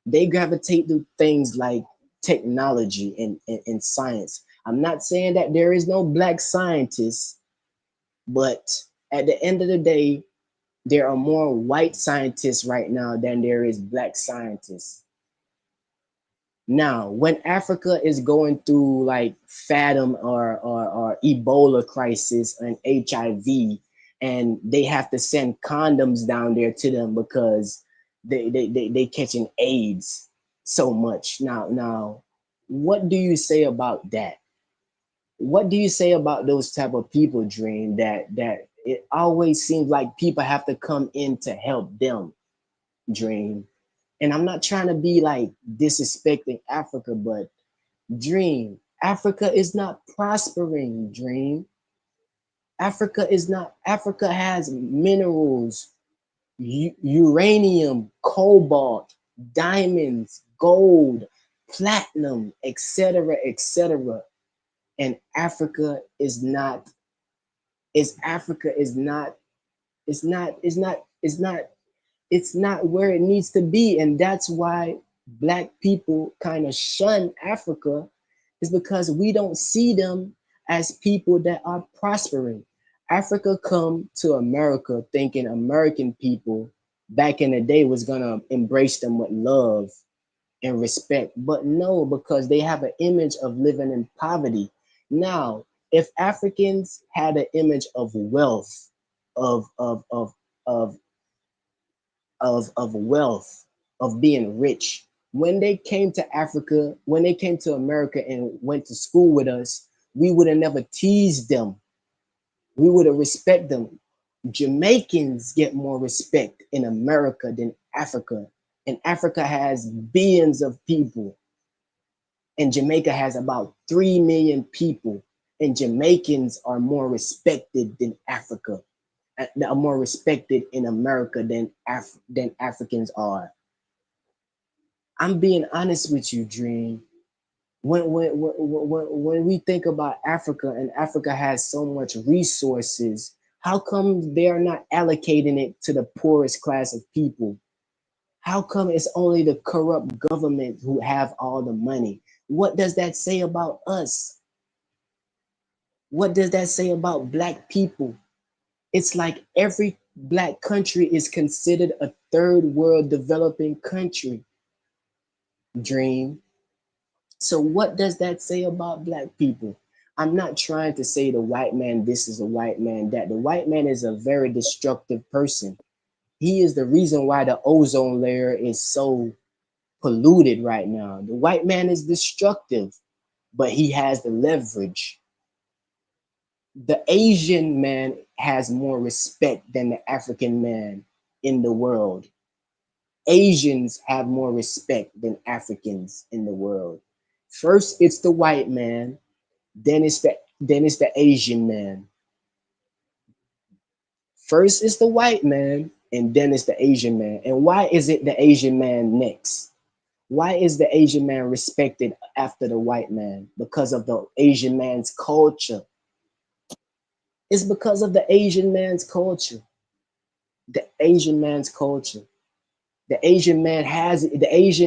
They gravitate to things like technology and science. I'm not saying that there is no black scientists, but at the end of the day, there are more white scientists right now than there is black scientists. Now, when Africa is going through like Fathom or Ebola crisis and HIV, and they have to send condoms down there to them because they catching AIDS so much. Now, what do you say about that? What do you say about those type of people, Dream, that it always seems like people have to come in to help them, Dream? And I'm not trying to be like disrespecting Africa, but Dream, Africa is not prospering, Dream. Africa has minerals, uranium, cobalt, diamonds, gold, platinum, etc., etc. And Africa is not where it needs to be. And that's why black people kind of shun Africa, is because we don't see them as people that are prospering. Africa come to America thinking American people back in the day was gonna embrace them with love and respect, but no, because they have an image of living in poverty. Now, if Africans had an image of wealth, of of wealth, of being rich. When they came to Africa, when they came to America and went to school with us, we would have never teased them. We would have respected them. Jamaicans get more respect in America than Africa. And Africa has billions of people. And Jamaica has about 3 million people. And Jamaicans are more respected than Africa. Are more respected in America than Africans are. I'm being honest with you, Dream. When we think about Africa and Africa has so much resources, how come they are not allocating it to the poorest class of people? How come it's only the corrupt government who have all the money? What does that say about us? What does that say about Black people? It's like every Black country is considered a third world developing country. Dream. So what does that say about Black people? I'm not trying to say the white man, this is a white man, that. The white man is a very destructive person. He is the reason why the ozone layer is so polluted right now. The white man is destructive, but he has the leverage. The Asian man has more respect than the African man in the world. Asians have more respect than Africans in the world. First, it's the white man, then it's the Asian man. First it's the white man, and then it's the Asian man. And why is it the Asian man next? Why is the Asian man respected after the white man? Because of the Asian man's culture. It's because of the Asian man's culture. The Asian man's culture. The Asian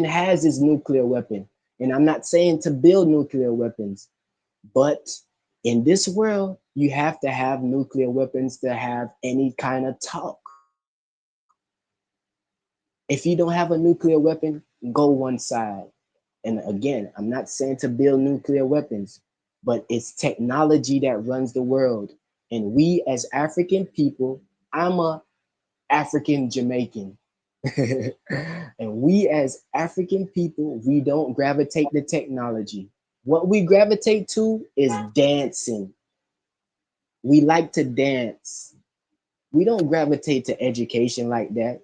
has his nuclear weapon. And I'm not saying to build nuclear weapons, but in this world, you have to have nuclear weapons to have any kind of talk. If you don't have a nuclear weapon, go one side. And again, I'm not saying to build nuclear weapons, but it's technology that runs the world. And we as African people, I'm a African Jamaican. And we as African people, we don't gravitate to technology. What we gravitate to is dancing. We like to dance. We don't gravitate to education like that.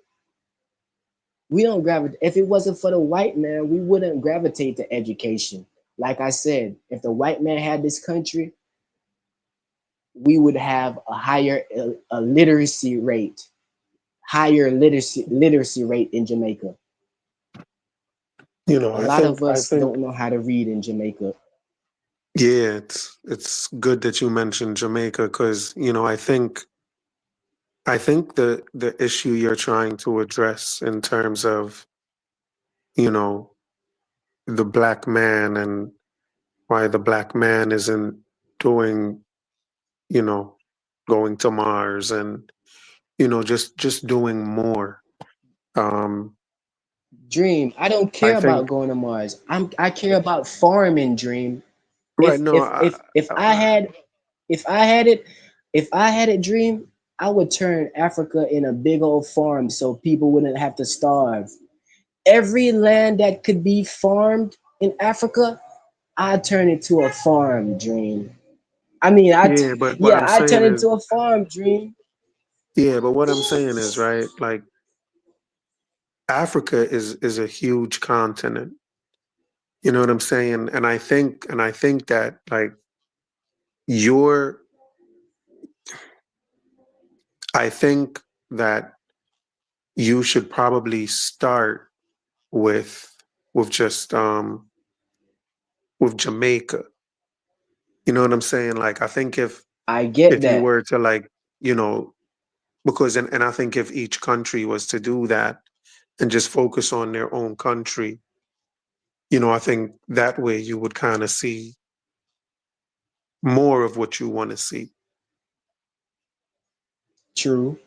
We don't gravitate. If it wasn't for the white man, we wouldn't gravitate to education. Like I said, if the white man had this country, we would have a higher literacy rate, literacy rate in Jamaica. You know, A lot of us don't know how to read in Jamaica. Yeah, it's good that you mentioned Jamaica, because I think the issue you're trying to address in terms of the Black man and why the Black man isn't doing going to Mars and just doing more. Dream, I don't I care about think going to Mars. I care about farming, Dream. right. If I had it, Dream, I would turn Africa in a big old farm so people wouldn't have to starve. Every land that could be farmed in Africa, I'd turn it to a farm, Dream. I mean, but what I'm I'd turn saying it is to a farm, Dream. but what I'm saying is, right, like Africa is a huge continent. You know what I'm saying? And I think that like you're I think that you should probably start with just with Jamaica. You know what I'm saying? Like I think I get if you that. were to like, because and I think if each country was to do that and just focus on their own country, I think that way you would kind of see more of what you want to see. True.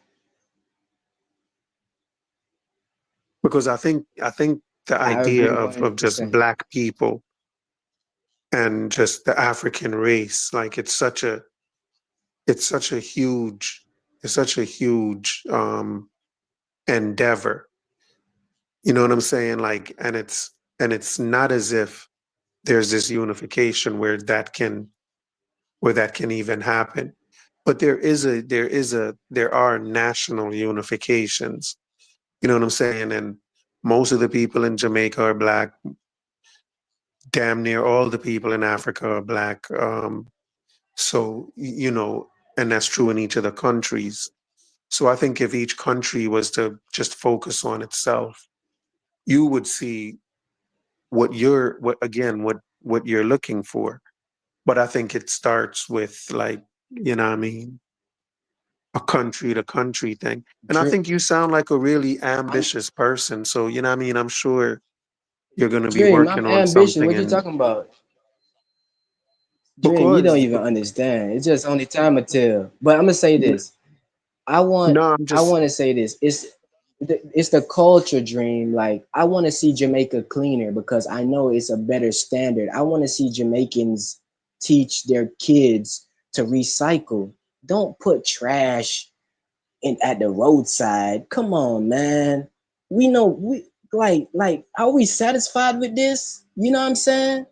Because I think the I idea agree of just 100%. Black people and just the African race, like it's such a huge endeavor. You know what I'm saying? Like, and it's not as if there's this unification where that can even happen. But there are national unifications. You know what I'm saying? And most of the people in Jamaica are black. Damn near all the people in Africa are black. So, you know, and that's true in each of the countries. So I think if each country was to just focus on itself, you would see what you're looking for. But I think it starts with, like, you know what I mean, a country to country thing. And I Dream, think you sound like a really ambitious person. So, you know what I mean, I'm sure you're going to be Dream, I'm working on ambitious. something. What you And talking about? Dream, you don't because even understand. It's just only time will tell. But I'm gonna say this. I want no, I'm I just want to say this. It's the culture, Dream. Like, I want to see Jamaica cleaner because I know it's a better standard. I want to see Jamaicans teach their kids to recycle. Don't put trash in at the roadside. Come on, man. We know we like are we satisfied with this? You know what I'm saying?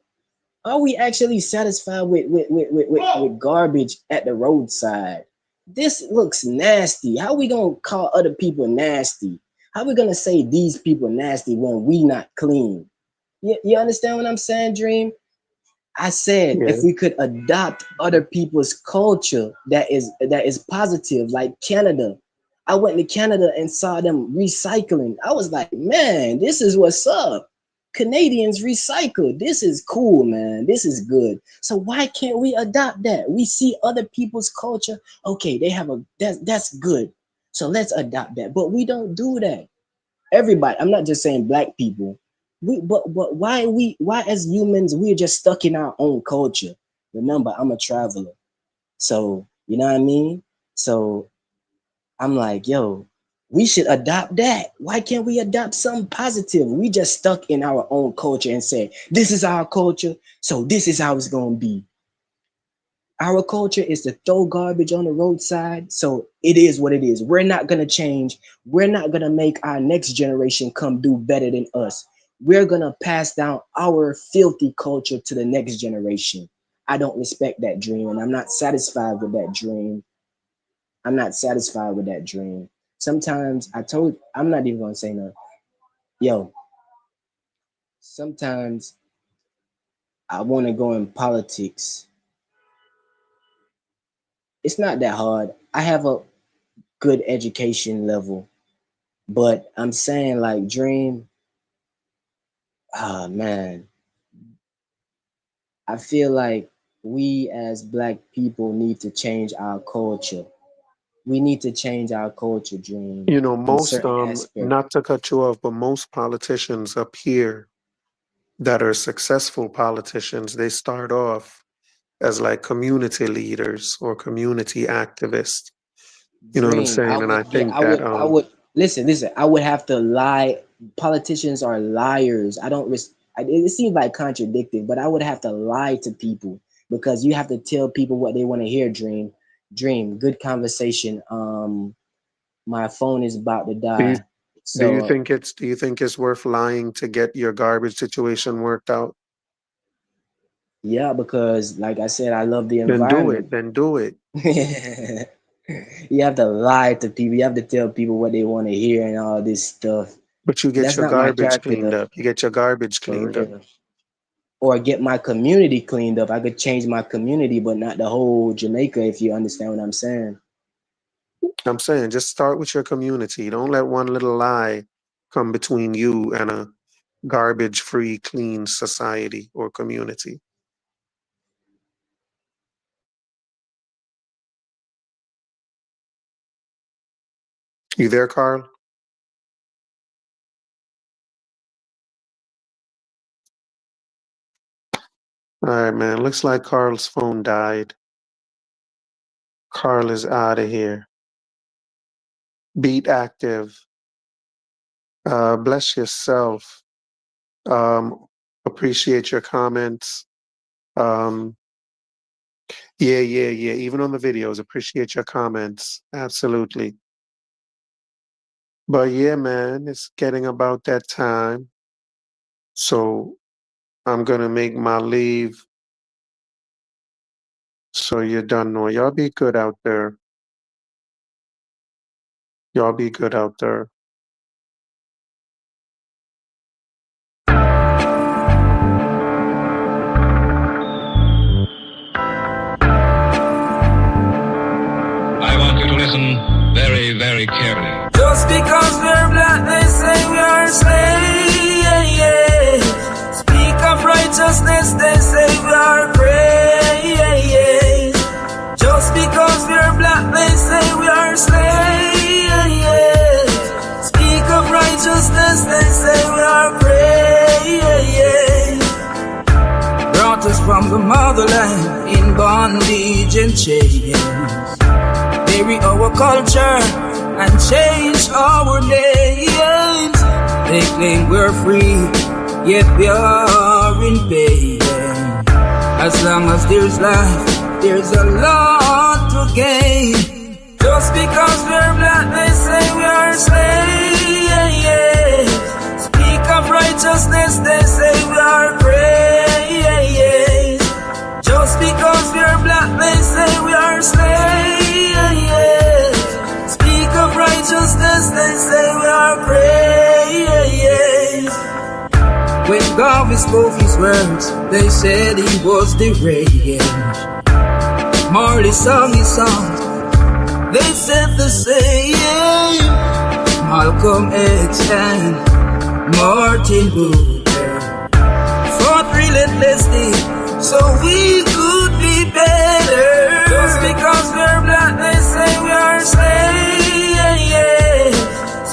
Are we actually satisfied with garbage at the roadside? This looks nasty. How we gonna call other people nasty? How we gonna say these people nasty when we not clean? You understand what I'm saying, Dream? I said yeah. if we could adopt other people's culture that is positive, like Canada. I went to Canada and saw them recycling. I was like, man, this is what's up. Canadians recycle. This is cool, man. This is good. So why can't we adopt that? We see other people's culture. Okay, they have that's good. So let's adopt that. But we don't do that. Everybody, I'm not just saying black people. But why as humans we're just stuck in our own culture. Remember, I'm a traveler. So you know what I mean? So I'm like, yo, we should adopt that. Why can't we adopt something positive? We just stuck in our own culture and say, this is our culture, so this is how it's gonna be. Our culture is to throw garbage on the roadside, so it is what it is. We're not gonna change. We're not gonna make our next generation come do better than us. We're gonna pass down our filthy culture to the next generation. I don't respect that dream, and I'm not satisfied with that dream. I'm not satisfied with that dream. Sometimes I'm not even gonna say no. Yo, sometimes I wanna go in politics. It's not that hard. I have a good education level. But I'm saying, like, Dream, man, I feel like we as black people need to change our culture. We need to change our culture, Dream, you know, in most certain aspects. not to cut you off, but most politicians up here that are successful politicians, they start off as like community leaders or community activists. You know what I'm Dream, saying? And I think that I would listen. I would have to lie. Politicians are liars. I don't. It seems like contradicting, but I would have to lie to people because you have to tell people what they want to hear. Dream. Good conversation. My phone is about to do you die, do you so think it's worth lying to get your garbage situation worked out? yeah, because like I said, I love the Then do environment. it. Then do it. You have to lie to people. You have to tell people what they want to hear and all this stuff. But you get That's your not my garbage character, cleaned though. up. You get your garbage For cleaned up. real. Or get my community cleaned up. I could change my community, but not the whole Jamaica, if you understand what I'm saying. I'm saying just start with your community. Don't let one little lie come between you and a garbage free, clean society or community. You there, Carl? All right, man. Looks like Carl's phone died. Carl is out of here. Beat active. Bless yourself. Appreciate your comments. Um, yeah. Even on the videos, appreciate your comments. Absolutely. But yeah, man, it's getting about that time. So I'm gonna make my leave. So you don't know. Y'all be good out there. Y'all be good out there. I want you to listen very, very carefully. Just because we're black, they say we are slaves. Speak of righteousness, they say we are praise. Just because we're black, they say we are slaves. Speak of righteousness, they say we are praise. Brought us from the motherland in bondage and chains. Bury our culture and change our names. They claim we're free, yet we are in pain. As long as there's life, there's a lot to gain. Just because we're black, they say we are slaves. Speak of righteousness, they say we are praise. Just because we're black, they say we are slaves. Speak of righteousness, they say we are praise. When God spoke his words, they said he was deranged. Marley sung his songs, they said the same. Malcolm X and Martin Luther fought relentlessly so we could be better. Just because we're black, they say we are slaves.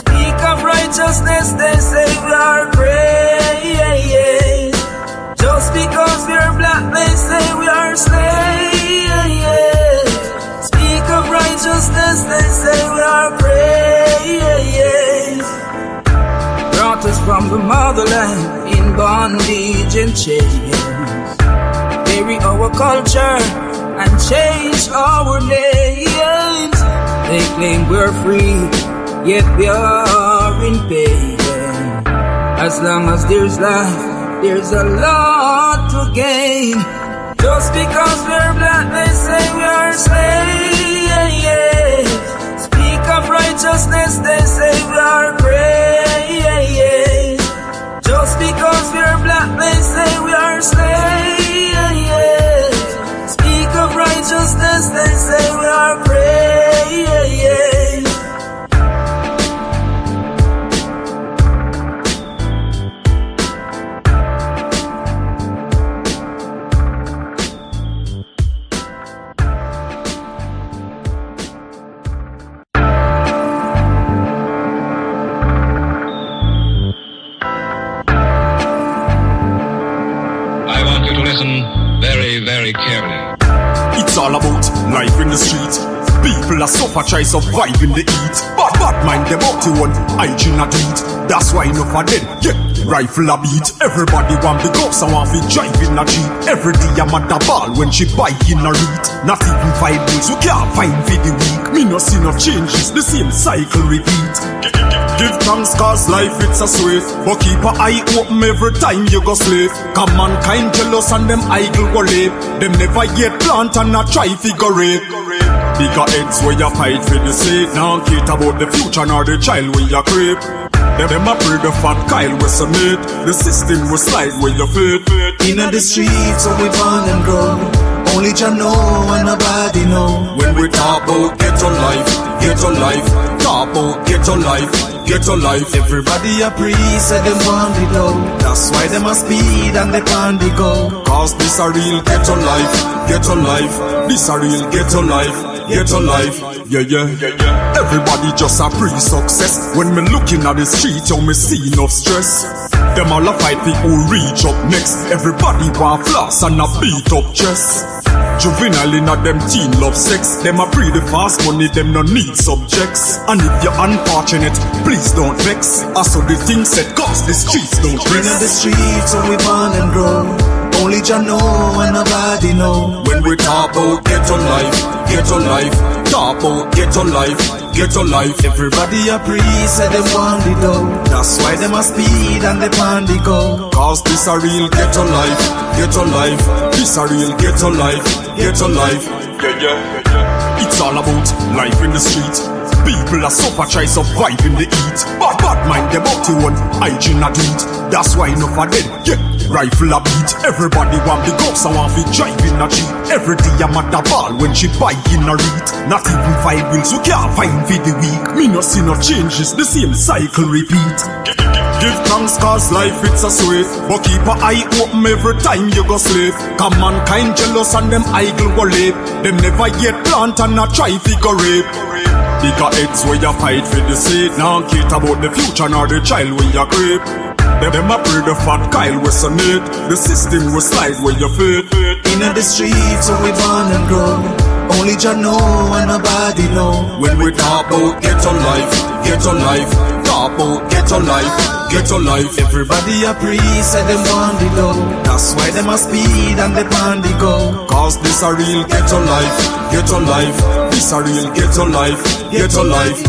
Speak of righteousness, they say we are praise. Just because we're black, they say we are slaves. Speak of righteousness, they say we are praise. Brought us from the motherland in bondage and chains. Bury our culture and change our names. They claim we're free, yet we are in pain. As long as there's life, there's a lot to gain. Just because we're black, they say we are slaves. Speak of righteousness, they say we are praise. Just because we're black, they say we are slaves. Speak of righteousness, they say we are praise. I want you to listen very, very carefully. It's all about life in the street. People are suffer, try survive in the heat. Bad mind them up to one, hygiene a deed. That's why enough of them, yeah, rifle a beat. Everybody want the guns, I want to drive in a Jeep. Every day I'm at the ball when she bike in a read. Not even 5 days, we can't find for the week. Me no see no changes, the same cycle repeat. Give thanks cause life it's a sweet. But keep a eye open every time you go sleep. Cause mankind jealous and them idle go live. Them never yet plant and not try figure it. Bigger heads where you fight for the state. Now care about the future nor the child where you creep. Them a pray the fat Kyle was submit. The system will slide where you fit. In the streets where we born and grow, only Jah know and nobody know. When we talk about ghetto life, talk about ghetto life, ghetto life. Everybody a priest say them want it low. That's why them a speed and they pan the go. Cause this a real ghetto life, ghetto life. This a real ghetto life, ghetto life. Yeah. Everybody just a pre-success. When me looking at the street, you me see enough stress. Them all a fight for who reach up next. Everybody want floss and a beat up chest. Juvenile in a them teen love sex. Them a breed the fast money, them no need subjects. And if you're unfortunate, please don't vex. Also the things said cause the streets don't rest. In the streets where we born and grow, only Jah know and nobody know. When we talk about ghetto life, talk about ghetto life, ghetto life. Everybody a priest, say them want the dough. That's why them a speed and they pan the go. Cause this a real ghetto life, ghetto life. This a real ghetto life, ghetto life. It's all about life in the street. People are suffer, try survive in the heat. Bad mind them up to one, hygiene a do it. That's why enough of them, rifle a beat. Everybody want the guns and want to drive in a Jeep. Every day I'm at the ball when she buy in a read. Not even 5 wheels, you can't find for the week. Me no see no changes, the same cycle repeat. Give thanks cause life it's a sweet. But keep a eye open every time you go sleep. Cause mankind jealous and them idle go live. Them never yet plant and not try figure rape. Bigger heads where you fight for the seed. Now care about the future nor the child when you creep. Them a pray the fat Kyle was on it. The system will slide where you fit. In the streets where we born and grow. Only Jah know and nobody know. When we talk about ghetto life, ghetto life. Talk about ghetto life, ghetto life. Everybody a priest, say them want the dough. That's why them a speed and they pan the go. Cause this a real ghetto life, ghetto life. This a real ghetto life, ghetto life.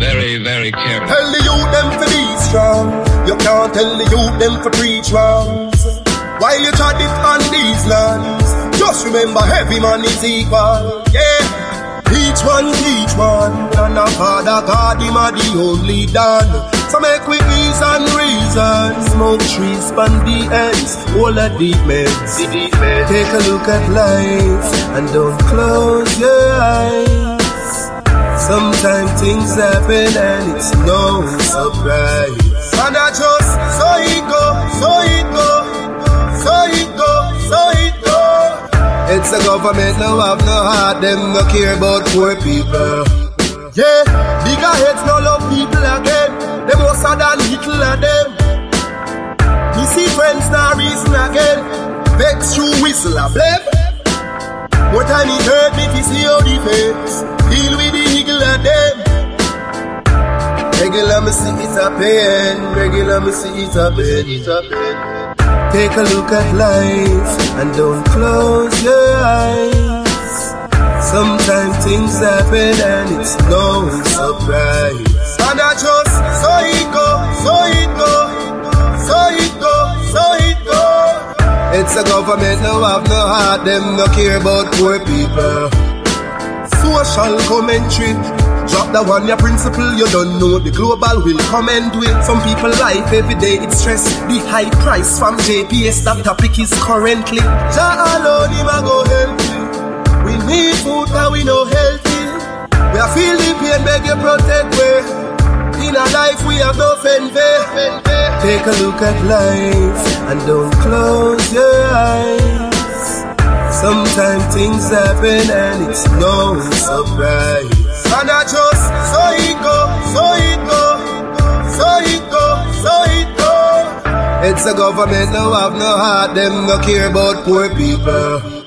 Very, very carefully. Tell the youth them to be strong. You can't tell the youth them to preach wrongs. While you try it on these lands, just remember every man is equal. Yeah, each one teach one. And our Father God, him are the only done. So make we ease and reason. Smoke trees, span the ends, all the deep meds. Take a look at life and don't close your eyes. Sometimes things happen and it's no surprise. And I just so it go, so it go, so it go, so it go. It's the government no have no heart, them no care about poor people. Yeah, bigger heads no love people again. Them most than little of them. Me see friends now reason again. Vex through whistle a blame. What time it hurt me to see how the face. Deal with the eagle of them. Regular me see it a pain. Regular me see it a pain. Take a look at life and don't close your eyes. Sometimes things happen and it's no surprise. And I just so it go, so it go, so it go, so it go. It's the government no have no heart, them no care about poor people. Social commentary. Drop the one your principle, you don't know the global will come and do it. Some people life every day it's stress. The high price from JPS, that topic is currently. Jah alone him a go help you. We need food and we no healthy. We are feel the pain, beg you protect we. In our life we have no envy. Take a look at life and don't close your eyes. Sometimes things happen and it's no surprise. And I just so it go, so it go, so it go, so it go. It's the government no have no heart, them no care about poor people.